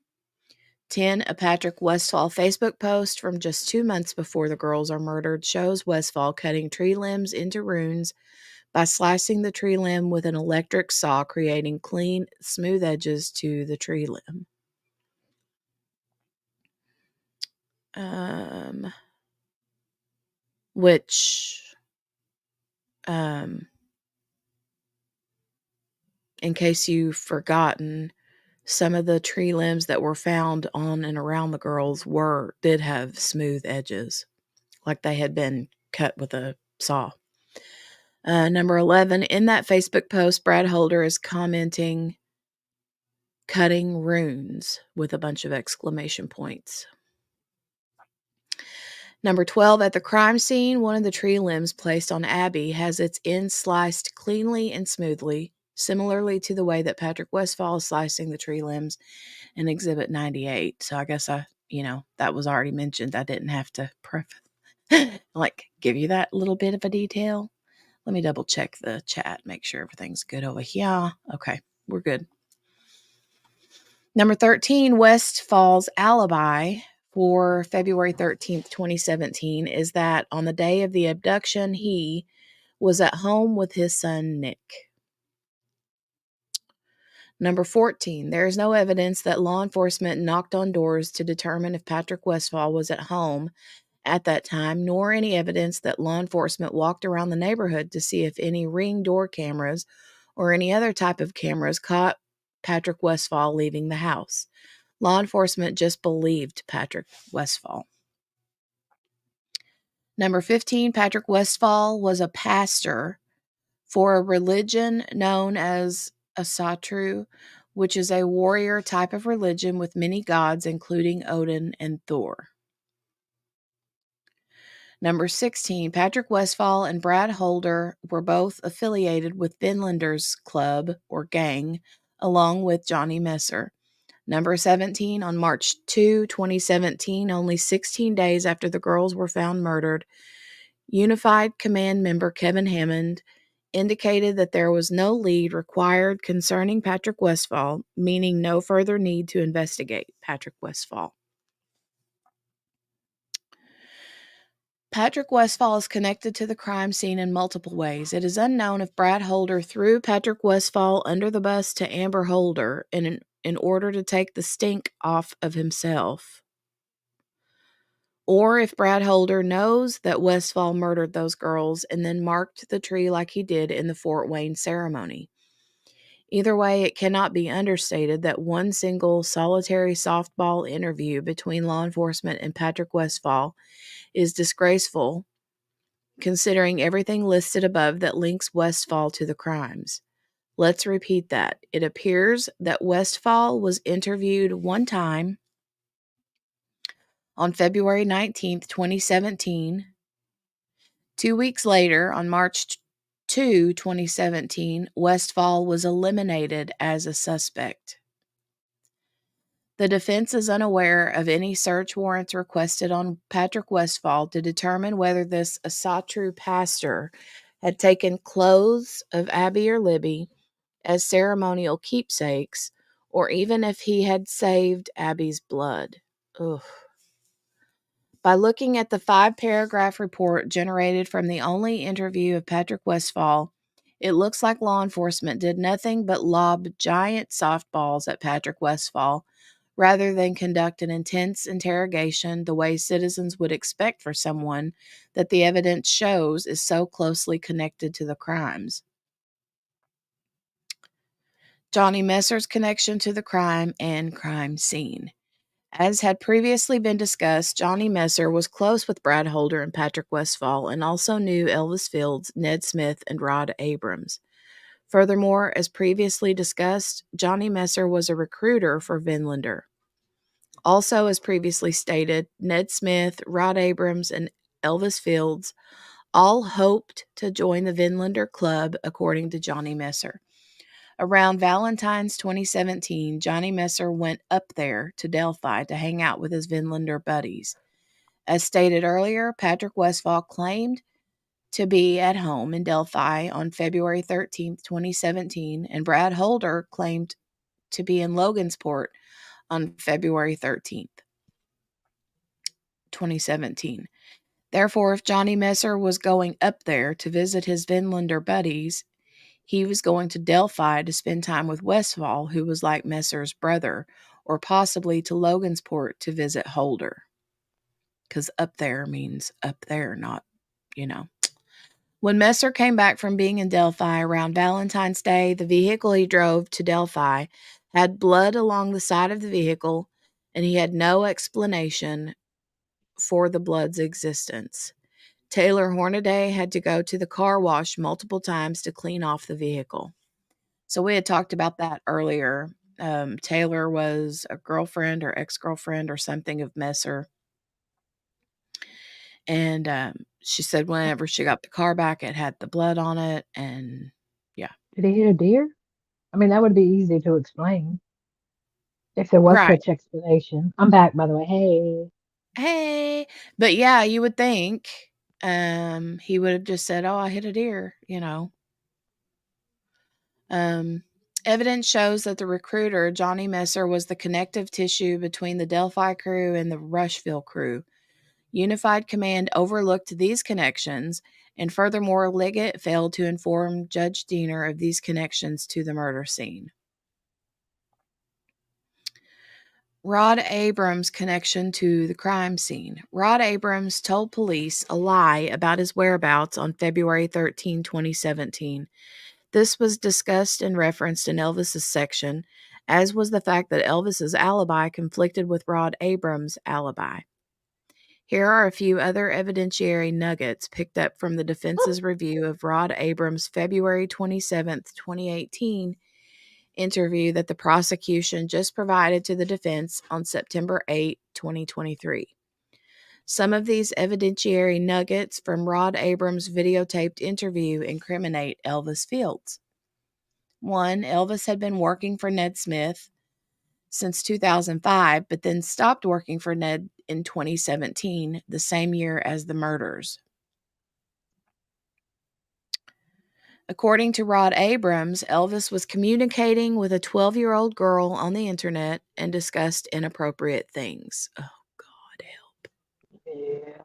10, a Patrick Westfall Facebook post from just 2 months before the girls are murdered shows Westfall cutting tree limbs into runes by slicing the tree limb with an electric saw, creating clean, smooth edges to the tree limb. In case you've forgotten, some of the tree limbs that were found on and around the girls did have smooth edges, like they had been cut with a saw. Number 11, in that Facebook post, Brad Holder is commenting, cutting runes with a bunch of exclamation points. Number 12, at the crime scene, one of the tree limbs placed on Abby has its end sliced cleanly and smoothly, similarly to the way that Patrick Westfall is slicing the tree limbs in Exhibit 98. So I guess that was already mentioned. I didn't have to give you that little bit of a detail. Let me double check the chat, make sure everything's good over here. Okay, we're good. Number 13, Westfall's alibi for February 13th, 2017 is that on the day of the abduction, he was at home with his son, Nick. Number 14, there is no evidence that law enforcement knocked on doors to determine if Patrick Westfall was at home at that time, nor any evidence that law enforcement walked around the neighborhood to see if any Ring door cameras or any other type of cameras caught Patrick Westfall leaving the house. Law enforcement just believed Patrick Westfall. Number 15, Patrick Westphal was a pastor for a religion known as Asatru, which is a warrior type of religion with many gods, including Odin and Thor. Number 16, Patrick Westphal and Brad Holder were both affiliated with Vinlanders Club or gang, along with Johnny Messer. Number 17, on March 2, 2017, only 16 days after the girls were found murdered, Unified Command member Kevin Hammond indicated that there was no lead required concerning Patrick Westphal, meaning no further need to investigate Patrick Westphal. Patrick Westphal is connected to the crime scene in multiple ways. It is unknown if Brad Holder threw Patrick Westphal under the bus to Amber Holder in order to take the stink off of himself, or if Brad Holder knows that Westphal murdered those girls and then marked the tree like he did in the Fort Wayne ceremony. Either way, it cannot be understated that one single solitary softball interview between law enforcement and Patrick Westphal is disgraceful, considering everything listed above that links Westphal to the crimes. Let's repeat that. It appears that Westphal was interviewed one time on February 19th, 2017. 2 weeks later, on March 2, 2017, Westphal was eliminated as a suspect. The defense is unaware of any search warrants requested on Patrick Westphal to determine whether this Asatru pastor had taken clothes of Abby or Libby as ceremonial keepsakes, or even if he had saved Abby's blood. Ugh. By looking at the 5-paragraph report generated from the only interview of Patrick Westphal, it looks like law enforcement did nothing but lob giant softballs at Patrick Westphal rather than conduct an intense interrogation the way citizens would expect for someone that the evidence shows is so closely connected to the crimes. Johnny Messer's connection to the crime and crime scene. As had previously been discussed, Johnny Messer was close with Brad Holder and Patrick Westphal and also knew Elvis Fields, Ned Smith, and Rod Abrams. Furthermore, as previously discussed, Johnny Messer was a recruiter for Vinlander. Also, as previously stated, Ned Smith, Rod Abrams, and Elvis Fields all hoped to join the Vinlander Club, according to Johnny Messer. Around Valentine's 2017, Johnny Messer went up there to Delphi to hang out with his Vinlander buddies. As stated earlier, Patrick Westphal claimed to be at home in Delphi on February 13, 2017, and Brad Holder claimed to be in Logansport on February 13th, 2017. Therefore, if Johnny Messer was going up there to visit his Vinlander buddies, he was going to Delphi to spend time with Westphal, who was like Messer's brother, or possibly to Logansport to visit Holder. Because up there means up there, not, When Messer came back from being in Delphi around Valentine's Day, the vehicle he drove to Delphi had blood along the side of the vehicle, and he had no explanation for the blood's existence. Taylor Hornaday had to go to the car wash multiple times to clean off the vehicle. So we had talked about that earlier. Taylor was a girlfriend or ex-girlfriend or something of Messer. And she said whenever she got the car back, it had the blood on it. And yeah. Did he hit a deer? I mean, that would be easy to explain if there was Right. such explanation. I'm back, by the way. Hey. Hey. But yeah, you would think he would have just said, oh, I hit a deer, Evidence shows that the recruiter, Johnny Messer, was the connective tissue between the Delphi crew and the Rushville crew. Unified Command overlooked these connections, and furthermore, Liggett failed to inform Judge Diener of these connections to the murder scene. Rod Abrams' connection to the crime scene. Rod Abrams told police a lie about his whereabouts on February 13, 2017. This was discussed and referenced in Elvis's section, as was the fact that Elvis's alibi conflicted with Rod Abrams' alibi. Here are a few other evidentiary nuggets picked up from the defense's review of Rod Abrams' February 27th, 2018 interview that the prosecution just provided to the defense on September 8, 2023. Some of these evidentiary nuggets from Rod Abrams' videotaped interview incriminate Elvis Fields. 1. Elvis had been working for Ned Smith since 2005, but then stopped working for Ned in 2017, the same year as the murders. According to Rod Abrams, Elvis was communicating with a 12-year-old girl on the internet and discussed inappropriate things. Oh, God help. Yeah.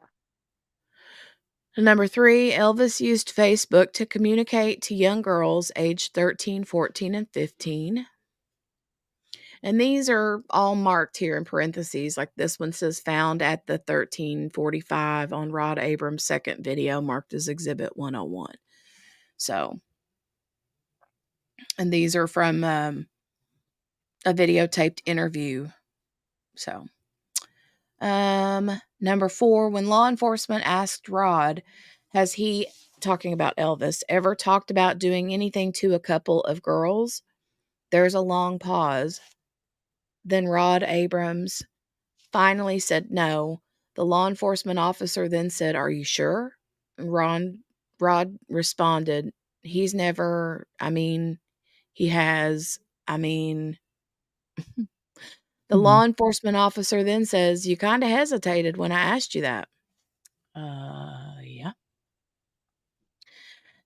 Number 3, Elvis used Facebook to communicate to young girls aged 13, 14, and 15. And these are all marked here in parentheses. Like this one says found at the 13:45 on Rod Abrams' second video, marked as Exhibit 101. So, and these are from a videotaped interview. So, number 4, when law enforcement asked Rod, has he, talking about Elvis, ever talked about doing anything to a couple of girls? There's a long pause. Then Rod Abrams finally said no. The law enforcement officer then said, "Are you sure?" Rod responded, "He's never, he has, The law enforcement officer then says, "You kind of hesitated when I asked you that." Yeah.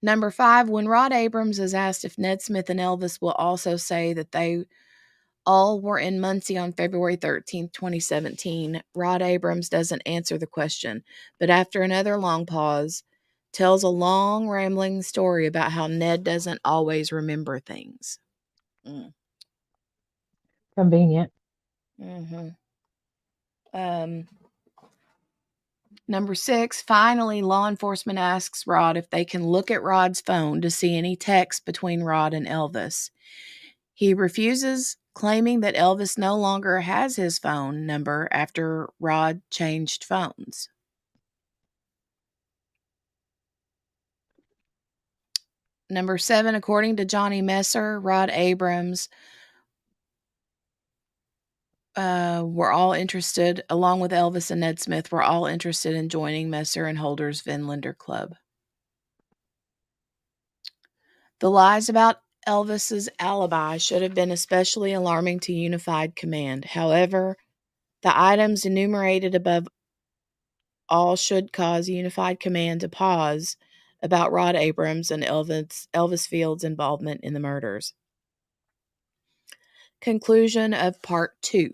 Number 5, when Rod Abrams is asked if Ned Smith and Elvis will also say that they all were in Muncie on February 13th, 2017, Rod Abrams doesn't answer the question, but after another long pause, tells a long, rambling story about how Ned doesn't always remember things. Convenient. Mm-hmm. Number 6, finally, law enforcement asks Rod if they can look at Rod's phone to see any text between Rod and Elvis. He refuses, claiming that Elvis no longer has his phone number after Rod changed phones. Number 7, according to Johnny Messer, Rod Abrams were all interested, along with Elvis and Ned Smith, were all interested in joining Messer and Holder's Vinlander Club. The lies about Elvis's alibi should have been especially alarming to Unified Command. However, the items enumerated above all should cause Unified Command to pause about Rod Abrams and Elvis Fields' involvement in the murders. Conclusion of Part 2.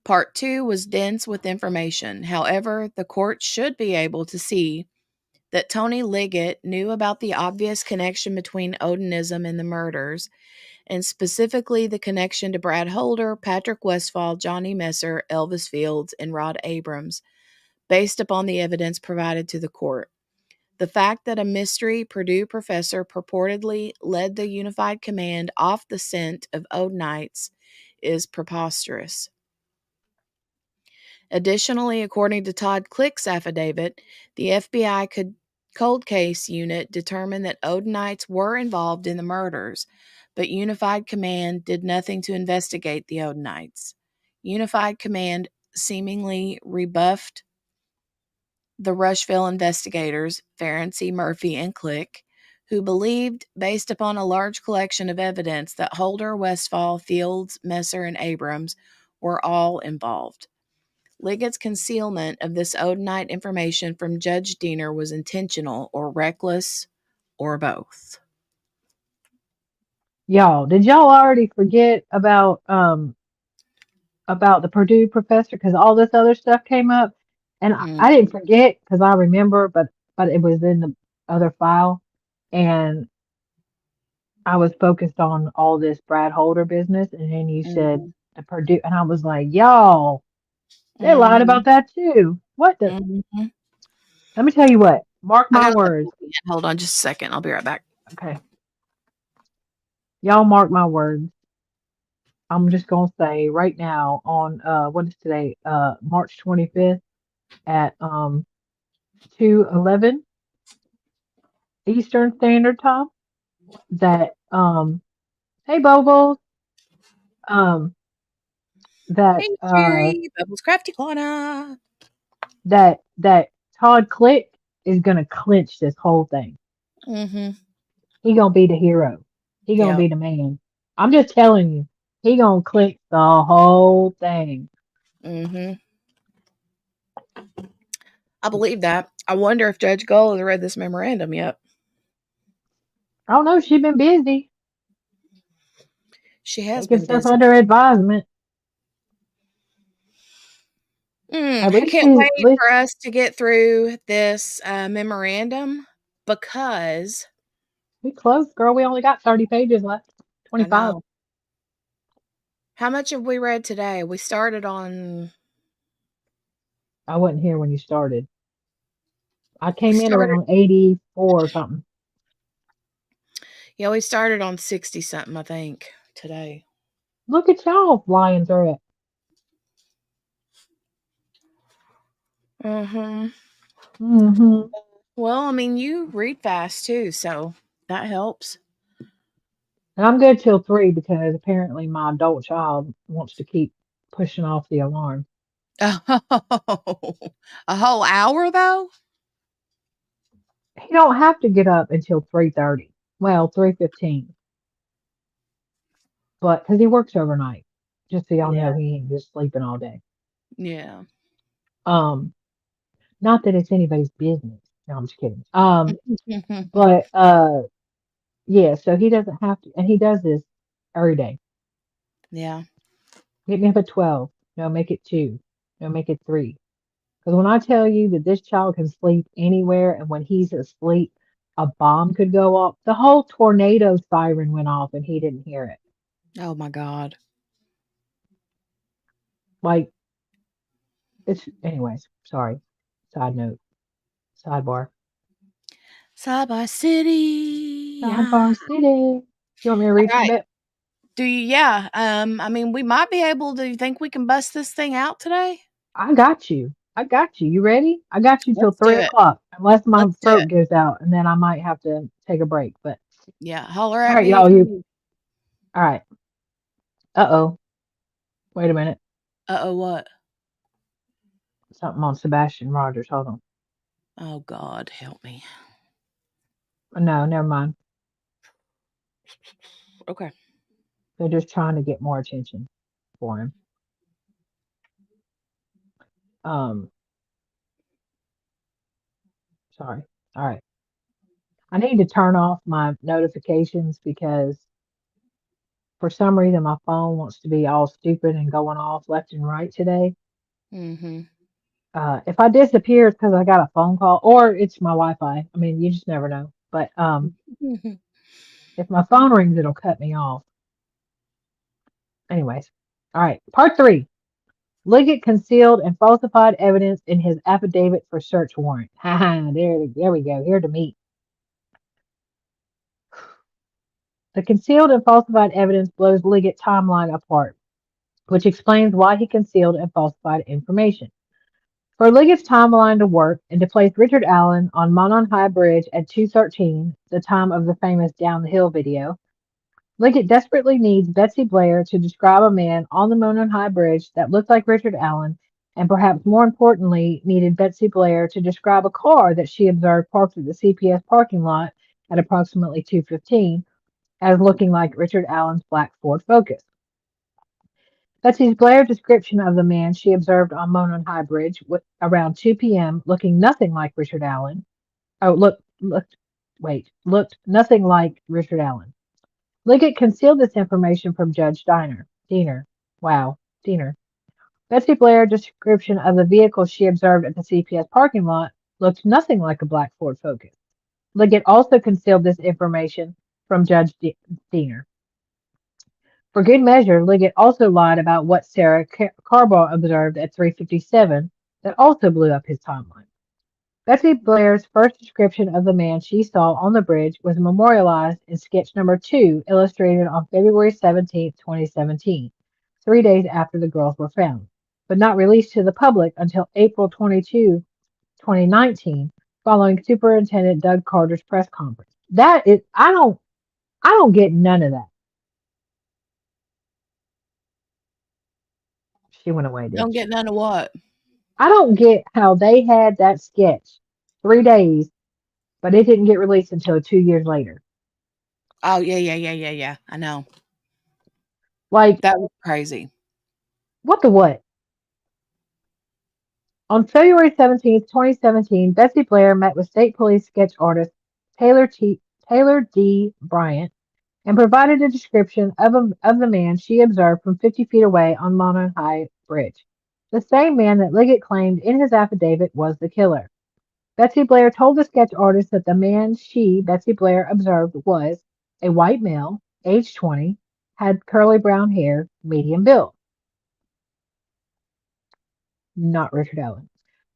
Part 2 was dense with information. However, the court should be able to see that Tony Liggett knew about the obvious connection between Odinism and the murders, and specifically the connection to Brad Holder, Patrick Westphal, Johnny Messer, Elvis Fields, and Rod Abrams, based upon the evidence provided to the court. The fact that a mystery Purdue professor purportedly led the Unified Command off the scent of Odinites is preposterous. Additionally, according to Todd Click's affidavit, the FBI cold case unit determined that Odinites were involved in the murders, but Unified Command did nothing to investigate the Odinites. Unified Command seemingly rebuffed the Rushville investigators, Ferenczi, Murphy, and Click, who believed, based upon a large collection of evidence, that Holder, Westphal, Fields, Messer, and Abrams were all involved. Liggett's concealment of this Odinite information from Judge Diener was intentional or reckless or both. Y'all, did y'all already forget about the Purdue professor? Because all this other stuff came up, and I didn't forget because I remember, but it was in the other file, and I was focused on all this Brad Holder business, and then you said the Purdue, and I was like, y'all, they lied about that too. What the? Let me tell you what. Mark my words. Hold on just a second. I'll be right back. Okay. Y'all mark my words. I'm just going to say right now on, what is today? March 25th. at 2:11 Eastern Standard Time that hey Bubbles, um that Hey, Jerry, Bubbles Crafty Corner. that Todd Click is gonna clinch this whole thing. Mm-hmm. He gonna be the hero. He gonna Yeah. be the man. I'm just telling you, he gonna click the whole thing. Mm-hmm. I believe that. I wonder if Judge Gull has read this memorandum yet. I don't know. She been busy She has taking been stuff busy. under advisement. At I least can't she's. At wait least for us to get through this memorandum because we close, girl. We only got 30 pages left. I 25. know. How much have we read today? We started on. I wasn't here when you started. I We came in started. around 84 or something. Yeah, we started on 60 something, I think, today. Look at y'all flying through it. Mm-hmm. Hmm. Well, I mean, you read fast too, so that helps. And I'm good till 3 because apparently my adult child wants to keep pushing off the alarm. Oh, a whole hour though? He don't have to get up until 3:30. Well, 3:15. But because he works overnight, just so y'all Yeah. know, he ain't just sleeping all day. Yeah. Um, not that it's anybody's business. No, I'm just kidding. Mhm. But yeah. So he doesn't have to, and he does this every day. Yeah. Get me up at 12. No, make it 2. No, make it 3. Because when I tell you that this child can sleep anywhere, and when he's asleep, a bomb could go off. The whole tornado siren went off, and he didn't hear it. Oh my God. Like it's, anyways. Sorry. Side note. Sidebar. Sidebar City. Yeah. Sidebar city. You want me to All read from right. it? Do you? Yeah. I mean, we might be able to. You think we can bust this thing out today? I got you. I got you. You ready? I got you till Let's three do it. o'clock, unless my Let's do throat it. gives out, and then I might have to take a break. But Yeah. Holler all at right, me if y'all. you You need. all right? Uh-oh. Wait a minute. Uh-oh, what? Something on Sebastian Rogers. Hold on. Oh God, help me. No, never mind. Okay. They're just trying to get more attention for him. Um, sorry. All right. I need to turn off my notifications because for some reason my phone wants to be all stupid and going off left and right today. Mm-hmm. If I disappear, it's because I got a phone call or it's my Wi-Fi. I mean, you just never know. But if my phone rings, it'll cut me off. Anyways, all right. Part 3. Liggett concealed and falsified evidence in his affidavit for search warrant. Haha, there we go. Here to meet. The concealed and falsified evidence blows Liggett's timeline apart, which explains why he concealed and falsified information. For Liggett's timeline to work and to place Richard Allen on Monon High Bridge at 2:13, the time of the famous Down the Hill video, Liggett desperately needs Betsy Blair to describe a man on the Monon High Bridge that looked like Richard Allen, and perhaps more importantly, needed Betsy Blair to describe a car that she observed parked at the CPS parking lot at approximately 2:15 as looking like Richard Allen's black Ford Focus. Betsy's Blair description of the man she observed on Monon High Bridge around 2 p.m., looking nothing like Richard Allen. Oh, looked nothing like Richard Allen. Liggett concealed this information from Judge Diener. Wow, Diener. Betsy Blair's description of the vehicle she observed at the CPS parking lot looked nothing like a black Ford Focus. Liggett also concealed this information from Judge Diener. For good measure, Liggett also lied about what Sarah Carbaugh observed at 3:57 that also blew up his timeline. Betsy Blair's first description of the man she saw on the bridge was memorialized in sketch number 2, illustrated on February 17, 2017, 3 days after the girls were found. but not released to the public until April 22, 2019, following Superintendent Doug Carter's press conference. That is, I don't get none of that. She went away, Don't didn't get she? none of what? I don't get how they had that sketch 3 days, but it didn't get released until 2 years later. Oh, yeah. I know. Like, That was crazy. what the what? On February 17, 2017, Betsy Blair met with state police sketch artist Taylor D. Bryant and provided a description of the man she observed from 50 feet away on Monon High Bridge. The same man that Liggett claimed in his affidavit was the killer. Betsy Blair told the sketch artist that the man she, Betsy Blair, observed was a white male, age 20, had curly brown hair, medium build. Not Richard Allen.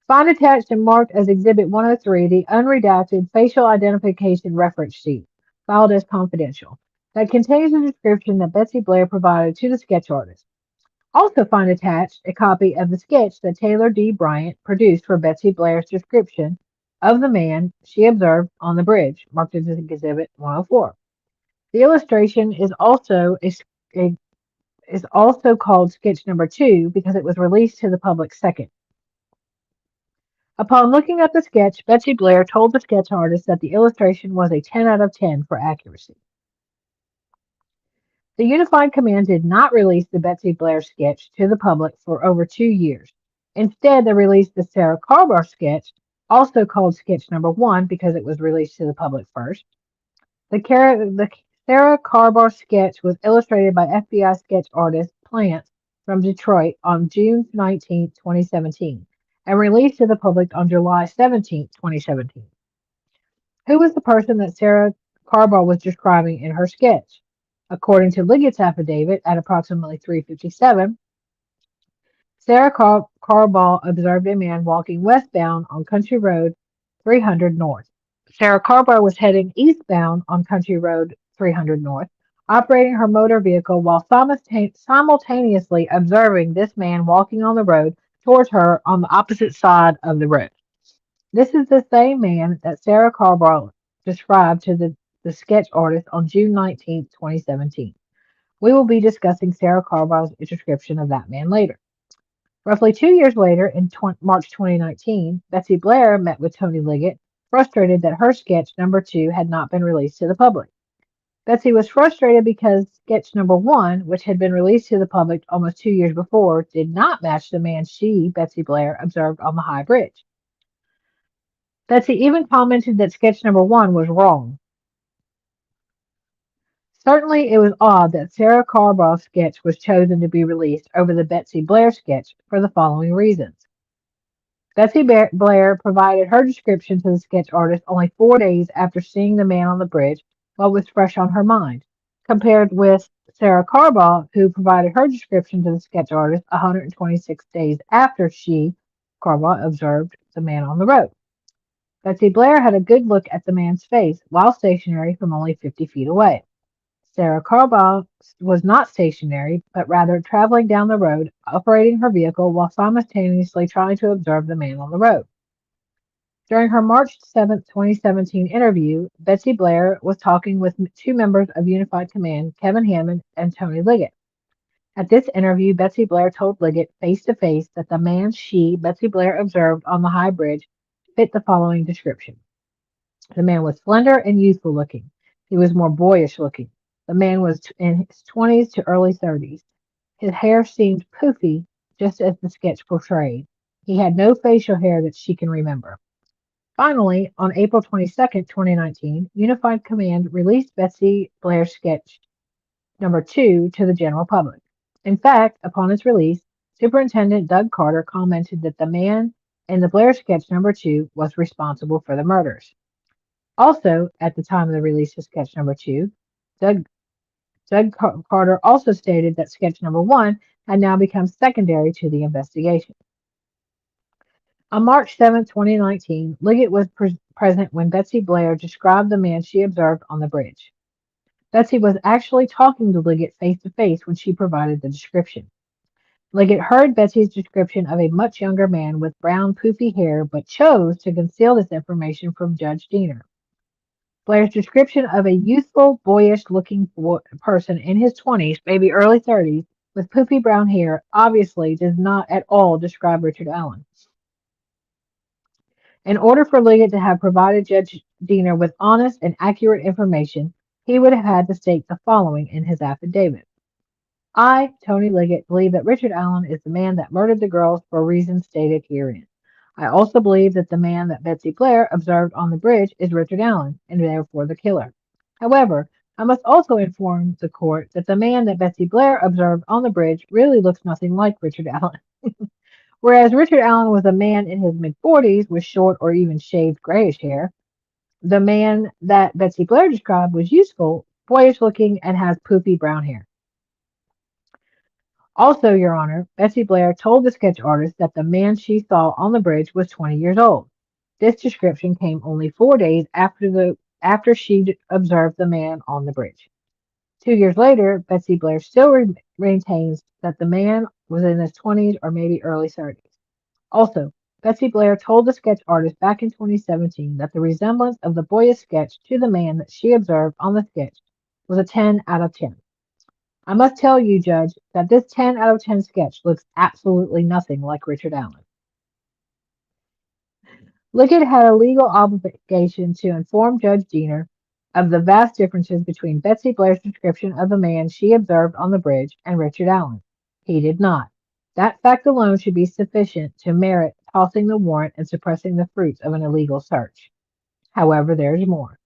Find attached and marked as Exhibit 103 the unredacted facial identification reference sheet, filed as confidential, that contains a description that Betsy Blair provided to the sketch artist. Also find attached a copy of the sketch that Taylor D. Bryant produced for Betsy Blair's description of the man she observed on the bridge, marked as Exhibit 104. The illustration a- is also called Sketch Number 2 because it was released to the public second. Upon looking at the sketch, Betsy Blair told the sketch artist that the illustration was a 10 out of 10 for accuracy. The Unified Command did not release the Betsy Blair sketch to the public for over 2 years. Instead, they released the Sarah Carbar sketch, also called Sketch Number 1 because it was released to the public first. The Sarah Carbar sketch was illustrated by FBI sketch artist Plants from Detroit on June 19, 2017, and released to the public on July 17, 2017. Who was the person that Sarah Carbar was describing in her sketch? According to Liggett's affidavit at approximately 3:57, Sarah Carbar observed a man walking westbound on Country Road 300 North. Sarah Carbar was heading eastbound on Country Road 300 North, operating her motor vehicle while simultaneously observing this man walking on the road towards her on the opposite side of the road. This is the same man that Sarah Carbar described to the sketch artist on June 19, 2017. We will be discussing Sarah Carbar's description of that man later. Roughly 2 years later, in March 2019, Betsy Blair met with Tony Liggett, frustrated that her sketch number 2 had not been released to the public. Betsy was frustrated because sketch number 1, which had been released to the public almost 2 years before, did not match the man she, Betsy Blair, observed on the High Bridge. Betsy even commented that sketch number 1 was wrong. Certainly it was odd that Sarah Carbar's sketch was chosen to be released over the Betsy Blair sketch for the following reasons. Betsy Blair provided her description to the sketch artist only 4 days after seeing the man on the bridge while it was fresh on her mind, compared with Sarah Carbar, who provided her description to the sketch artist 126 days after she, Carbar, observed the man on the road. Betsy Blair had a good look at the man's face while stationary from only 50 feet away. Sarah Carbar was not stationary, but rather traveling down the road, operating her vehicle while simultaneously trying to observe the man on the road. During her March 7, 2017 interview, Betsy Blair was talking with two members of Unified Command, Kevin Hammond and Tony Liggett. At this interview, Betsy Blair told Liggett face to face that the man she, Betsy Blair, observed on the High Bridge fit the following description. The man was slender and youthful looking. He was more boyish looking. The man was in his 20s to early 30s. His hair seemed poofy, just as the sketch portrayed. He had no facial hair that she can remember. Finally, on April 22, 2019, Unified Command released Betsy Blair's sketch number 2 to the general public. In fact, upon its release, Superintendent Doug Carter commented that the man in the Blair sketch number 2 was responsible for the murders. Also, at the time of the release of sketch number 2, Doug Carter also stated that sketch number 1 had now become secondary to the investigation. On March 7, 2019, Liggett was present when Betsy Blair described the man she observed on the bridge. Betsy was actually talking to Liggett face to face when she provided the description. Liggett heard Betsy's description of a much younger man with brown, poofy hair, but chose to conceal this information from Judge Diener. Blair's description of a youthful, boyish-looking person in his 20s, maybe early 30s, with poofy brown hair, obviously does not at all describe Richard Allen. In order for Liggett to have provided Judge Diener with honest and accurate information, he would have had to state the following in his affidavit. I, Tony Liggett, believe that Richard Allen is the man that murdered the girls for reasons stated herein. I also believe that the man that Betsy Blair observed on the bridge is Richard Allen, and therefore the killer. However, I must also inform the court that the man that Betsy Blair observed on the bridge really looks nothing like Richard Allen. Whereas Richard Allen was a man in his mid-40s with short or even shaved grayish hair, the man that Betsy Blair described was youthful, boyish-looking, and has poofy brown hair. Also, Your Honor, Betsy Blair told the sketch artist that the man she saw on the bridge was 20 years old. This description came only 4 days after she observed the man on the bridge. 2 years later, Betsy Blair still maintains that the man was in his 20s or maybe early 30s. Also, Betsy Blair told the sketch artist back in 2017 that the resemblance of the boyish sketch to the man that she observed on the sketch was a 10 out of 10. I must tell you, Judge, that this 10 out of 10 sketch looks absolutely nothing like Richard Allen. Liggett had a legal obligation to inform Judge Diener of the vast differences between Betsy Blair's description of the man she observed on the bridge and Richard Allen. He did not. That fact alone should be sufficient to merit tossing the warrant and suppressing the fruits of an illegal search. However, there's more.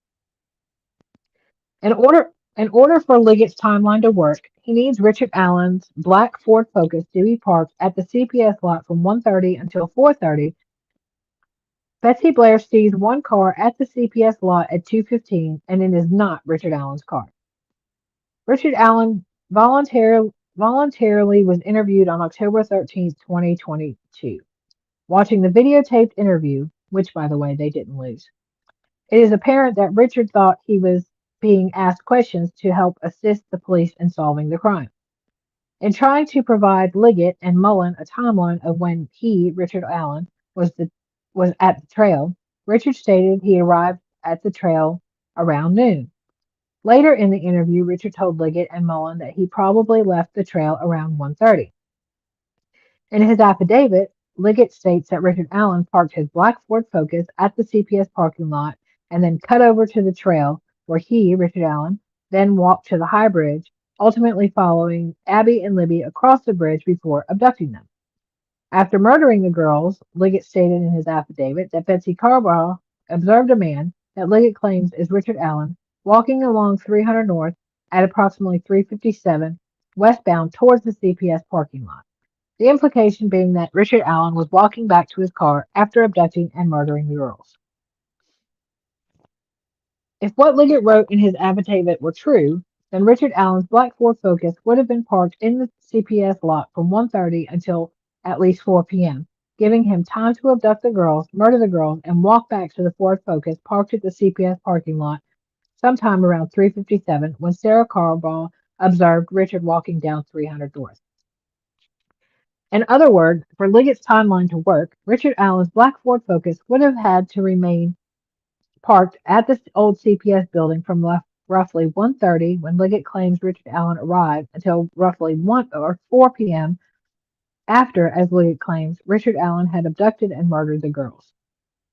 In order for Liggett's timeline to work, he needs Richard Allen's black Ford Focus to be parked at the CPS lot from 1:30 until 4:30. Betsy Blair sees one car at the CPS lot at 2:15, and it is not Richard Allen's car. Richard Allen voluntarily was interviewed on October 13th, 2022. Watching the videotaped interview, which, by the way, they didn't lose, it is apparent that Richard thought he was being asked questions to help assist the police in solving the crime. In trying to provide Liggett and Mullen a timeline of when he, Richard Allen, was at the trail, Richard stated he arrived at the trail around noon. Later in the interview, Richard told Liggett and Mullen that he probably left the trail around 1:30. In his affidavit, Liggett states that Richard Allen parked his black Ford Focus at the CPS parking lot and then cut over to the trail where he, Richard Allen, then walked to the high bridge, ultimately following Abby and Libby across the bridge before abducting them. After murdering the girls, Liggett stated in his affidavit that Betsy Carball observed a man that Liggett claims is Richard Allen walking along 300 North at approximately 3:57 westbound towards the CPS parking lot. The implication being that Richard Allen was walking back to his car after abducting and murdering the girls. If what Liggett wrote in his affidavit were true, then Richard Allen's black Ford Focus would have been parked in the CPS lot from 1:30 until at least 4 p.m., giving him time to abduct the girls, murder the girls, and walk back to the Ford Focus parked at the CPS parking lot sometime around 3:57 when Sarah Carball observed Richard walking down 300 North. In other words, for Liggett's timeline to work, Richard Allen's black Ford Focus would have had to remain parked at the old CPS building from roughly 1:30 when Liggett claims Richard Allen arrived until roughly 1 or 4 p.m. after, as Liggett claims, Richard Allen had abducted and murdered the girls.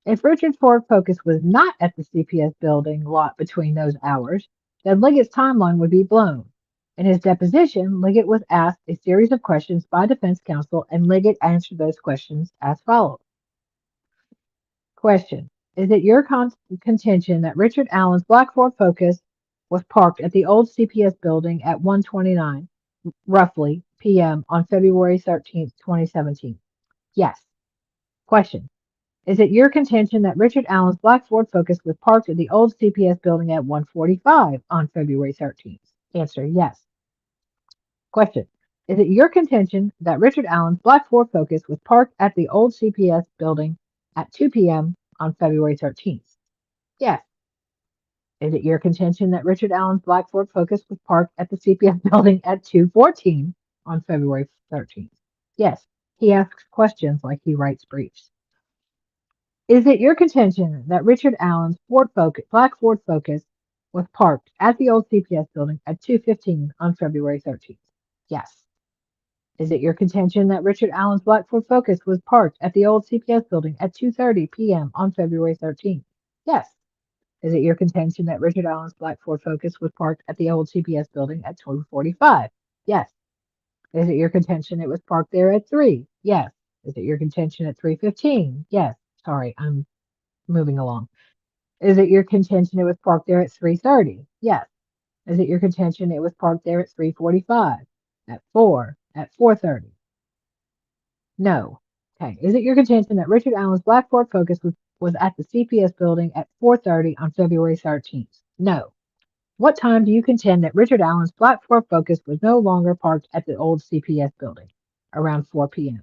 If Richard's Ford Focus was not at the CPS building lot between those hours, then Liggett's timeline would be blown. In his deposition, Liggett was asked a series of questions by defense counsel, and Liggett answered those questions as follows. Question. Is it your contention that Richard Allen's black Ford Focus was parked at the old CPS building at 1:29, roughly, p.m. on February 13th, 2017? Yes. Question. Is it your contention that Richard Allen's black Ford Focus was parked at the old CPS building at 1:45 on February 13th? Answer. Yes. Question. Is it your contention that Richard Allen's black Ford Focus was parked at the old CPS building at 2 p.m. on February 13th? Yes. Is it your contention that Richard Allen's black Ford Focus was parked at the CPS building at 2:14 on February 13th? Yes, he asks questions like he writes briefs. Is it your contention that Richard Allen's black Ford Focus was parked at the old CPS building at 2:15 on February 13th? Yes. Is it your contention that Richard Allen's black Ford Focus was parked at the old CPS building at 2:30 p.m. on February 13th? Yes. Is it your contention that Richard Allen's black Ford Focus was parked at the old CPS building at 2:45? Yes. Is it your contention it was parked there at 3? Yes. Is it your contention at 3:15? Yes. Sorry, I'm moving along. Is it your contention it was parked there at 3:30? Yes. Is it your contention it was parked there at 3:45? At 4? At 4:30? No. Okay. Is it your contention that Richard Allen's black Ford Focus was at the CPS building at 4:30 on February 13th? No. What time do you contend that Richard Allen's black Ford Focus was no longer parked at the old CPS building? Around 4 p.m.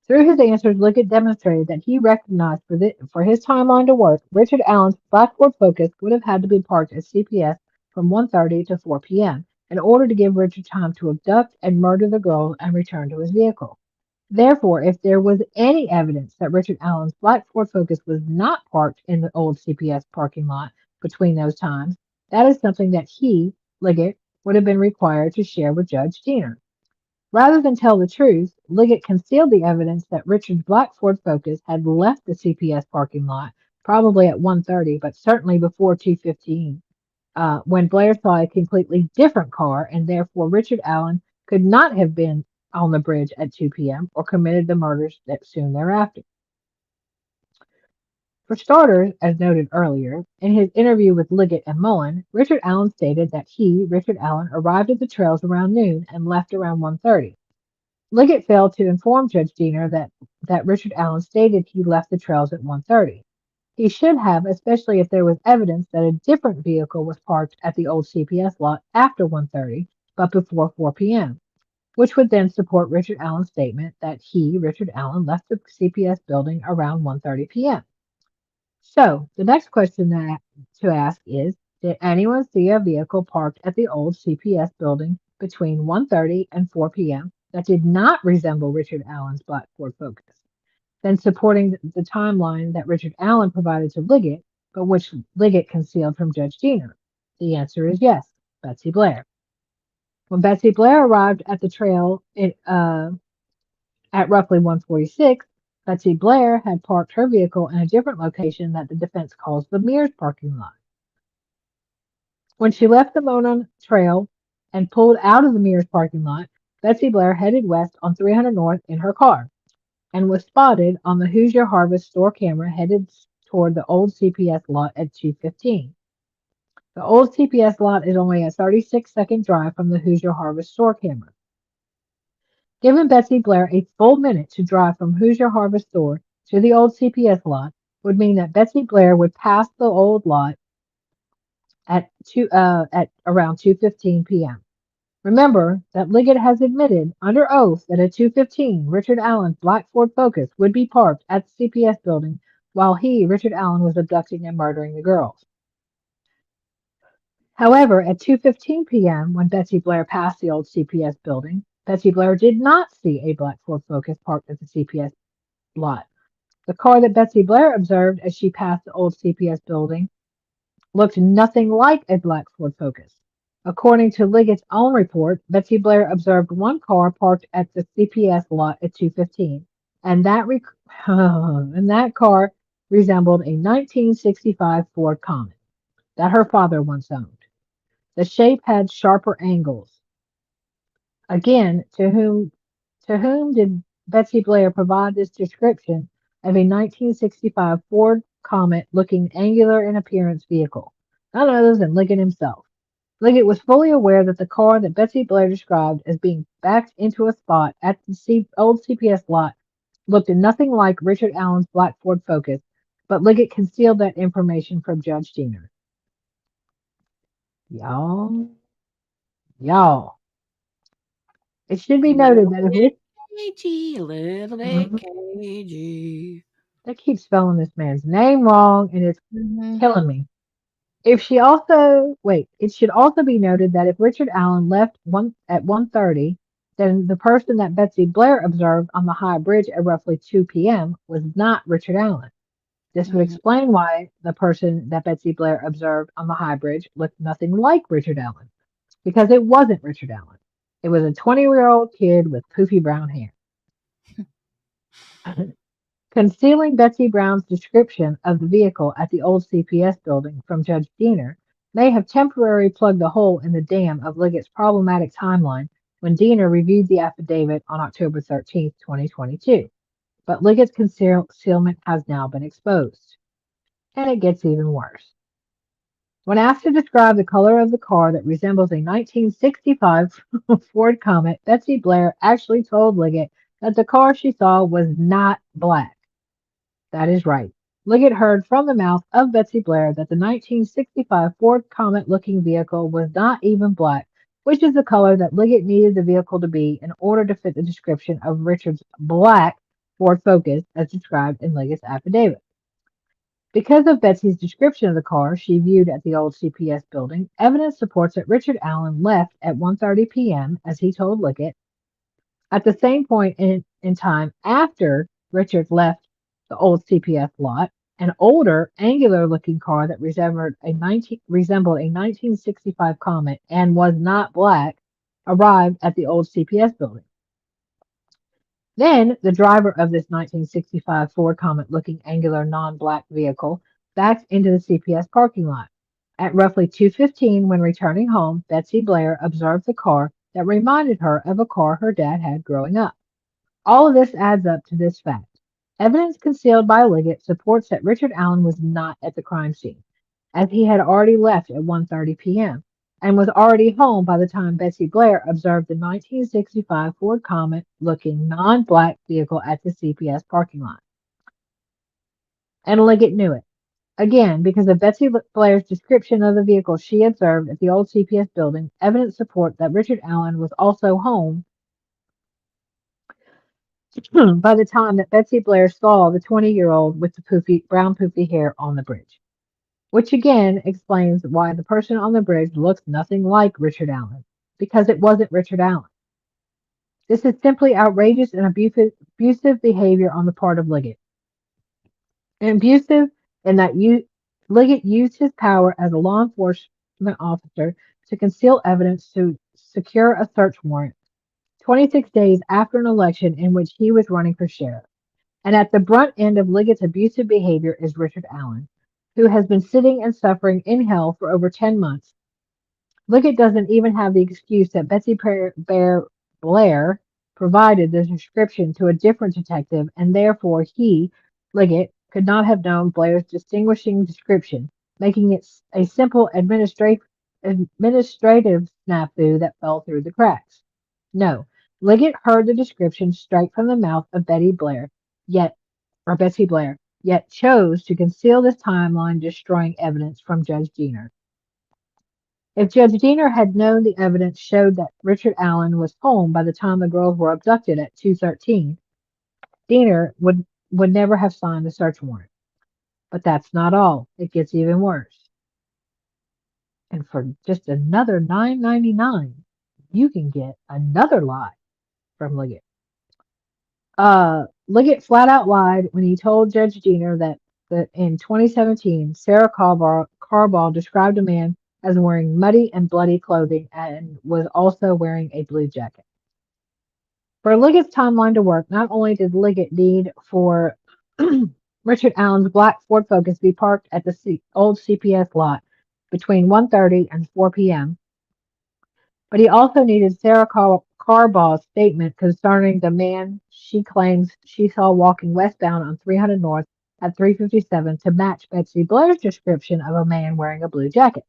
Through his answers, Liggett demonstrated that he recognized for his timeline to work, Richard Allen's black Ford Focus would have had to be parked at CPS from 1:30 to 4 p.m. in order to give Richard time to abduct and murder the girl and return to his vehicle. Therefore, if there was any evidence that Richard Allen's black Ford Focus was not parked in the old CPS parking lot between those times, that is something that he, Liggett, would have been required to share with Judge Diener. Rather than tell the truth, Liggett concealed the evidence that Richard's black Ford Focus had left the CPS parking lot, probably at 1:30, but certainly before 2:15, when Blair saw a completely different car, and therefore Richard Allen could not have been on the bridge at 2 p.m. or committed the murders that soon thereafter. For starters, as noted earlier, in his interview with Liggett and Mullen, Richard Allen stated that he, Richard Allen, arrived at the trails around noon and left around 1:30. Liggett failed to inform Judge Diener that Richard Allen stated he left the trails at 1:30. He should have, especially if there was evidence that a different vehicle was parked at the old CPS lot after 1:30, but before 4 p.m., which would then support Richard Allen's statement that he, Richard Allen, left the CPS building around 1:30 p.m. So, the next question to ask is, did anyone see a vehicle parked at the old CPS building between 1:30 and 4 p.m. that did not resemble Richard Allen's black Ford Focus? Then supporting the timeline that Richard Allen provided to Liggett, but which Liggett concealed from Judge Diener? The answer is yes, Betsy Blair. When Betsy Blair arrived at the trail at roughly 1:46, Betsy Blair had parked her vehicle in a different location that the defense calls the Mears parking lot. When she left the Monon Trail and pulled out of the Mears parking lot, Betsy Blair headed west on 300 North in her car and was spotted on the Hoosier Harvest store camera headed toward the old CPS lot at 2:15. The old CPS lot is only a 36-second drive from the Hoosier Harvest store camera. Giving Betsy Blair a full minute to drive from Hoosier Harvest store to the old CPS lot would mean that Betsy Blair would pass the old lot at around 2:15 p.m. Remember that Liggett has admitted under oath that at 2:15 Richard Allen's black Ford Focus would be parked at the CPS building while he, Richard Allen, was abducting and murdering the girls. However, at 2:15 p.m., when Betsy Blair passed the old CPS building, Betsy Blair did not see a black Ford Focus parked at the CPS lot. The car that Betsy Blair observed as she passed the old CPS building looked nothing like a black Ford Focus. According to Liggett's own report, Betsy Blair observed one car parked at the CPS lot at 2:15, and that car resembled a 1965 Ford Comet that her father once owned. The shape had sharper angles. Again, to whom did Betsy Blair provide this description of a 1965 Ford Comet looking angular in appearance vehicle? None other than Liggett himself. Liggett was fully aware that the car that Betsy Blair described as being backed into a spot at the old CPS lot looked nothing like Richard Allen's black Ford Focus, but Liggett concealed that information from Judge Diener. Y'all. It should be noted that if we cagey, a little bit cagey. They keep spelling this man's name wrong, and it's killing me. It should also be noted that if Richard Allen left at 1:30, then the person that Betsy Blair observed on the high bridge at roughly 2 p.m. was not Richard Allen. This would Mhm. explain why the person that Betsy Blair observed on the high bridge looked nothing like Richard Allen, because it wasn't Richard Allen. It was a 20-year-old kid with poofy brown hair. Concealing Betsy Brown's description of the vehicle at the old CPS building from Judge Diener may have temporarily plugged a hole in the dam of Liggett's problematic timeline when Diener reviewed the affidavit on October 13, 2022. But Liggett's concealment has now been exposed. And it gets even worse. When asked to describe the color of the car that resembles a 1965 Ford Comet, Betsy Blair actually told Liggett that the car she saw was not black. That is right. Liggett heard from the mouth of Betsy Blair that the 1965 Ford Comet-looking vehicle was not even black, which is the color that Liggett needed the vehicle to be in order to fit the description of Richard's black Ford Focus as described in Liggett's affidavit. Because of Betsy's description of the car she viewed at the old CPS building, evidence supports that Richard Allen left at 1:30 p.m., as he told Liggett. At the same point in time after Richard left the old CPS lot, an older, angular-looking car that resembled a 1965 Comet and was not black arrived at the old CPS building. Then the driver of this 1965 Ford Comet-looking angular non-black vehicle backed into the CPS parking lot. At roughly 2:15 when returning home, Betsy Blair observed the car that reminded her of a car her dad had growing up. All of this adds up to this fact. Evidence concealed by Liggett supports that Richard Allen was not at the crime scene, as he had already left at 1:30 p.m. and was already home by the time Betsy Blair observed the 1965 Ford Comet-looking non-black vehicle at the CPS parking lot. And Liggett knew it. Again, because of Betsy Blair's description of the vehicle she observed at the old CPS building, evidence support that Richard Allen was also home by the time that Betsy Blair saw the 20-year-old with the brown poofy hair on the bridge. Which again explains why the person on the bridge looks nothing like Richard Allen, because it wasn't Richard Allen. This is simply outrageous and abusive behavior on the part of Liggett. And abusive in that Liggett used his power as a law enforcement officer to conceal evidence to secure a search warrant 26 days after an election in which he was running for sheriff. And at the brunt end of Liggett's abusive behavior is Richard Allen, who has been sitting and suffering in hell for over 10 months. Liggett doesn't even have the excuse that Betsy Blair provided the description to a different detective, and therefore he, Liggett, could not have known Blair's distinguishing description, making it a simple administrative snafu that fell through the cracks. No, Liggett heard the description straight from the mouth of Betsy Blair, yet chose to conceal this timeline, destroying evidence from Judge Diener. If Judge Diener had known the evidence showed that Richard Allen was home by the time the girls were abducted at 2:13, Diener would never have signed the search warrant. But that's not all. It gets even worse. And for just another $9.99, you can get another lie from Liggett. Liggett flat out lied when he told Judge Diener that in 2017, Sarah Carball described a man as wearing muddy and bloody clothing and was also wearing a blue jacket. For Liggett's timeline to work, not only did Liggett need for Richard Allen's black Ford Focus be parked at the old CPS lot between 1:30 and 4 p.m., but he also needed Sarah Carball's statement concerning the man she claims she saw walking westbound on 300 North at 3:57 to match Betsy Blair's description of a man wearing a blue jacket.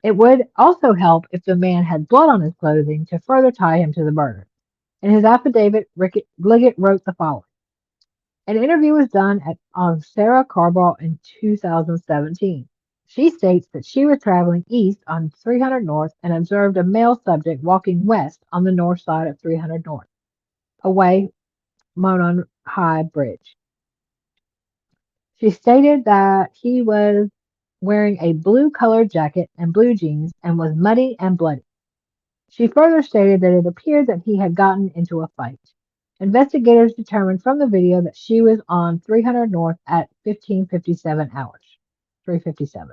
It would also help if the man had blood on his clothing to further tie him to the murder. In his affidavit, Liggett wrote the following. An interview was done on Sarah Carball in 2017. She states that she was traveling east on 300 North and observed a male subject walking west on the north side of 300 North, away Monon High Bridge. She stated that he was wearing a blue-colored jacket and blue jeans and was muddy and bloody. She further stated that it appeared that he had gotten into a fight. Investigators determined from the video that she was on 300 North at 15:57 hours. 3:57.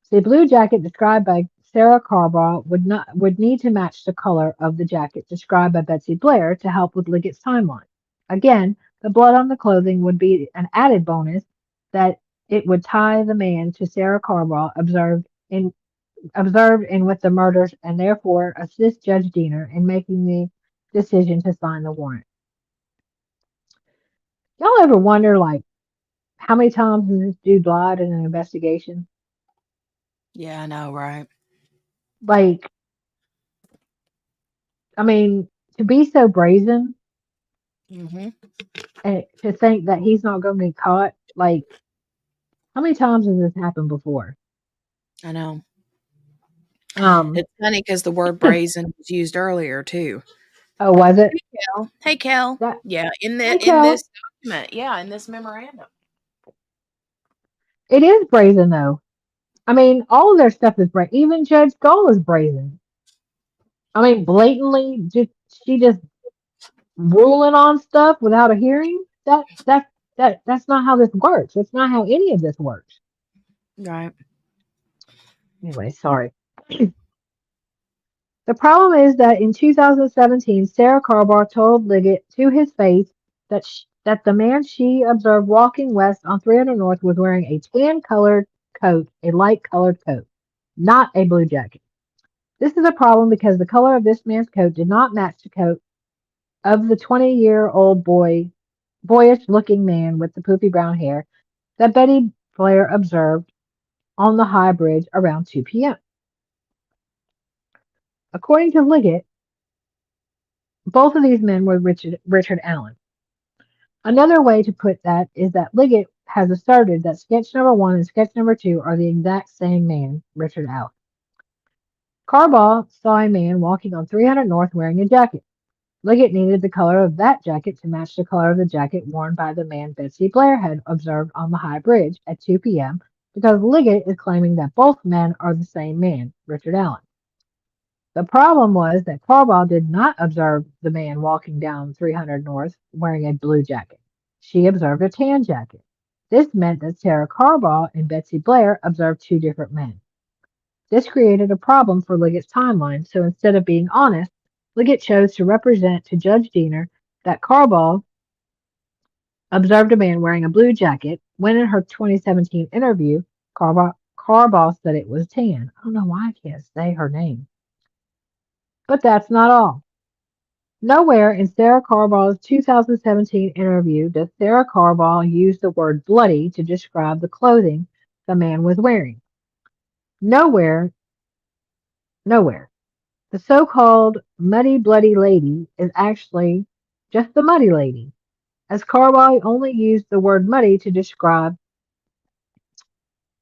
The blue jacket described by Sarah Carbaugh would need to match the color of the jacket described by Betsy Blair to help with Liggett's timeline. Again, the blood on the clothing would be an added bonus that it would tie the man to Sarah Carbaugh observed in with the murders and therefore assist Judge Diener in making the decision to sign the warrant. Y'all ever wonder, like, how many times has this dude lied in an investigation? Yeah, I know, right? Like, I mean, to be so brazen Mm-hmm. and to think that he's not going to get caught, like, how many times has this happened before? I know. Um, It's funny because the word brazen was used earlier too. oh, was it? Hey, Kel. Hey, Kel. That? Yeah, in Hey, this Kel. document. Yeah, in this memorandum. It is brazen, though. I mean, all of their stuff is brazen. Even Judge Gull is brazen. I mean, blatantly, she just ruling on stuff without a hearing. That's not how this works. That's not how any of this works. Right. Anyway, sorry. The problem is that in 2017, Sarah Carbaugh told Liggett to his face that the man she observed walking west on 300 North was wearing a tan-colored coat, a light-colored coat, not a blue jacket. This is a problem because the color of this man's coat did not match the coat of the 20-year-old boyish-looking man with the poofy brown hair that Betty Blair observed on the High Bridge around 2 p.m. According to Liggett, both of these men were Richard Allen. Another way to put that is that Liggett has asserted that sketch number 1 and sketch number 2 are the exact same man, Richard Allen. Carbaugh saw a man walking on 300 North wearing a jacket. Liggett needed the color of that jacket to match the color of the jacket worn by the man Betsy Blair had observed on the High Bridge at 2 p.m. because Liggett is claiming that both men are the same man, Richard Allen. The problem was that Carbaugh did not observe the man walking down 300 North wearing a blue jacket. She observed a tan jacket. This meant that Sarah Carbaugh and Betsy Blair observed two different men. This created a problem for Liggett's timeline, so instead of being honest, Liggett chose to represent to Judge Diener that Carbaugh observed a man wearing a blue jacket when in her 2017 interview, Carbaugh said it was tan. I don't know why I can't say her name. But that's not all. Nowhere in Sarah Carbaugh's 2017 interview does Sarah Carbaugh use the word bloody to describe the clothing the man was wearing. Nowhere. The so-called muddy bloody lady is actually just the muddy lady, as Carbaugh only used the word muddy to describe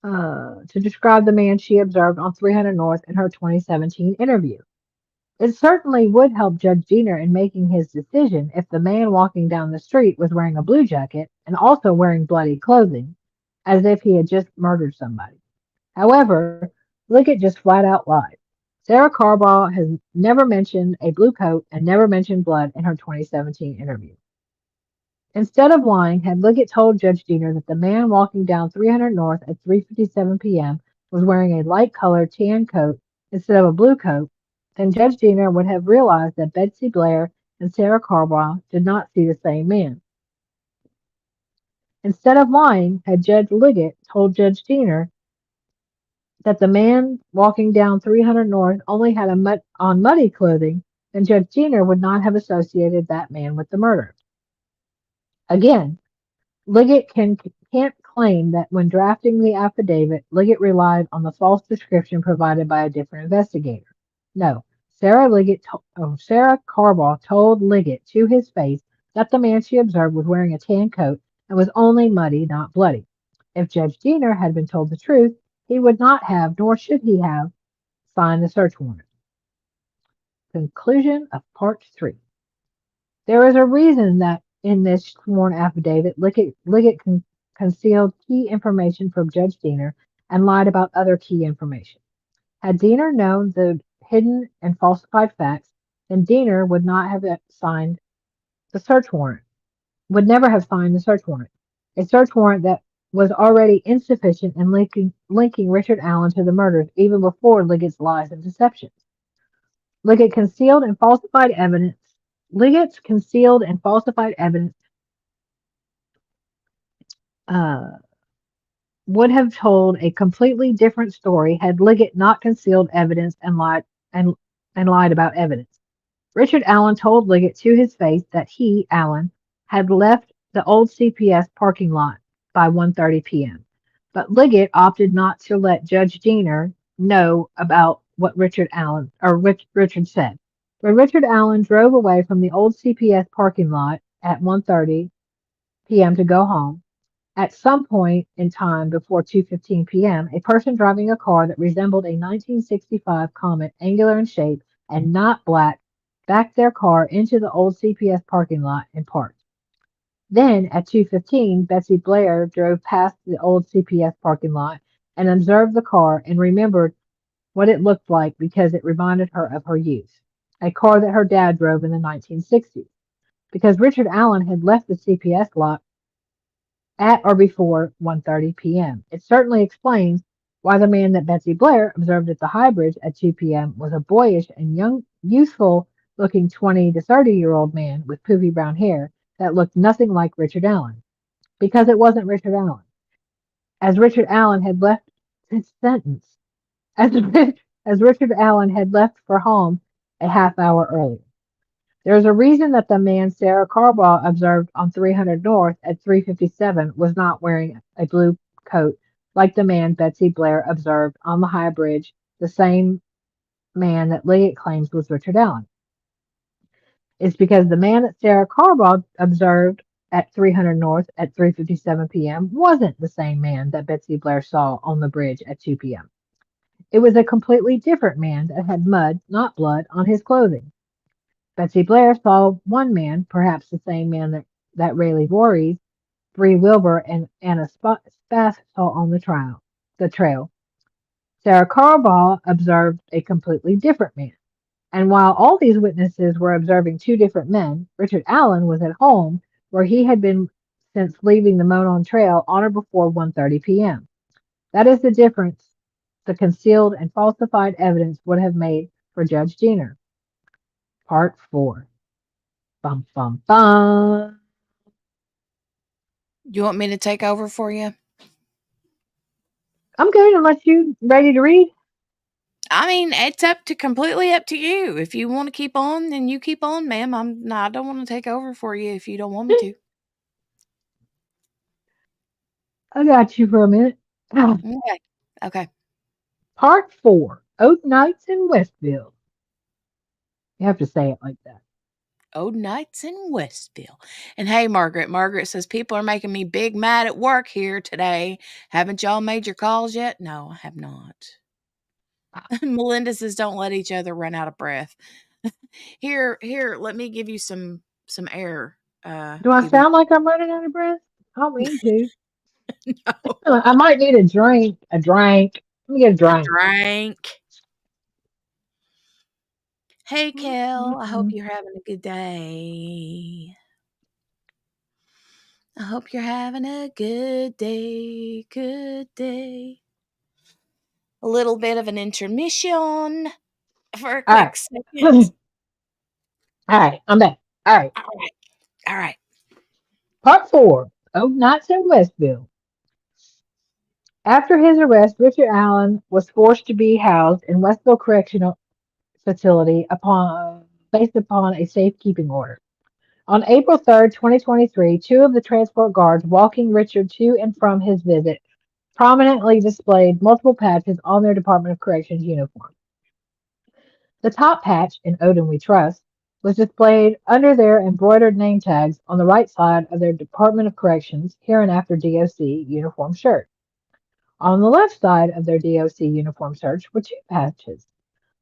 the man she observed on 300 North in her 2017 interview. It certainly would help Judge Diener in making his decision if the man walking down the street was wearing a blue jacket and also wearing bloody clothing, as if he had just murdered somebody. However, Liggett just flat out lied. Sarah Carbaugh has never mentioned a blue coat and never mentioned blood in her 2017 interview. Instead of lying, had Liggett told Judge Diener that the man walking down 300 North at 3:57 p.m. was wearing a light-colored tan coat instead of a blue coat, then Judge Diener would have realized that Betsy Blair and Sarah Carbaugh did not see the same man. Instead of lying, had Judge Liggett told Judge Diener that the man walking down 300 North only had on muddy clothing, then Judge Diener would not have associated that man with the murder. Again, Liggett can't claim that when drafting the affidavit, Liggett relied on the false description provided by a different investigator. No, Sarah Carbaugh told Liggett to his face that the man she observed was wearing a tan coat and was only muddy, not bloody. If Judge Diener had been told the truth, he would not have, nor should he have, signed the search warrant. Conclusion of Part 3. There is a reason that in this sworn affidavit, Liggett concealed key information from Judge Diener and lied about other key information. Had Diener known hidden and falsified facts, then Diener would not have signed the search warrant, would never have signed the search warrant. A search warrant that was already insufficient in linking Richard Allen to the murders even before Liggett's lies and deceptions. Liggett concealed and falsified evidence. Liggett's concealed and falsified evidence uh, would have told a completely different story had Liggett not concealed evidence and, and lied about evidence. Richard Allen told Liggett to his face that he, Allen, had left the old CPS parking lot by 1:30 p.m. But Liggett opted not to let Judge Diener know about what Richard said. When Richard Allen drove away from the old CPS parking lot at 1:30 p.m. to go home, at some point in time before 2:15 p.m., a person driving a car that resembled a 1965 Comet, angular in shape and not black, backed their car into the old CPS parking lot and parked. Then, at 2:15, Betsy Blair drove past the old CPS parking lot and observed the car and remembered what it looked like because it reminded her of her youth, a car that her dad drove in the 1960s. Because Richard Allen had left the CPS lot at or before 1:30 p.m. It certainly explains why the man that Betsy Blair observed at the High Bridge at 2 p.m. was a boyish and youthful looking 20 to 30-year-old man with poofy brown hair that looked nothing like Richard Allen. Because it wasn't Richard Allen. As Richard Allen had left his sentence. As, as Richard Allen had left for home a half hour earlier. There is a reason that the man Sarah Carbaugh observed on 300 North at 3:57 was not wearing a blue coat like the man Betsy Blair observed on the High Bridge, the same man that Liggett claims was Richard Allen. It's because the man that Sarah Carbaugh observed at 300 North at 3:57 p.m. wasn't the same man that Betsy Blair saw on the bridge at 2 p.m. It was a completely different man that had mud, not blood, on his clothing. Betsy Blair saw one man, perhaps the same man that Rayleigh Voorhees, Bree Wilbur, and Anna Spath saw on the trail. Sarah Carbaugh observed a completely different man. And while all these witnesses were observing two different men, Richard Allen was at home where he had been since leaving the Monon Trail on or before 1:30 p.m. That is the difference the concealed and falsified evidence would have made for Judge Diener. Part 4. Bum, bum, bum. You want me to take over for you? I'm good unless you ready to read. I mean, it's completely up to you. If you want to keep on, then you keep on, ma'am. I don't want to take over for you if you don't want me to. I got you for a minute. Okay. Part 4. Oath Nights in Westville. You have to say it like that. Old nights in Westville. And hey, Margaret says, people are making me big mad at work here today. Haven't y'all made your calls yet? No, I have not. Melinda says, don't let each other run out of breath. Here, let me give you some air. Do I sound like I'm running out of breath? I don't mean to. No. I might need a drink. Let me get a drink. Hey, Kel, I hope you're having a good day. I hope you're having a good day. A little bit of an intermission for a quick second. All right, I'm back. All right. Part 4. Oath Nights in Westville. After his arrest, Richard Allen was forced to be housed in Westville Correctional Facility based upon a safekeeping order. On April 3rd, 2023, two of the transport guards walking Richard to and from his visit prominently displayed multiple patches on their Department of Corrections uniform. The top patch, "In Odin We Trust," was displayed under their embroidered name tags on the right side of their Department of Corrections, hereinafter DOC, uniform shirt. On the left side of their DOC uniform shirt were two patches.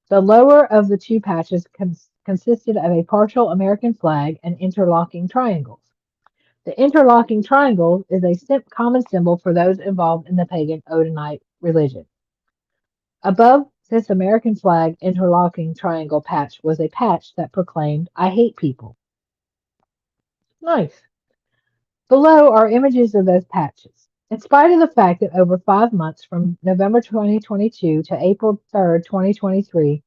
The lower of the two patches consisted of a partial American flag and interlocking triangles. The interlocking triangle is a common symbol for those involved in the pagan Odinite religion. Above This American flag interlocking triangle patch was a patch that proclaimed, "I hate people." Nice. Below are images of those patches. In spite of the fact that over 5 months from November 2022 to April 3rd, 2023,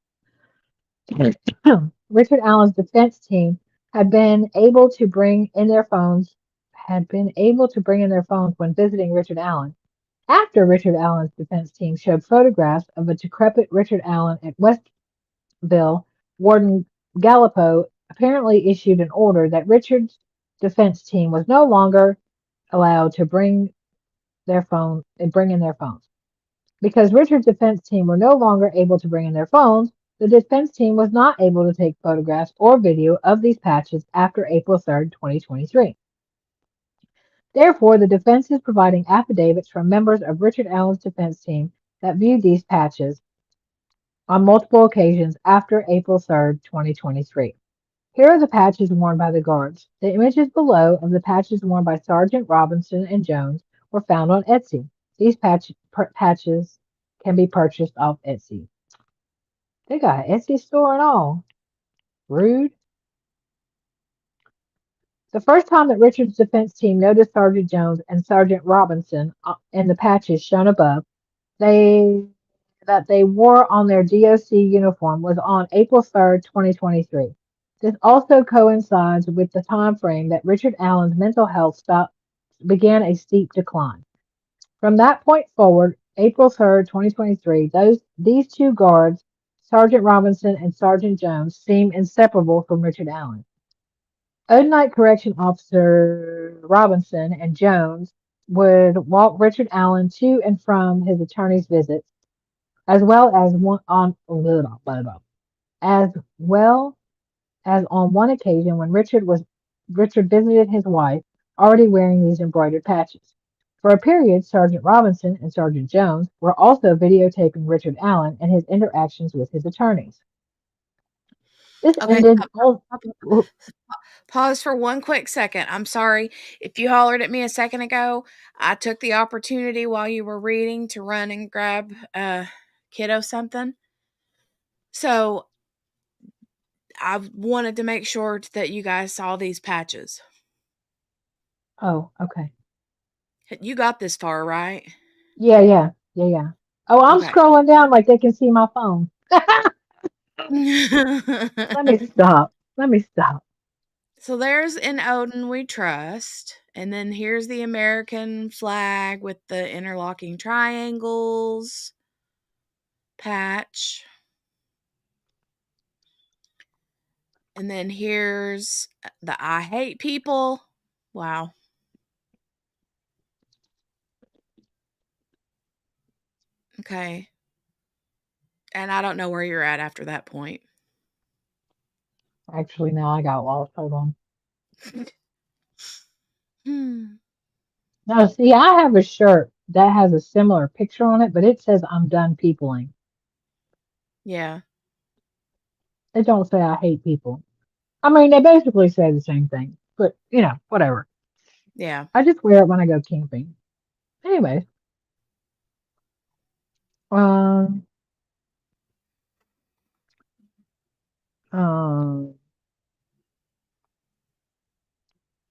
Richard Allen's defense team had been able to bring in their phones when visiting Richard Allen. After Richard Allen's defense team showed photographs of a decrepit Richard Allen at Westville, Warden Gallipo apparently issued an order that Richard's defense team was no longer allowed to bring in their phones. Because Richard's defense team were no longer able to bring in their phones, the defense team was not able to take photographs or video of these patches after April 3rd, 2023. Therefore, the defense is providing affidavits from members of Richard Allen's defense team that viewed these patches on multiple occasions after April 3rd, 2023. Here are the patches worn by the guards. The images below of the patches worn by Sergeant Robinson and Jones were found on Etsy. These patches can be purchased off Etsy. They got an Etsy store and all. Rude. The first time that Richard's defense team noticed Sergeant Jones and Sergeant Robinson in the patches shown above, that they wore on their DOC uniform was on April 3rd, 2023. This also coincides with the time frame that Richard Allen's mental health began a steep decline. From that point forward, April 3rd, 2023, these two guards, Sergeant Robinson and Sergeant Jones, seem inseparable from Richard Allen. Overnight Correction Officer Robinson and Jones would walk Richard Allen to and from his attorney's visits, as well as on one occasion when Richard visited his wife, already wearing these embroidered patches. For a period, Sergeant Robinson and Sergeant Jones were also videotaping Richard Allen and his interactions with his attorneys. This ended. Pause for one quick second. I'm sorry. If you hollered at me a second ago, I took the opportunity while you were reading to run and grab kiddo something. So I wanted to make sure that you guys saw these patches. Oh, okay. You got this far, right? Yeah. Oh, I'm scrolling down like they can see my phone. Let me stop. So there's "In Odin We Trust," and then here's the American flag with the interlocking triangles patch. And then here's the "I hate people." Wow. Okay. And I don't know where you're at after that point. Actually, now I got lost. Hold on. Now, see, I have a shirt that has a similar picture on it, but it says "I'm done peopling." Yeah. It don't say "I hate people." I mean, they basically say the same thing, but whatever. Yeah. I just wear it when I go camping. Anyway. Um.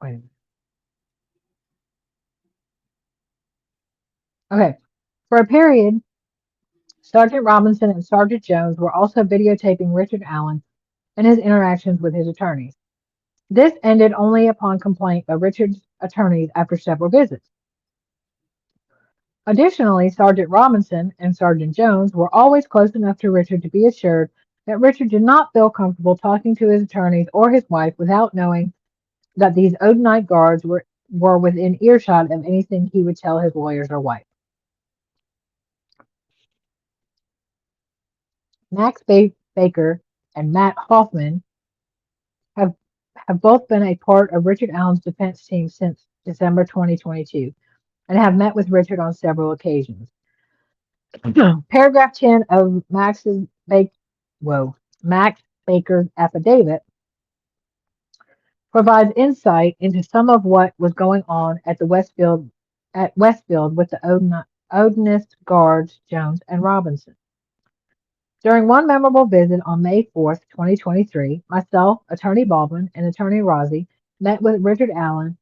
Wait a minute. Okay. For a period, Sergeant Robinson and Sergeant Jones were also videotaping Richard Allen and his interactions with his attorneys. This ended only upon complaint by Richard's attorneys after several visits. Additionally, Sergeant Robinson and Sergeant Jones were always close enough to Richard to be assured that Richard did not feel comfortable talking to his attorneys or his wife without knowing that these Odinite guards were within earshot of anything he would tell his lawyers or wife. Max Baker and Matt Hoffman have both been a part of Richard Allen's defense team since December 2022 and have met with Richard on several occasions. Paragraph 10 of Max Baker's affidavit provides insight into some of what was going on at Westfield with the Odinist guards Jones and Robinson. During one memorable visit on May 4th, 2023, myself, Attorney Baldwin, and Attorney Rossi met with Richard Allen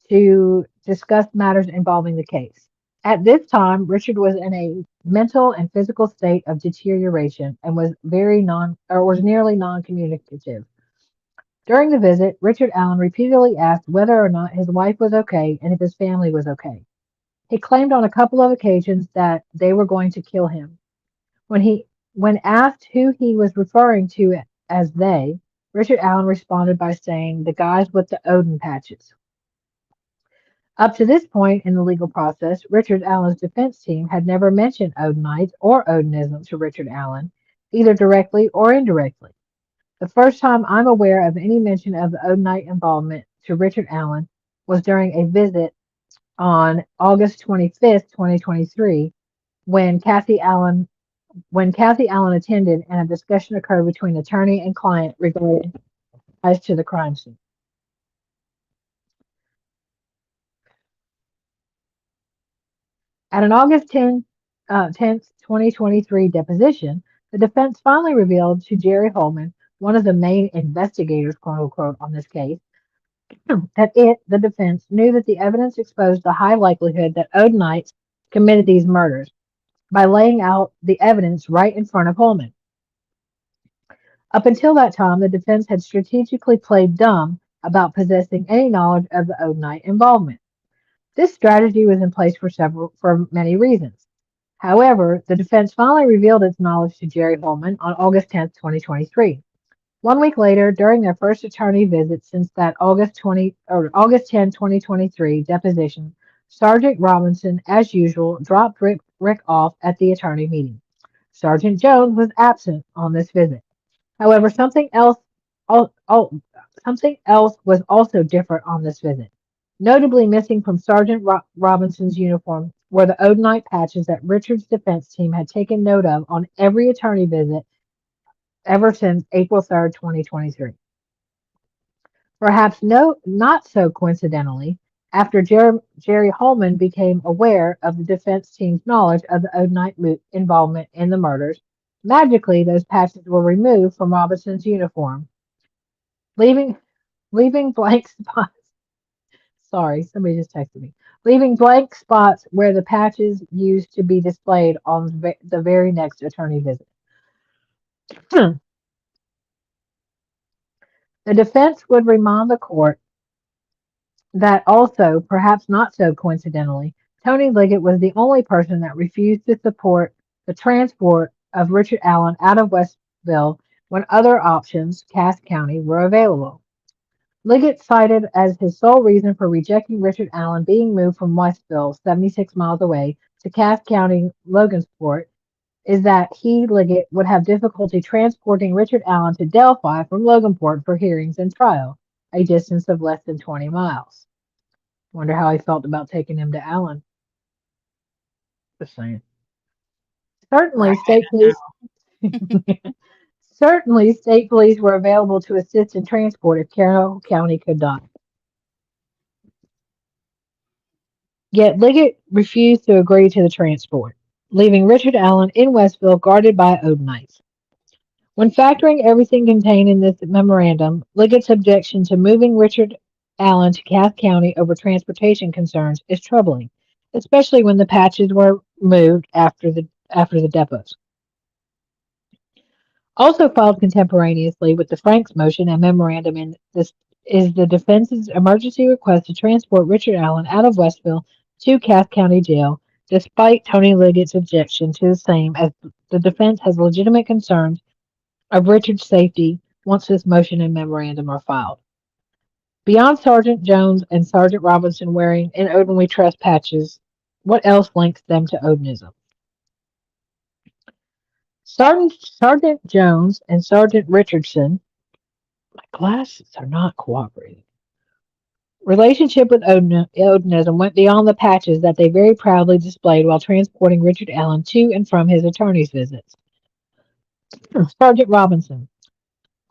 to discuss matters involving the case. At this time, Richard was in a mental and physical state of deterioration and was nearly non-communicative. During the visit, Richard Allen repeatedly asked whether or not his wife was okay and if his family was okay. He claimed on a couple of occasions that they were going to kill him. When asked who he was referring to as they, Richard Allen responded by saying the guys with the Odin patches. Up to this point in the legal process, Richard Allen's defense team had never mentioned Odinites or Odinism to Richard Allen, either directly or indirectly. The first time I'm aware of any mention of the Odinite involvement to Richard Allen was during a visit on August 25th, 2023, when Kathy Allen attended and a discussion occurred between attorney and client regarding ties to the crime scene. At an August 10th, 2023 deposition, the defense finally revealed to Jerry Holman, one of the main investigators, quote unquote, on this case, that the defense, knew that the evidence exposed the high likelihood that Odinites committed these murders by laying out the evidence right in front of Holman. Up until that time, the defense had strategically played dumb about possessing any knowledge of the Odinite involvement. This strategy was in place for many reasons. However, the defense finally revealed its knowledge to Jerry Holman on August 10, 2023. 1 week later, during their first attorney visit since that August 10, 2023 deposition, Sergeant Robinson, as usual, dropped Rick off at the attorney meeting. Sergeant Jones was absent on this visit. However, something else was also different on this visit. Notably missing from Sergeant Robinson's uniform were the Odinite patches that Richard's defense team had taken note of on every attorney visit ever since April 3rd, 2023. Perhaps not so coincidentally, after Jerry Holman became aware of the defense team's knowledge of the Odinite involvement in the murders, magically those patches were removed from Robinson's uniform, leaving blank spots. Sorry, somebody just texted me. Leaving blank spots where the patches used to be displayed on the very next attorney visit. The defense would remind the court that also, perhaps not so coincidentally, Tony Liggett was the only person that refused to support the transport of Richard Allen out of Westville when other options, Cass County, were available. Liggett cited as his sole reason for rejecting Richard Allen being moved from Westville, 76 miles away, to Cass County, Logansport, is that he, Liggett, would have difficulty transporting Richard Allen to Delphi from Logansport for hearings and trial, a distance of less than 20 miles. Wonder how he felt about taking him to Allen. Just saying. Certainly, state police were available to assist in transport if Carroll County could not. Yet Liggett refused to agree to the transport, leaving Richard Allen in Westville guarded by Odinites. When factoring everything contained in this memorandum, Liggett's objection to moving Richard Allen to Cass County over transportation concerns is troubling, especially when the patches were moved after the depots. Also filed contemporaneously with the FRANKS motion and memorandum in this is the defense's emergency request to transport Richard Allen out of Westville to Cass County Jail, despite Tony Liggett's objection to the same, as the defense has legitimate concerns of Richard's safety once this motion and memorandum are filed. Beyond Sergeant Jones and Sergeant Robinson wearing "In Odin We Trust" patches, what else links them to Odinism? Sergeant Jones and Sergeant Richardson, my glasses are not cooperating. Relationship with Odinism went beyond the patches that they very proudly displayed while transporting Richard Allen to and from his attorney's visits. Sergeant Robinson.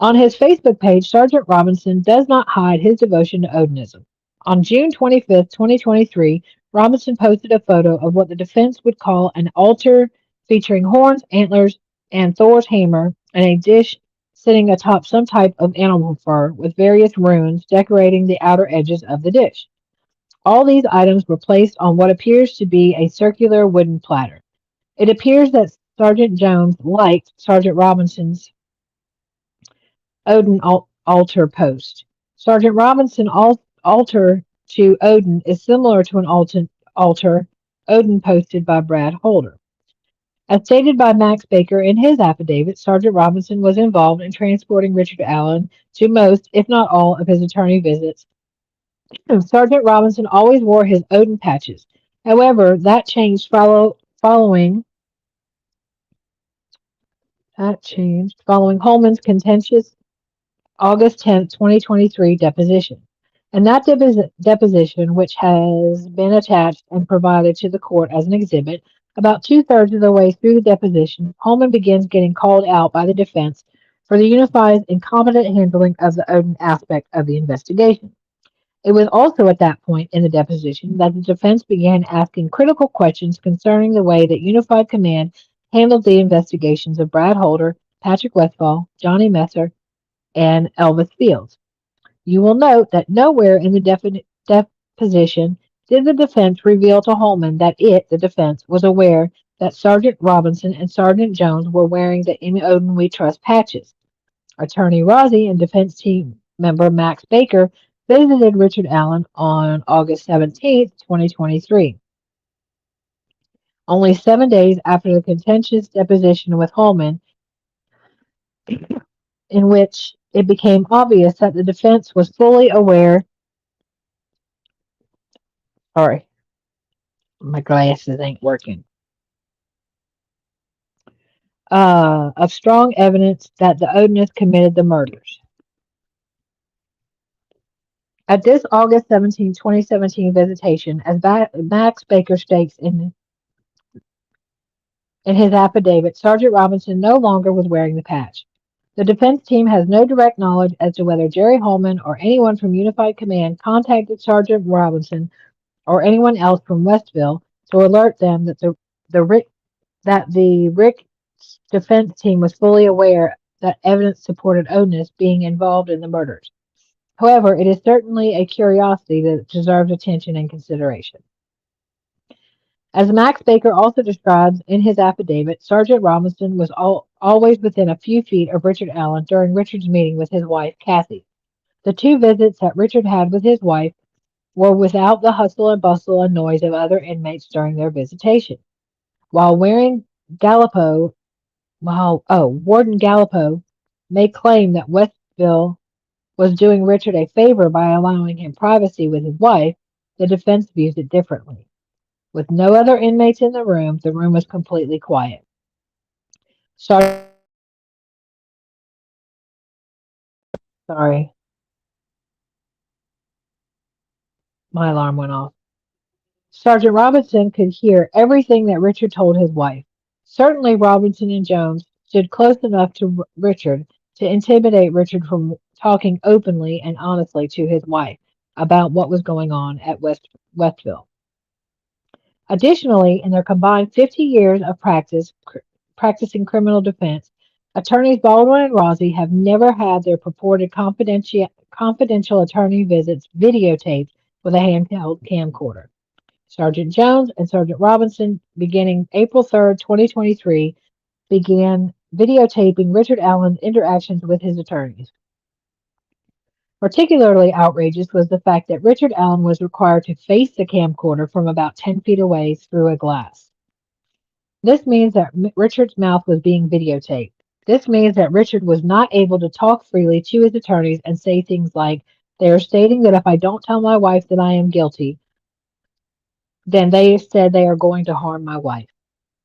On his Facebook page, Sergeant Robinson does not hide his devotion to Odinism. On June 25th, 2023, Robinson posted a photo of what the defense would call an altar featuring horns, antlers, and Thor's hammer, and a dish sitting atop some type of animal fur with various runes decorating the outer edges of the dish. All these items were placed on what appears to be a circular wooden platter. It appears that Sergeant Jones liked Sergeant Robinson's Odin altar post. Sergeant Robinson's altar to Odin is similar to an altar Odin posted by Brad Holder. As stated by Max Baker in his affidavit, Sergeant Robinson was involved in transporting Richard Allen to most, if not all, of his attorney visits. Sergeant Robinson always wore his Odin patches. However, that changed following Holman's contentious August 10th, 2023 deposition. And that deposition, which has been attached and provided to the court as an exhibit, about two-thirds of the way through the deposition, Holman begins getting called out by the defense for the Unified's incompetent handling of the Odin aspect of the investigation. It was also at that point in the deposition that the defense began asking critical questions concerning the way that Unified Command handled the investigations of Brad Holder, Patrick Westfall, Johnny Messer, and Elvis Fields. You will note that nowhere in the deposition did the defense reveal to Holman that the defense, was aware that Sergeant Robinson and Sergeant Jones were wearing the In Odin We Trust patches. Attorney Rozzi and defense team member Max Baker visited Richard Allen on August 17th, 2023. Only 7 days after the contentious deposition with Holman, in which it became obvious that the defense was fully aware. Sorry, my glasses ain't working. Of strong evidence that the Odinists committed the murders. At this August 17, 2017 visitation, as Max Baker states in his affidavit, Sergeant Robinson no longer was wearing the patch. The defense team has no direct knowledge as to whether Jerry Holman or anyone from Unified Command contacted Sergeant Robinson or anyone else from Westville to alert them that the Rick defense team was fully aware that evidence supported Odinists being involved in the murders. However, it is certainly a curiosity that deserves attention and consideration. As Max Baker also describes in his affidavit, Sergeant Robinson was always within a few feet of Richard Allen during Richard's meeting with his wife, Kathy. The 2 visits that Richard had with his wife were without the hustle and bustle and noise of other inmates during their visitation. Warden Gallipo may claim that Westville was doing Richard a favor by allowing him privacy with his wife, the defense views it differently. With no other inmates in the room was completely quiet. Sorry, my alarm went off. Sergeant Robinson could hear everything that Richard told his wife. Certainly Robinson and Jones stood close enough to Richard to intimidate Richard from talking openly and honestly to his wife about what was going on at Westville. Additionally, in their combined 50 years of practicing criminal defense, attorneys Baldwin and Rozzi have never had their purported confidential attorney visits videotaped with a handheld camcorder. Sergeant Jones and Sergeant Robinson, beginning April 3rd, 2023, began videotaping Richard Allen's interactions with his attorneys. Particularly outrageous was the fact that Richard Allen was required to face the camcorder from about 10 feet away through a glass. This means that Richard's mouth was being videotaped. This means that Richard was not able to talk freely to his attorneys and say things like, "They are stating that if I don't tell my wife that I am guilty, then they said they are going to harm my wife."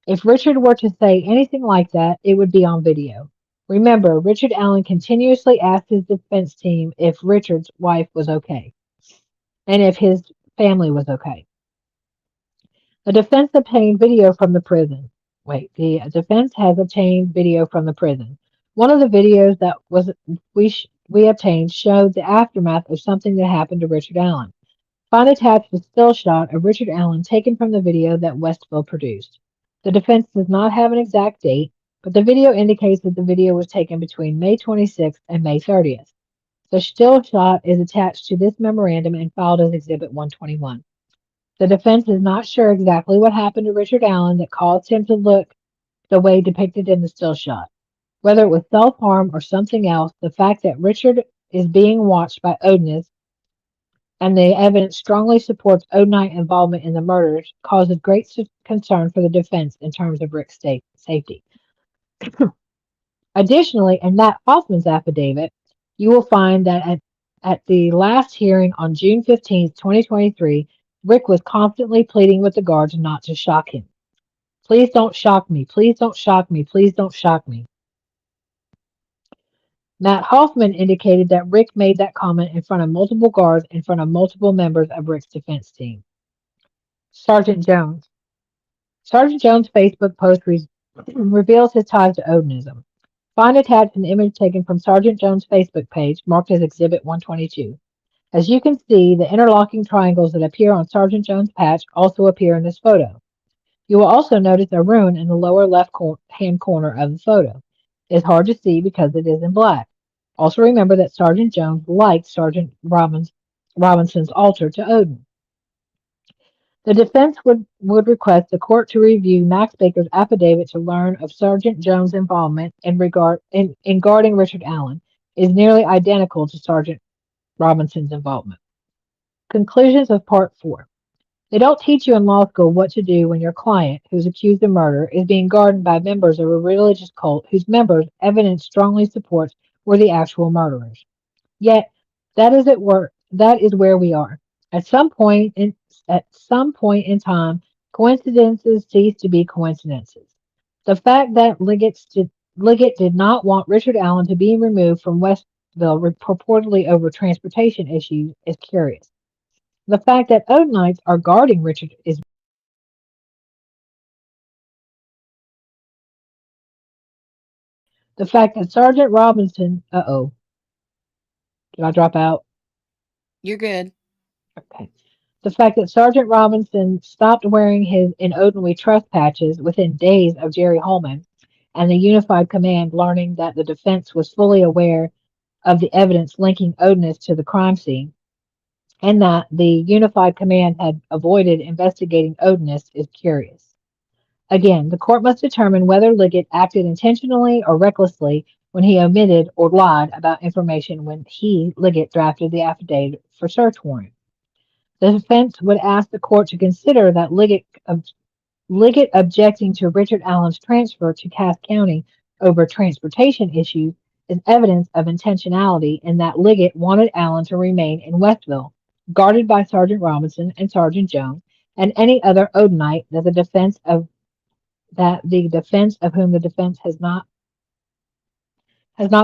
If Richard were to say anything like that, it would be on video. Remember, Richard Allen continuously asked his defense team if Richard's wife was okay and if his family was okay. The defense obtained video from the prison. The defense has obtained video from the prison. One of the videos that we obtained showed the aftermath of something that happened to Richard Allen. Find attached a still shot of Richard Allen taken from the video that Westville produced. The defense does not have an exact date. but the video indicates that the video was taken between May 26th and May 30th. The still shot is attached to this memorandum and filed as Exhibit 121. The defense is not sure exactly what happened to Richard Allen that caused him to look the way depicted in the still shot. Whether it was self-harm or something else, the fact that Richard is being watched by Odinist and the evidence strongly supports Odinite involvement in the murders causes great concern for the defense in terms of Rick's safety. Additionally, in Nat Hoffman's affidavit, you will find that at the last hearing on June 15, 2023, Rick was constantly pleading with the guards not to shock him. Please don't shock me. Please don't shock me. Please don't shock me. Matt Hoffman indicated that Rick made that comment in front of multiple guards in front of multiple members of Rick's defense team. Sergeant Jones. Sergeant Jones' Facebook post reveals his ties to Odinism. Find attached an image taken from Sergeant Jones' Facebook page, marked as Exhibit 122. As you can see, the interlocking triangles that appear on Sergeant Jones' patch also appear in this photo. You will also notice a rune in the lower left-hand corner of the photo. It is hard to see because it is in black. Also remember that Sergeant Jones liked Sergeant Robinson's altar to Odin. The defense would request the court to review Max Baker's affidavit to learn of Sergeant Jones' involvement in guarding Richard Allen is nearly identical to Sergeant Robinson's involvement. Conclusions of Part 4. They don't teach you in law school what to do when your client, who's accused of murder, is being guarded by members of a religious cult whose members evidence strongly supports were the actual murderers. Yet, that is where we are. At some point in time, coincidences cease to be coincidences. The fact that Liggett did not want Richard Allen to be removed from Westville purportedly over transportation issues is curious. The fact that Odinites are guarding Richard is the fact that Sergeant Robinson did I drop out? You're good. Okay. The fact that Sergeant Robinson stopped wearing his In Odin We Trust patches within days of Jerry Holman and the Unified Command learning that the defense was fully aware of the evidence linking Odinist to the crime scene and that the Unified Command had avoided investigating Odinist is curious. Again, the court must determine whether Liggett acted intentionally or recklessly when he omitted or lied about information when Liggett, drafted the affidavit for search warrant. The defense would ask the court to consider that Liggett objecting to Richard Allen's transfer to Cass County over transportation issues is evidence of intentionality in that Liggett wanted Allen to remain in Westville, guarded by Sergeant Robinson and Sergeant Jones and any other Odinite that the defense of whom the defense has not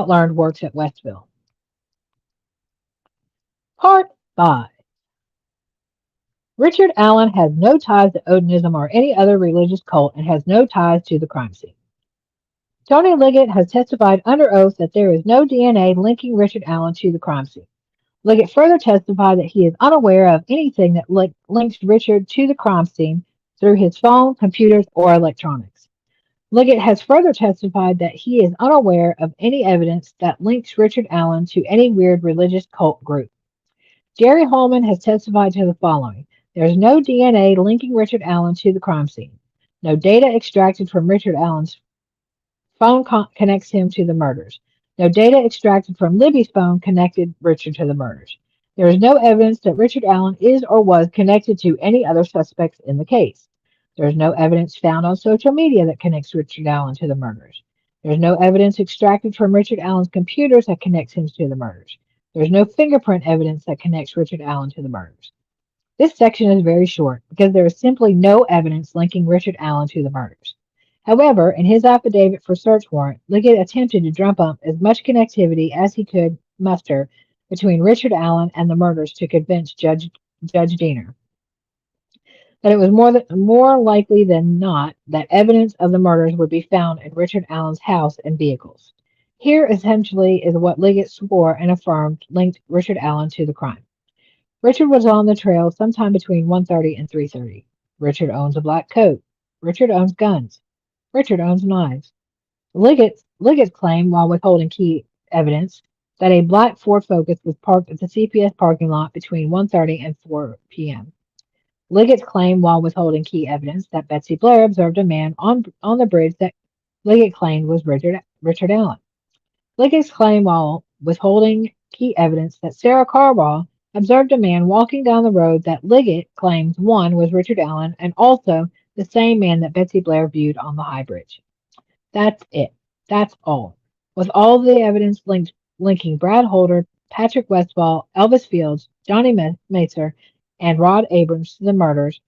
learned works at Westville. Part 5. Richard Allen has no ties to Odinism or any other religious cult and has no ties to the crime scene. Tony Liggett has testified under oath that there is no DNA linking Richard Allen to the crime scene. Liggett further testified that he is unaware of anything that links Richard to the crime scene through his phone, computers, or electronics. Liggett has further testified that he is unaware of any evidence that links Richard Allen to any weird religious cult group. Jerry Holman has testified to the following. There is no DNA linking Richard Allen to the crime scene. No data extracted from Richard Allen's phone connects him to the murders. No data extracted from Libby's phone connected Richard to the murders. There is no evidence that Richard Allen is or was connected to any other suspects in the case. There is no evidence found on social media that connects Richard Allen to the murders. There is no evidence extracted from Richard Allen's computers that connects him to the murders. There is no fingerprint evidence that connects Richard Allen to the murders. This section is very short because there is simply no evidence linking Richard Allen to the murders. However, in his affidavit for search warrant, Liggett attempted to drum up as much connectivity as he could muster between Richard Allen and the murders to convince Judge Diener that it was more likely than not that evidence of the murders would be found in Richard Allen's house and vehicles. Here, essentially, is what Liggett swore and affirmed linked Richard Allen to the crime. Richard was on the trail sometime between 1:30 and 3:30. Richard owns a black coat. Richard owns guns. Richard owns knives. Liggett's claim, while withholding key evidence, that a black Ford Focus was parked at the CPS parking lot between 1:30 and 4 p.m. Liggett's claim, while withholding key evidence, that Betsy Blair observed a man on the bridge that Liggett claimed was Richard Allen. Liggett's claim, while withholding key evidence, that Sarah Carwall observed a man walking down the road that Liggett claims one was Richard Allen and also the same man that Betsy Blair viewed on the high bridge. That's it. That's all. With all the evidence linking Brad Holder, Patrick Westfall, Elvis Fields, Johnny Macer, and Rod Abrams to the murders,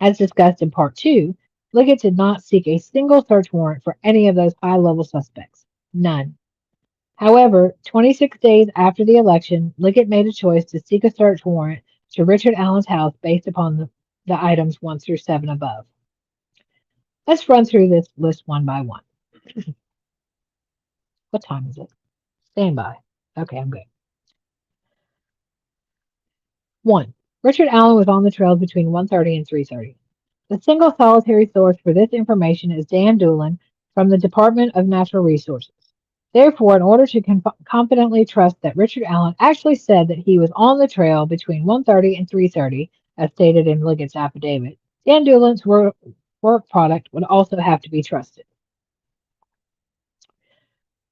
as discussed in Part 2, Liggett did not seek a single search warrant for any of those high-level suspects. None. However, 26 days after the election, Liggett made a choice to seek a search warrant to Richard Allen's house based upon the items 1 through 7 above. Let's run through this list one by one. What time is it? Stand by. Okay, I'm good. 1. Richard Allen was on the trails between 1:30 and 3:30. The single solitary source for this information is Dan Doolin from the Department of Natural Resources. Therefore, in order to confidently trust that Richard Allen actually said that he was on the trail between 1:30 and 3:30, as stated in Liggett's affidavit, Dan Doolin's work product would also have to be trusted.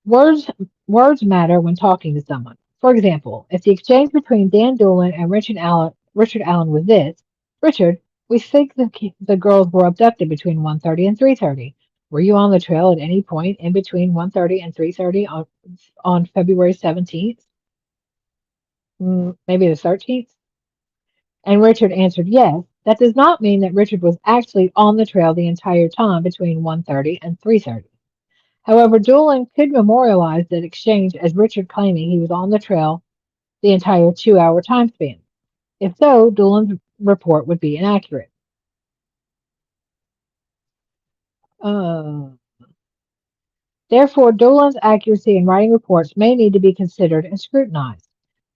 Words matter when talking to someone. For example, if the exchange between Dan Doolin and Richard Allen was this: Richard, we think the girls were abducted between 1:30 and 3:30. Were you on the trail at any point in between 1:30 and 3:30 on February 17th? Maybe the 13th? And Richard answered yes. That does not mean that Richard was actually on the trail the entire time between 1:30 and 3:30. However, Doolin could memorialize that exchange as Richard claiming he was on the trail the entire 2-hour time span. If so, Doolin's report would be inaccurate. Therefore, Doolin's accuracy in writing reports may need to be considered and scrutinized.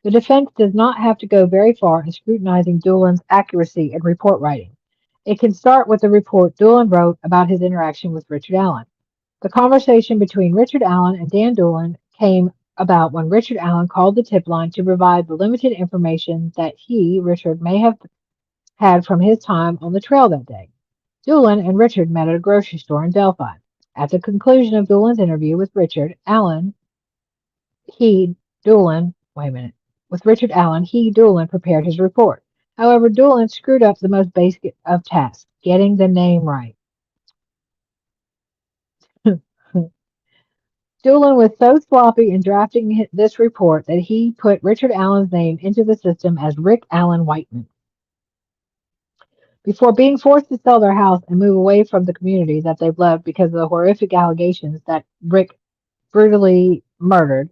The defense does not have to go very far in scrutinizing Doolin's accuracy in report writing. It can start with the report Doolin wrote about his interaction with Richard Allen. The conversation between Richard Allen and Dan Doolin came about when Richard Allen called the tip line to provide the limited information that he, Richard, may have had from his time on the trail that day. Doolin and Richard met at a grocery store in Delphi. At the conclusion of Doolin's interview with Richard Allen, Doolin prepared his report. However, Doolin screwed up the most basic of tasks, getting the name right. Doolin was so sloppy in drafting this report that he put Richard Allen's name into the system as Rick Allen Whiteman. Before being forced to sell their house and move away from the community that they've loved because of the horrific allegations that Rick brutally murdered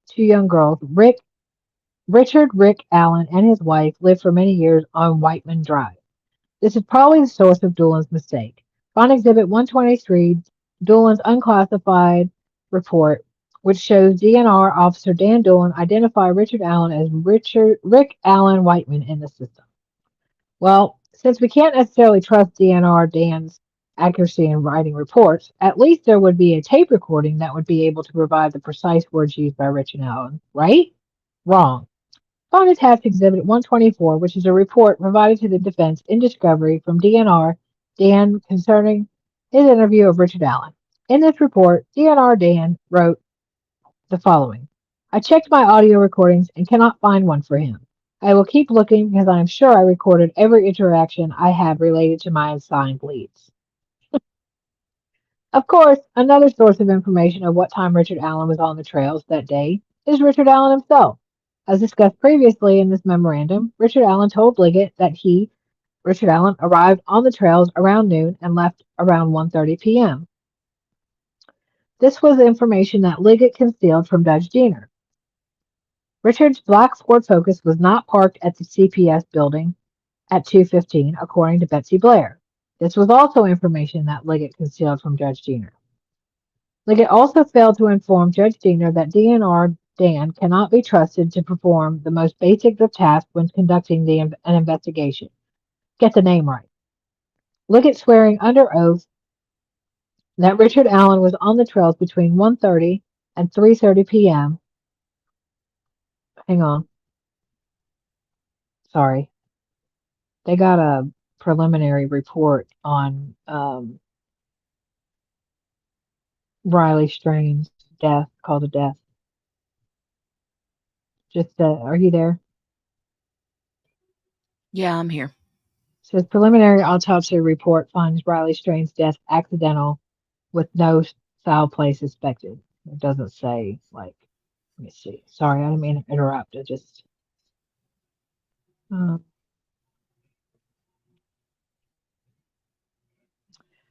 2 young girls, Richard Rick Allen and his wife lived for many years on Whiteman Drive. This is probably the source of Doolin's mistake. On Exhibit 123, Doolin's unclassified report, which shows DNR Officer Dan Doolin identify Richard Allen as Rick Allen Whiteman in the system. Well, since we can't necessarily trust DNR Dan's accuracy in writing reports, at least there would be a tape recording that would be able to provide the precise words used by Richard Allen, right? Wrong. Find attached Exhibit 124, which is a report provided to the defense in discovery from DNR Dan concerning his interview of Richard Allen. In this report, DNR Dan wrote the following: I checked my audio recordings and cannot find one for him. I will keep looking because I am sure I recorded every interaction I have related to my assigned leads. Of course, another source of information of what time Richard Allen was on the trails that day is Richard Allen himself. As discussed previously in this memorandum, Richard Allen told Liggett that Richard Allen, arrived on the trails around noon and left around 1:30 p.m. This was information that Liggett concealed from Judge Diener. Richard's black Ford Focus was not parked at the CPS building at 2:15, according to Betsy Blair. This was also information that Liggett concealed from Judge Diener. Liggett also failed to inform Judge Diener that DNR Dan cannot be trusted to perform the most basic of tasks when conducting an investigation. Get the name right. Liggett swearing under oath that Richard Allen was on the trails between 1:30 and 3:30 p.m. Hang on, sorry. They got a preliminary report on Riley Strain's death, cause of death. Just, are you there? Yeah, I'm here. Says preliminary autopsy report finds Riley Strain's death accidental with no foul play suspected. It doesn't say, like, let me see. Sorry, I didn't mean to interrupt. It just, uh,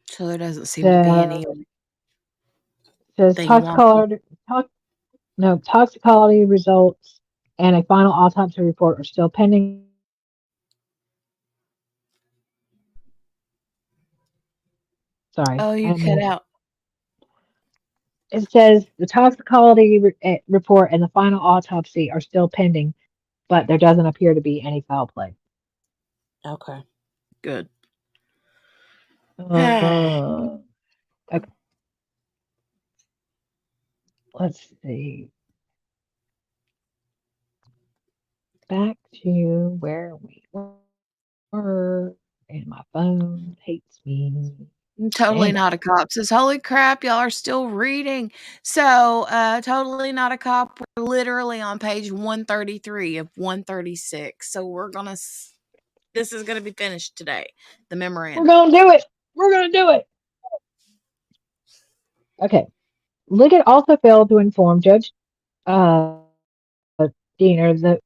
So there doesn't seem to be anything says wonky. toxicology results and a final autopsy report are still pending. Sorry, Oh, I you didn't cut mean out. it says the toxicology report and the final autopsy are still pending, but there doesn't appear to be any foul play. Okay. Good. Okay, let's see. Back to where we were, and my phone hates me. Totally Damn it. Not a Cop says, holy crap, y'all are still reading. So, Totally Not a Cop, we're literally on page 133 of 136. So this is gonna be finished today. The We're memorandum. gonna do it. We're gonna do it. Okay. Liggett also failed to inform Judge Diener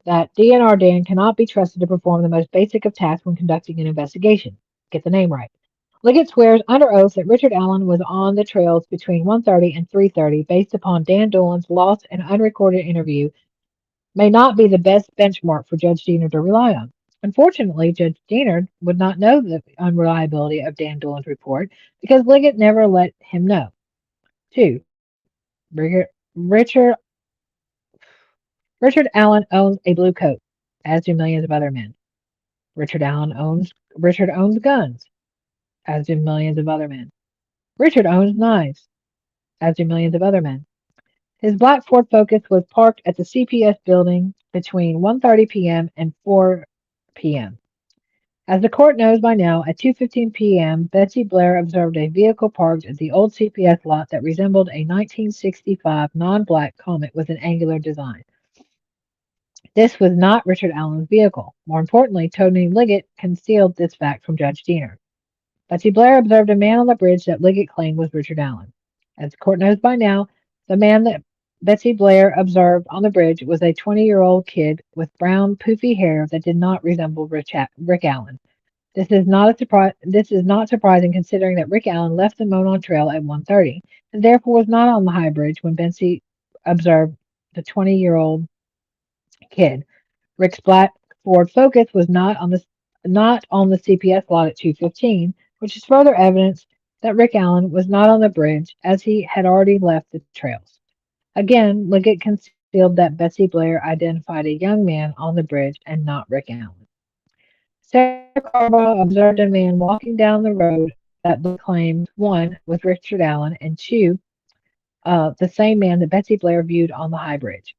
that D&R Dan cannot be trusted to perform the most basic of tasks when conducting an investigation. Get the name right. Liggett swears under oath that Richard Allen was on the trails between 1:30 and 3:30 based upon Dan Dolan's lost and unrecorded interview may not be the best benchmark for Judge Diener to rely on. Unfortunately, Judge Diener would not know the unreliability of Dan Dolan's report because Liggett never let him know. 2. Richard Richard Allen owns a blue coat, as do millions of other men. Richard owns guns, as do millions of other men. Richard owns knives, as do millions of other men. His black Ford Focus was parked at the CPS building between 1:30 p.m. and 4 p.m. As the court knows by now, at 2:15 p.m., Betsy Blair observed a vehicle parked at the old CPS lot that resembled a 1965 non-black Comet with an angular design. This was not Richard Allen's vehicle. More importantly, Tony Liggett concealed this fact from Judge Diener. Betsy Blair observed a man on the bridge that Liggett claimed was Richard Allen. As the court knows by now, the man that Betsy Blair observed on the bridge was a 20-year-old kid with brown, poofy hair that did not resemble Rick Allen. This is not surprising considering that Rick Allen left the Monon Trail at 1:30 and therefore was not on the high bridge when Betsy observed the 20-year-old kid. Rick's black Ford Focus was not on the CPS lot at 2:15, which is further evidence that Rick Allen was not on the bridge as he had already left the trails. Again, Liggett concealed that Betsy Blair identified a young man on the bridge and not Rick Allen. Sarah Carville observed a man walking down the road that Liggett claimed, one, was Richard Allen, and two, the same man that Betsy Blair viewed on the high bridge.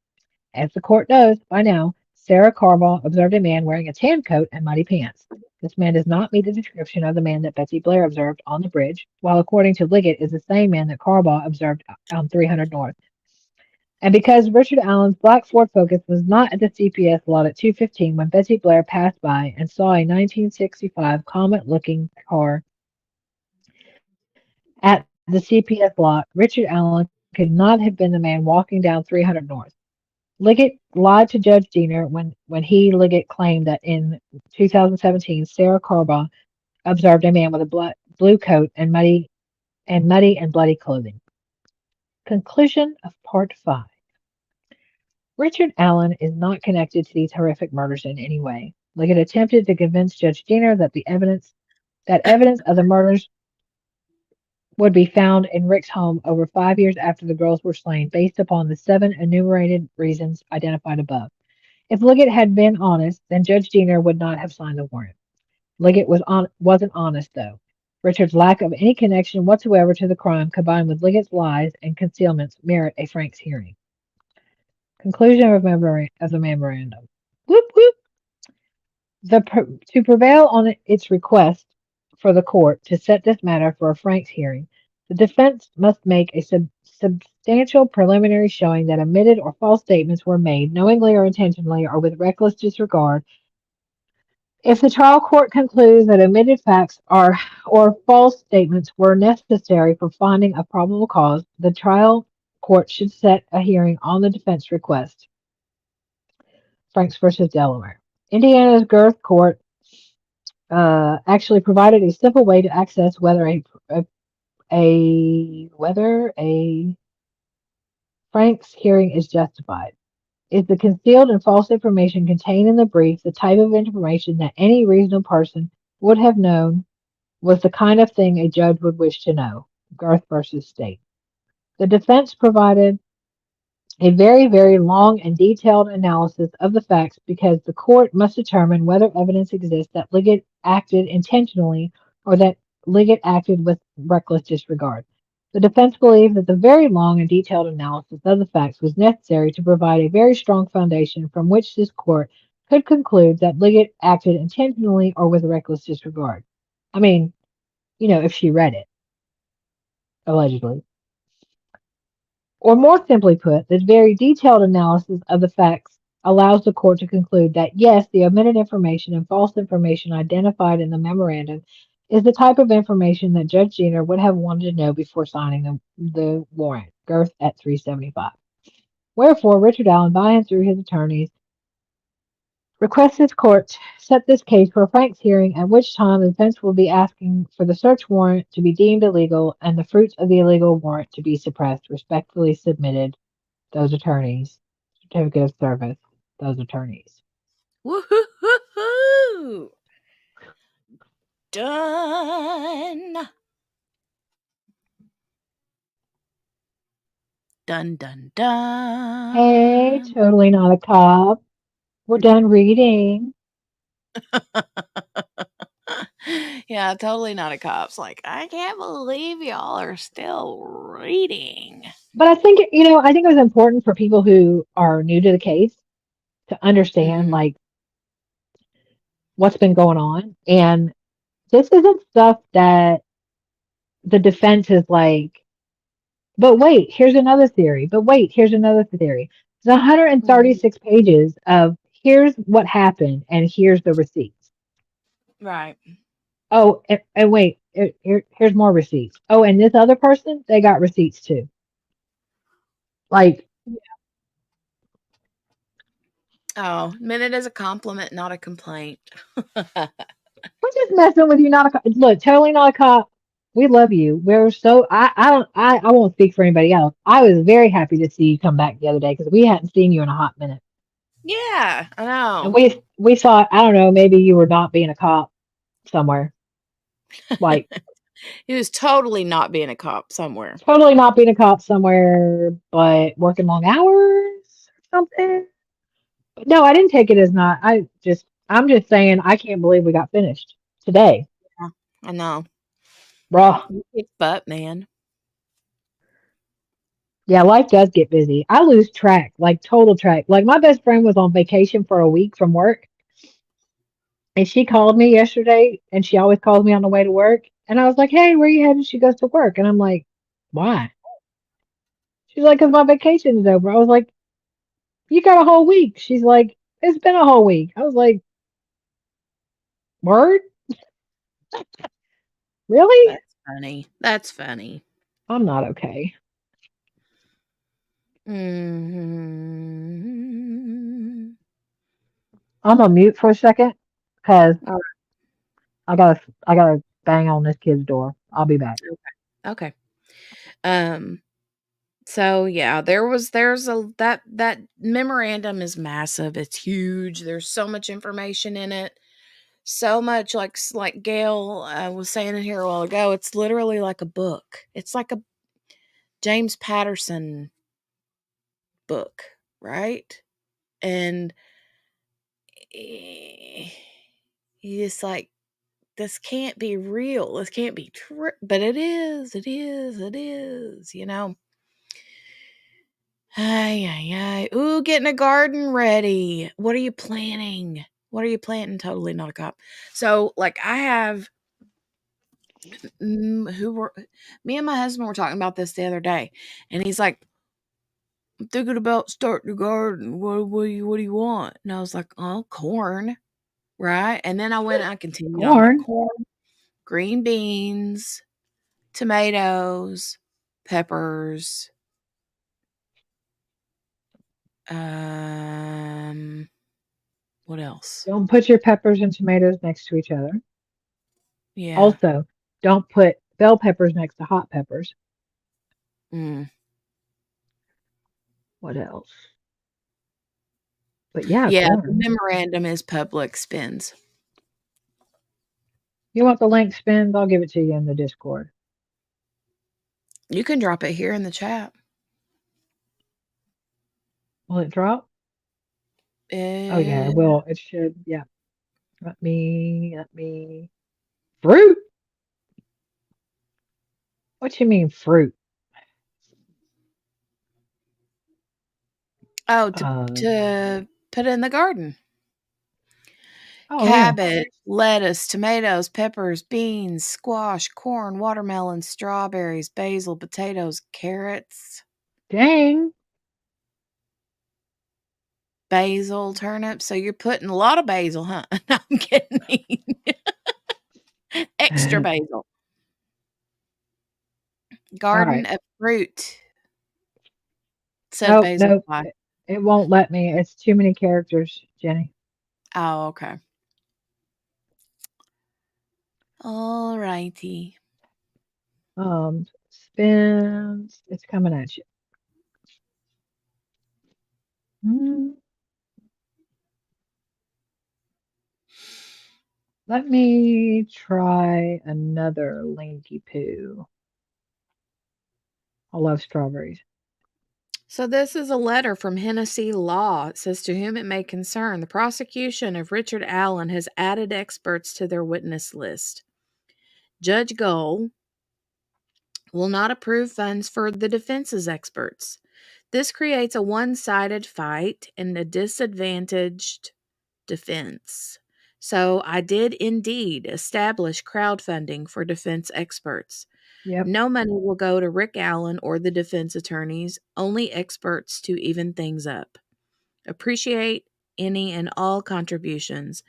As the court knows by now, Sarah Carville observed a man wearing a tan coat and muddy pants. This man does not meet the description of the man that Betsy Blair observed on the bridge, while according to Liggett is the same man that Carville observed on 300 North. And because Richard Allen's black Ford Focus was not at the CPS lot at 2:15 when Betsy Blair passed by and saw a 1965 Comet-looking car at the CPS lot, Richard Allen could not have been the man walking down 300 North. Liggett lied to Judge Diener when Liggett claimed that in 2017 Sarah Carville observed a man with a blue coat and muddy and bloody clothing. Conclusion of Part 5. Richard Allen is not connected to these horrific murders in any way. Liggett attempted to convince Judge Diener that evidence of the murders would be found in Rick's home over 5 years after the girls were slain, based upon the 7 enumerated reasons identified above. If Liggett had been honest, then Judge Diener would not have signed the warrant. Liggett wasn't honest, though. Richard's lack of any connection whatsoever to the crime, combined with Liggett's lies and concealments, merit a Franks hearing. Conclusion of the memorandum. Whoop whoop. To prevail on its request for the court to set this matter for a Franks hearing, the defense must make a substantial preliminary showing that omitted or false statements were made, knowingly or intentionally, or with reckless disregard. If the trial court concludes that omitted facts or false statements were necessary for finding a probable cause, the trial court should set a hearing on the defense request. Franks versus Delaware. Indiana's Girth Court actually provided a simple way to access whether a Franks hearing is justified. Is the concealed and false information contained in the brief the type of information that any reasonable person would have known was the kind of thing a judge would wish to know? Garth versus State. The defense provided a very, very long and detailed analysis of the facts because the court must determine whether evidence exists that Liggett acted intentionally or that Liggett acted with reckless disregard. The defense believed that the very long and detailed analysis of the facts was necessary to provide a very strong foundation from which this court could conclude that Liggett acted intentionally or with reckless disregard. I mean, if she read it, allegedly. Or more simply put, the very detailed analysis of the facts allows the court to conclude that yes, the omitted information and false information identified in the memorandum is the type of information that Judge Jenner would have wanted to know before signing the warrant. Girth at 375. Wherefore, Richard Allen, by and through his attorneys, requests this court set this case for a Franks hearing, at which time the defense will be asking for the search warrant to be deemed illegal and the fruits of the illegal warrant to be suppressed. Respectfully submitted, those attorneys. Certificate of service, those attorneys. Woo-hoo-hoo-hoo! Done. Dun, dun, dun. Hey, totally not a cop. We're done reading. Yeah, totally not a cop's like, I can't believe y'all are still reading. But I think, I think it was important for people who are new to the case to understand, like, what's been going on. And this isn't stuff that the defense is like, but wait, here's another theory. But wait, here's another theory. It's 136 pages of here's what happened and here's the receipts. Right. Oh, and wait, here's more receipts. Oh, and this other person, they got receipts too. Like, oh, meant it as a compliment, not a complaint. we're just messing with you. Not a cop. Look, totally not a cop. We love you. We're so I won't speak for anybody else. I was very happy to see you come back the other day because we hadn't seen you in a hot minute. Yeah, I know. And we thought, I don't know, maybe you were not being a cop somewhere. Like he was totally not being a cop somewhere. Totally not being a cop somewhere, but working long hours or something. But no, I didn't take it as not. I'm just saying I can't believe we got finished today. Yeah, I know. Bruh. You kick butt, man. Yeah, life does get busy. I lose track, like total track. Like my best friend was on vacation for a week from work. And she called me yesterday, and she always calls me on the way to work. And I was like, hey, where you headed? She goes to work. And I'm like, why? She's like, because my vacation is over. I was like, you got a whole week. She's like, it's been a whole week. I was like, word? Really? That's funny. That's funny. I'm not okay. Mm-hmm. I'm gonna mute for a second because I gotta bang on this kid's door. I'll be back. Okay. So yeah, there's that memorandum is massive. It's huge. There's so much information in it. So much like Gail was saying it here a while ago. It's literally like a book. It's like a James Patterson book, right? And you just like this can't be real. This can't be true. But it is. It is. It is. Ay, ay, ay. Ooh, getting a garden ready. What are you planting? What are you planting? Totally not a cop. So, like, I have me and my husband were talking about this the other day, and he's like, I'm thinking about starting a garden. What do you want? And I was like, oh, corn, right? And then I continued on like Corn. corn, green beans, tomatoes, peppers. What else? Don't put your peppers and tomatoes next to each other. Yeah. Also, don't put bell peppers next to hot peppers. What else? But yeah, Yeah, the corn. memorandum is public spins. You want the link spins? I'll give it to you in the Discord. You can drop it here in the chat. Will it drop? Oh yeah, it will. It should. Yeah. Let me. Fruit? What you mean fruit? Oh, to put in the garden. Oh Cabbage, lettuce, tomatoes, peppers, beans, squash, corn, watermelon, strawberries, basil, potatoes, carrots. Dang. Basil, turnips. So you're putting a lot of basil, huh? No, I'm kidding. Extra basil. Garden of fruit. So basil pie. It won't let me. It's too many characters, Jenny. Oh, okay. All righty. Spins. It's coming at you. Let me try another Linky Poo. I love strawberries. So this is a letter from Hennessy Law. It says, to whom it may concern, the prosecution of Richard Allen has added experts to their witness list. Judge Gold will not approve funds for the defense's experts. This creates a one-sided fight and a disadvantaged defense. So I did indeed establish crowdfunding for defense experts. Yep. No money will go to Rick Allen or the defense attorneys, only experts to even things up. Appreciate any and all contributions.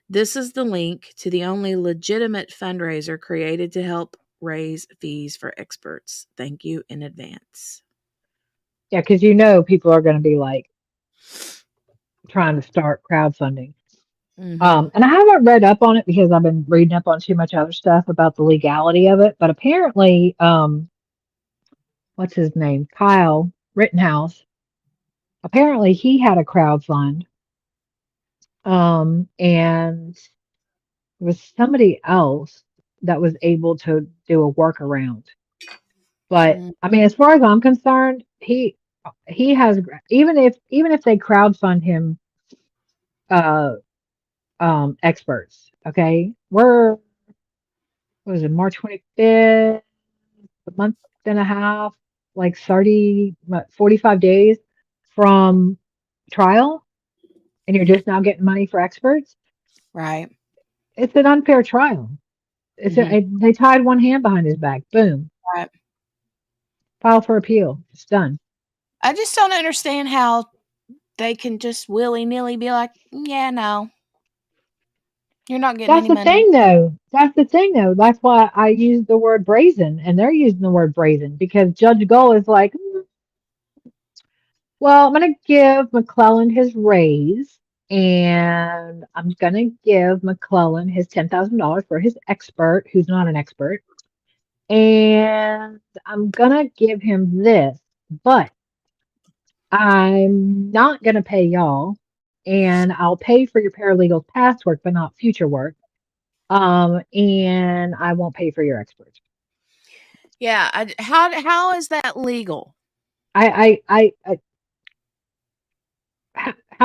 This is the link to the only legitimate fundraiser created to help raise fees for experts. Thank you in advance. Yeah, because people are going to be like trying to start crowdfunding. Mm-hmm. And I haven't read up on it because I've been reading up on too much other stuff about the legality of it. But apparently, what's his name? Kyle Rittenhouse. Apparently, he had a crowdfund. And it was somebody else that was able to do a workaround. But I mean, as far as I'm concerned, he has, even if they crowdfund him, experts. Okay, what was it, March 25th, a month and a half, like 45 days from trial, and you're just now getting money for experts. Right. It's an unfair trial. They tied one hand behind his back. Boom. Right. File for appeal. It's done. I just don't understand how they can just willy-nilly be like, yeah, no. You're not getting any money. That's the thing, though. That's why I use the word brazen, and they're using the word brazen, because Judge Gull is like, well, I'm going to give McClellan his raise, and I'm going to give McClellan his $10,000 for his expert, who's not an expert, and I'm going to give him this, but I'm not going to pay y'all, and I'll pay for your paralegal's past work, but not future work. And I won't pay for your experts. Yeah. How is that legal? How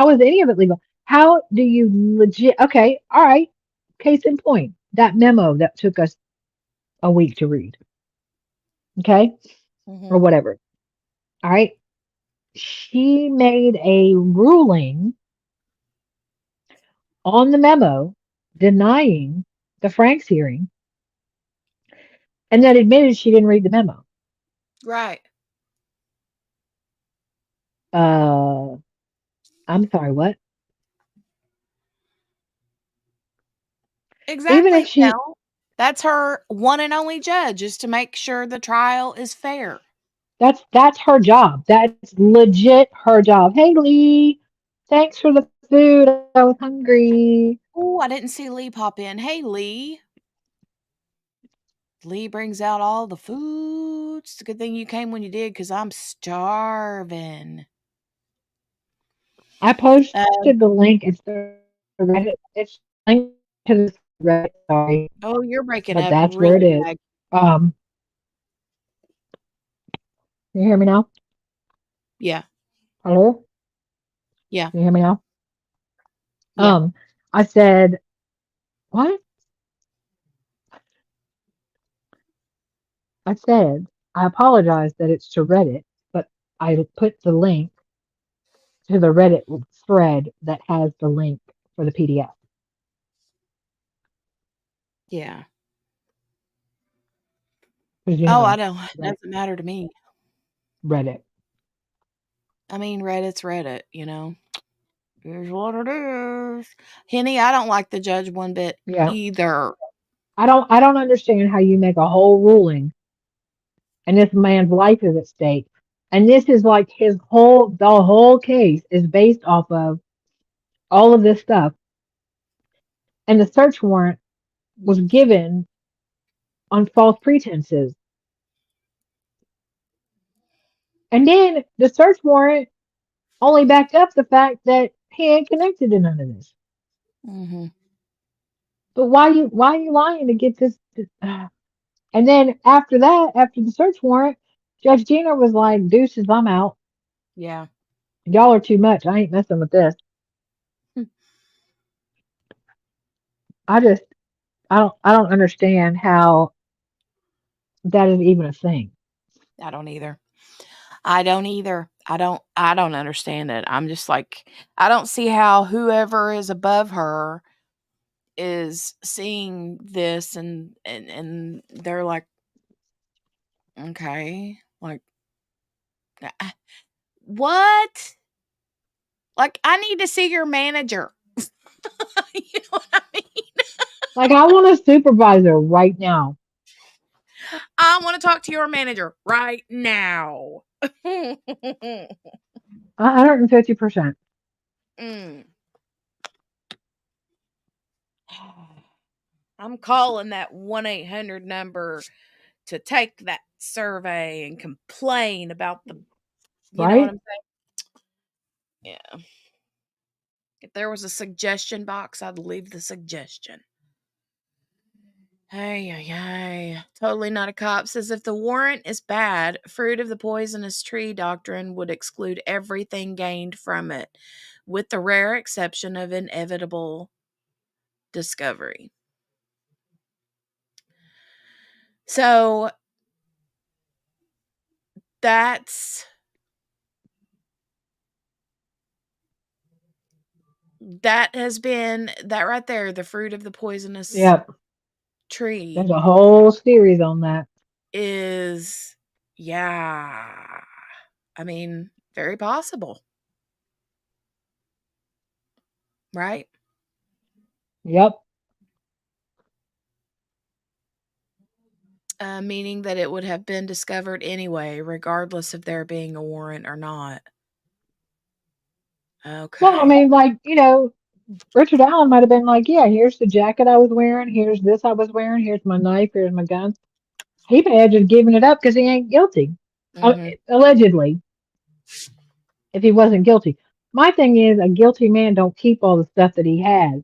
is any of it legal? How do you legit? Okay, all right. Case in point, that memo that took us a week to read, okay, or Mm-hmm. whatever. All right. She made a ruling on the memo denying the Franks hearing and then admitted she didn't read the memo. Right. Uh, I'm sorry, what? Even if Exactly, she, Mel. That's her one and only judge, is to make sure the trial is fair. that's her job. That's legit her job. Hey, Lee, thanks for the food. I was hungry. Oh, I didn't see Lee pop in. Hey, Lee. Lee brings out all the foods. It's a good thing you came when you did, because I'm starving. I posted Um, the link. It's the Reddit. It's linked to this Reddit. Sorry, oh, you're breaking but up that's where it really is. bad. Um, can you hear me now? Yeah, Hello? yeah, Can you hear me now? yeah. I said, what? I said, I apologize that it's to Reddit, but I put the link to the Reddit thread that has the link for the PDF. Yeah. Because, Oh, I don't. It Reddit. doesn't matter to me. Reddit. I mean, Reddit's Reddit, you know. Here's what it is. Henny, I don't like the judge one bit Yeah. either. I don't understand how you make a whole ruling and this man's life is at stake. And this is like the whole case is based off of all of this stuff. And the search warrant was given on false pretenses. And then the search warrant only backed up the fact that he ain't connected to none of this. Mm-hmm. But why you lying to get this? And then after that, after the search warrant, Judge Gina was like, "Deuces, I'm out. Yeah. Y'all are too much. I ain't messing with this." I just I don't understand how that is even a thing. I don't either. I don't either. I don't understand it. I'm just like, I don't see how whoever is above her is seeing this, and they're like, okay, like, uh, what? Like, I need to see your manager. You know what I mean? Like I want a supervisor right now. I want to talk to your manager right now. 150%. Mm. I'm calling that 1-800 number to take that survey and complain about the, you know what Right? I'm saying? Yeah. If there was a suggestion box, I'd leave the suggestion. Hey, hey, hey. Totally not a cop says if the warrant is bad, fruit of the poisonous tree doctrine would exclude everything gained from it, with the rare exception of inevitable discovery. So that's that has been that right there, the fruit of the poisonous Yep. tree There's a whole series on that. is, yeah. I mean, very possible, right? Yep. Meaning that it would have been discovered anyway, regardless of there being a warrant or not. Well, I Okay. mean, like, Richard Allen might have been like, yeah, here's the jacket I was wearing, here's this I was wearing, here's my knife, here's my gun. He may have just given it up because he ain't guilty. Mm-hmm. Allegedly, if he wasn't guilty. My thing is, a guilty man don't keep all the stuff that he has.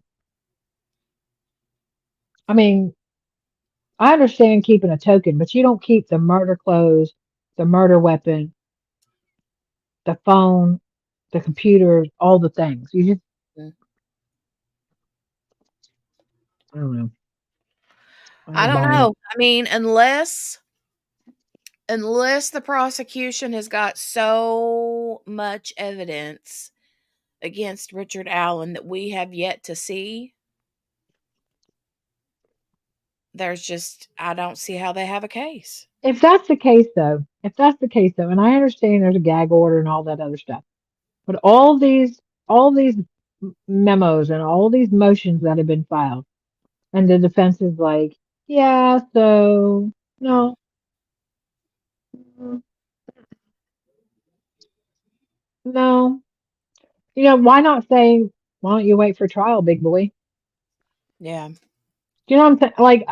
I mean, I understand keeping a token, but you don't keep the murder clothes, the murder weapon, the phone, the computers, all the things. You just, I don't know. I don't know. I mean, unless the prosecution has got so much evidence against Richard Allen that we have yet to see, I don't see how they have a case. If that's the case, though, and I understand there's a gag order and all that other stuff, but all these memos and all these motions that have been filed, and the defense is like, yeah, so no, no, why not say, why don't you wait for trial, big boy? Yeah. Do you know what I'm saying? Like,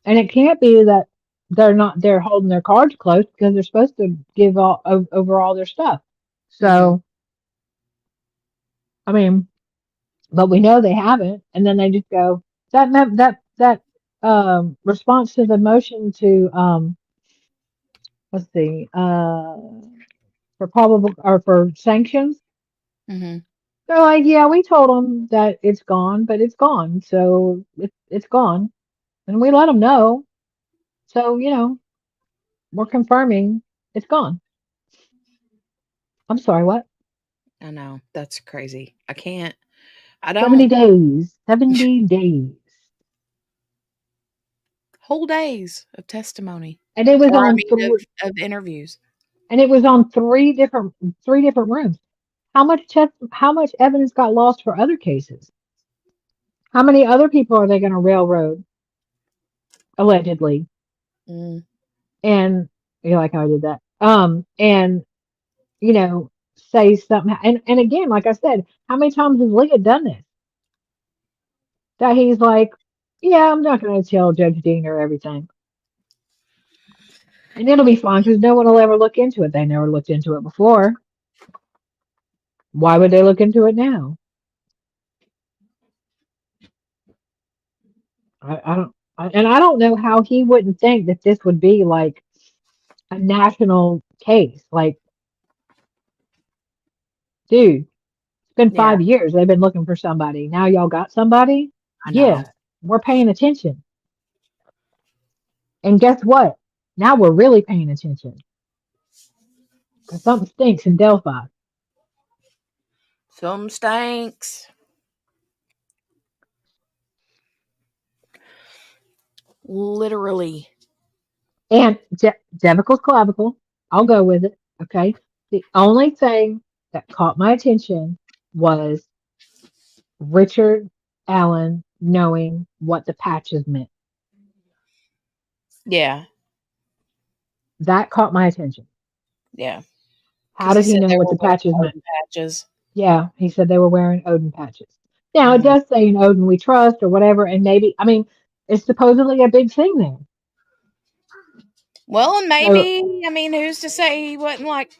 and it can't be that they're holding their cards close because they're supposed to give over all their stuff. So, I mean, but we know they haven't, and then they just go that response to the motion to let's see for probable or for sanctions. Mm-hmm. They're like, yeah, we told them that it's gone, but it's gone, so it's gone, and we let them know. So we're confirming it's gone. I'm sorry, what? I know. That's crazy. I can't. I 70 don't. days. 70 days. Whole days of testimony. And it was Or, I on mean, of interviews. and it was on three different rooms. How much evidence got lost for other cases? How many other people are they going to railroad allegedly? Mm. And you like how I did that. And say something. And again, like I said, how many times has Leah done this? That he's like, yeah, I'm not going to tell Judge Diener everything. And it'll be fine because no one will ever look into it. They never looked into it before. Why would they look into it now? I don't know how he wouldn't think that this would be like a national case. Like, dude, it's been Yeah, 5 years. They've been looking for somebody. Now y'all got somebody? I know. Yeah, we're paying attention. And guess what? Now we're really paying attention because something stinks in Delphi. Some stinks. Literally. And Devical's clavicle, I'll go with it. Okay. The only thing that caught my attention was Richard Allen knowing what the patches meant. Yeah. That caught my attention. Yeah. How did he know what the patches meant? Patches. Yeah, he said they were wearing Odin patches. Now, it Mm-hmm. does say in Odin we trust or whatever, and maybe, I mean, it's supposedly a big thing there. Well, and maybe, So, I mean, who's to say he wasn't like,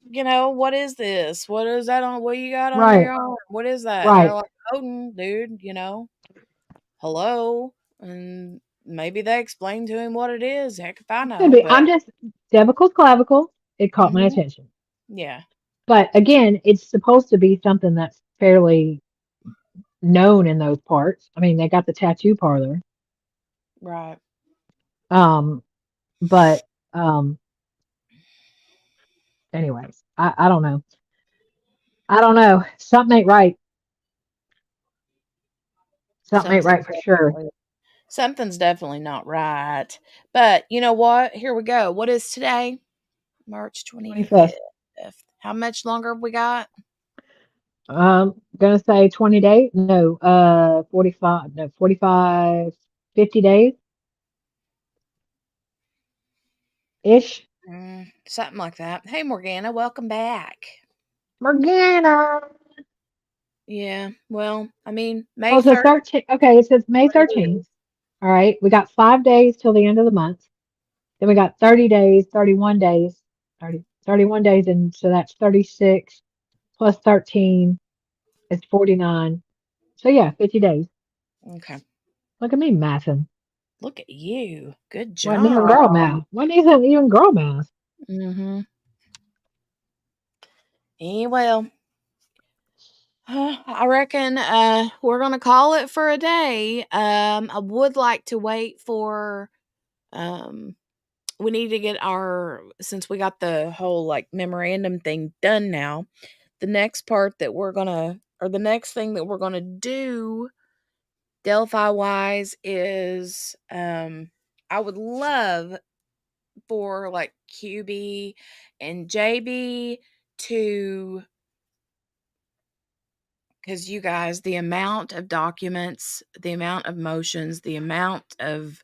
what is this? What is that on? What you got under right, your arm? What is that? And they're right. like, Odin, dude, hello. And maybe they explained to him what it is. Heck if I Could know, be. but I'm just, Devical's clavicle, it caught my attention. yeah. But again, it's supposed to be something that's fairly known in those parts. I mean, they got the tattoo parlor. Right. But anyways, I don't know. I don't know. Something ain't right. Something ain't right for sure. Something's definitely not right. But you know what? Here we go. What is today? March 25th. 25th. How much longer have we got? Gonna say 20 days. No, 45, no, 45, 50 days ish. Something like that. Hey, Morgana, welcome back. Morgana. Yeah, well, I mean, May Oh, so 3rd. 13. Okay, it says May 13th. All right, we got 5 days till the end of the month. Then we got 30 days, 31 days, 31 days, and so that's 36 plus 13 is 49. So yeah, 50 days. Okay. Look at me mathing. Look at you. Good Wasn't even job. girl math. Wasn't even girl math. Well, I reckon we're gonna call it for a day. I would like to wait for we need to get since we got the whole like memorandum thing done now. The next part that the next thing that we're gonna do Delphi wise is I would love for like QB and JB to, because you guys, the amount of documents, the amount of motions, the amount of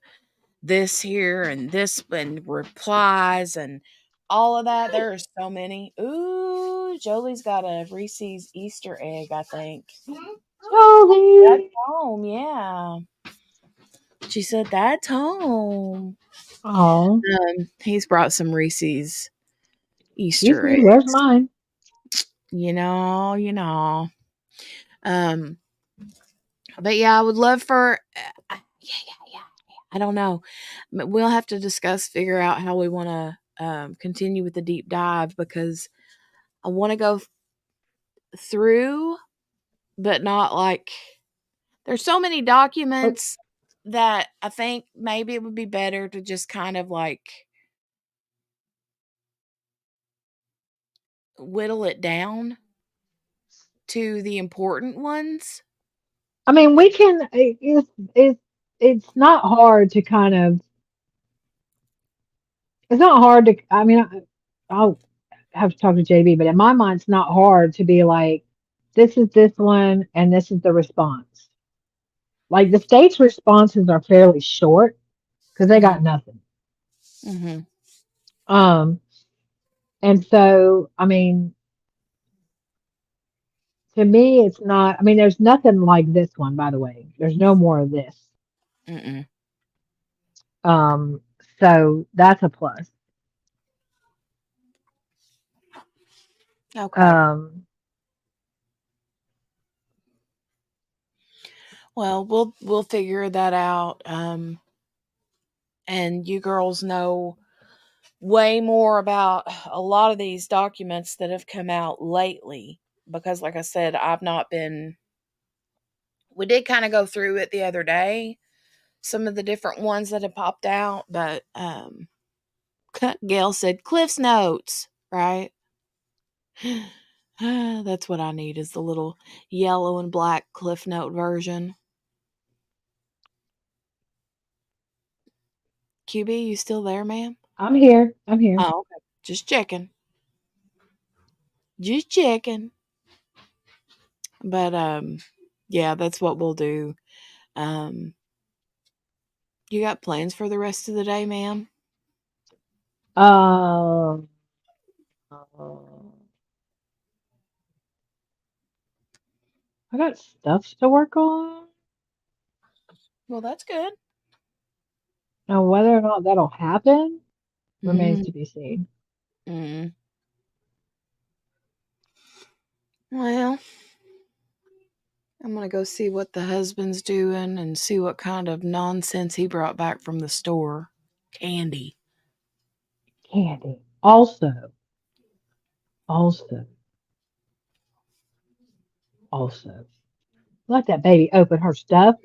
this here and this and replies and all of that, there are so many. Ooh, Jolie's got a Reese's Easter egg, I think. Jolie! That's home, yeah. She said that's home. Oh, He's brought some Reese's excuse Easter me. Where's eggs. mine? You know. But yeah, I would love for yeah. I don't know. We'll have to figure out how we want to continue with the deep dive, because I want to go through, but not like there's so many documents that I think maybe it would be better to just kind of like whittle it down to the important ones. I mean, we can. It's not hard to kind of. It's not hard to. I mean, I'll have to talk to JB, but in my mind, it's not hard to be like, this is this one, and this is the response. Like the state's responses are fairly short because they got nothing. Mm-hmm. And so, I mean, to me, it's not. I mean, there's nothing like this one, by the way. There's no more of this. Mm-mm. Um, so that's a plus. Okay. Well, we'll figure that out. And you girls know way more about a lot of these documents that have come out lately, because like I said, we did kind of go through it the other day, some of the different ones that have popped out, but Gail said Cliff's Notes, right? That's what I need, is the little yellow and black Cliff Note version. QB, you still there, ma'am? I'm here. I'm here. Oh, okay. Just checking. But yeah, that's what we'll do. You got plans for the rest of the day, ma'am? Um, I got stuff to work on. Well, that's good. Now, whether or not that'll happen remains Mm-hmm. to be seen. Mm-hmm. Well, I'm gonna go see what the husband's doing and see what kind of nonsense he brought back from the store. Candy. Candy. Also, let that baby open her stuff.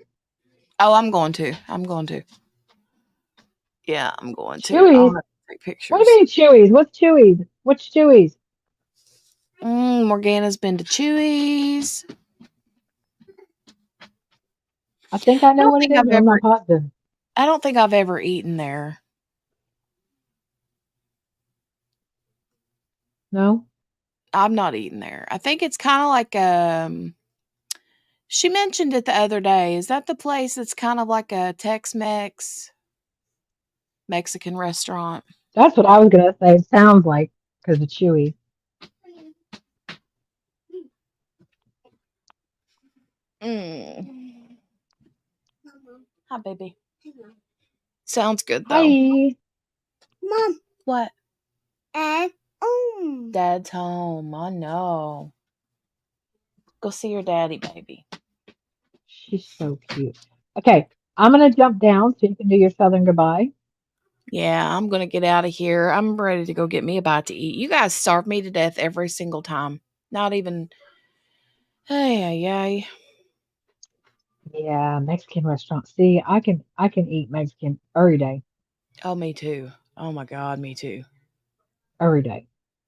Oh, I'm going to. Yeah, I'm going to. I'll Chewies. have to take pictures. What do you mean Chewies? What's Chewies? What's Chewies? Morgana's been to Chewy's. I think I know what it is, but I'm not positive. I don't think I've ever eaten there. No? I've not eaten there. I think it's kind of like she mentioned it the other day. Is that the place that's kind of like a Tex-Mex Mexican restaurant? That's what I was going to say. It sounds like because of Chewy. Hi, baby. Sounds good, though. Hi. Mom. What? Dad's home. I know. Go see your daddy, baby. She's so cute. Okay, I'm going to jump down so you can do your Southern goodbye. Yeah, I'm going to get out of here. I'm ready to go get me a bite to eat. You guys starve me to death every single time. Not even Hey. Yeah, Mexican restaurant. See, I can eat Mexican every day, Oh, me too. Oh my God, me too. every day.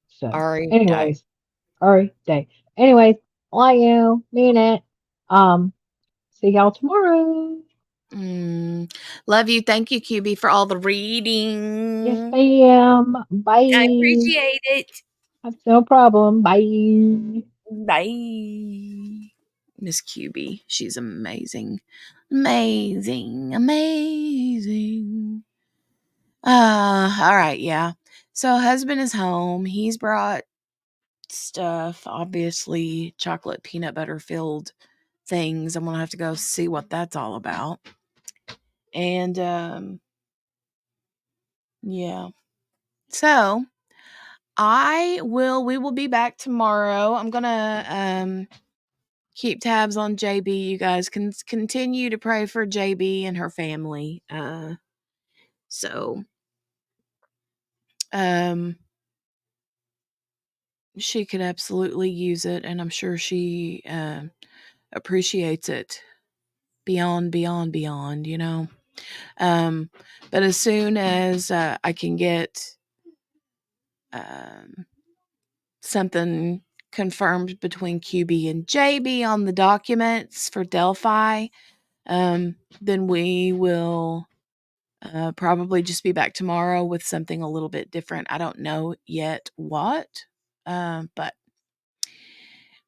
So, Every day. anyways, every day. Anyways, love you, mean it. Um, see y'all tomorrow. Love you. Thank you, QB, for all the Yes, reading. ma'am. I Bye. appreciate it. That's no problem. Bye. Bye. Miss QB. She's amazing. Amazing. All right, yeah. So husband is home. He's brought stuff, obviously chocolate peanut butter filled things. I'm gonna have to go see what that's all about. And yeah. So we will be back tomorrow. I'm gonna keep tabs on JB. You guys can continue to pray for JB and her family. So she could absolutely use it, and I'm sure she appreciates it beyond, you know. But as soon as I can get something confirmed between QB and JB on the documents for Delphi, then we will probably just be back tomorrow with something a little bit different. I don't know yet what, but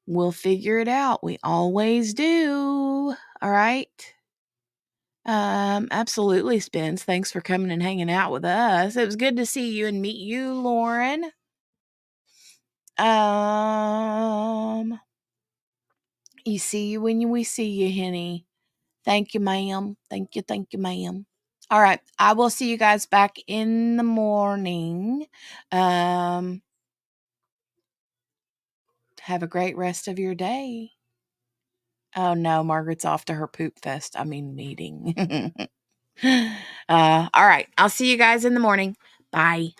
we'll figure it out. We always do. All right. Absolutely, Spence. Thanks for coming and hanging out with us. It was good to see you and meet you, Lauren. You see you when we see you, Henny. Thank you, ma'am. Thank you, ma'am. All right. I will see you guys back in the morning. Have a great rest of your day. Oh no, Margaret's off to her poop fest. I mean meeting. All right. I'll see you guys in the morning. Bye.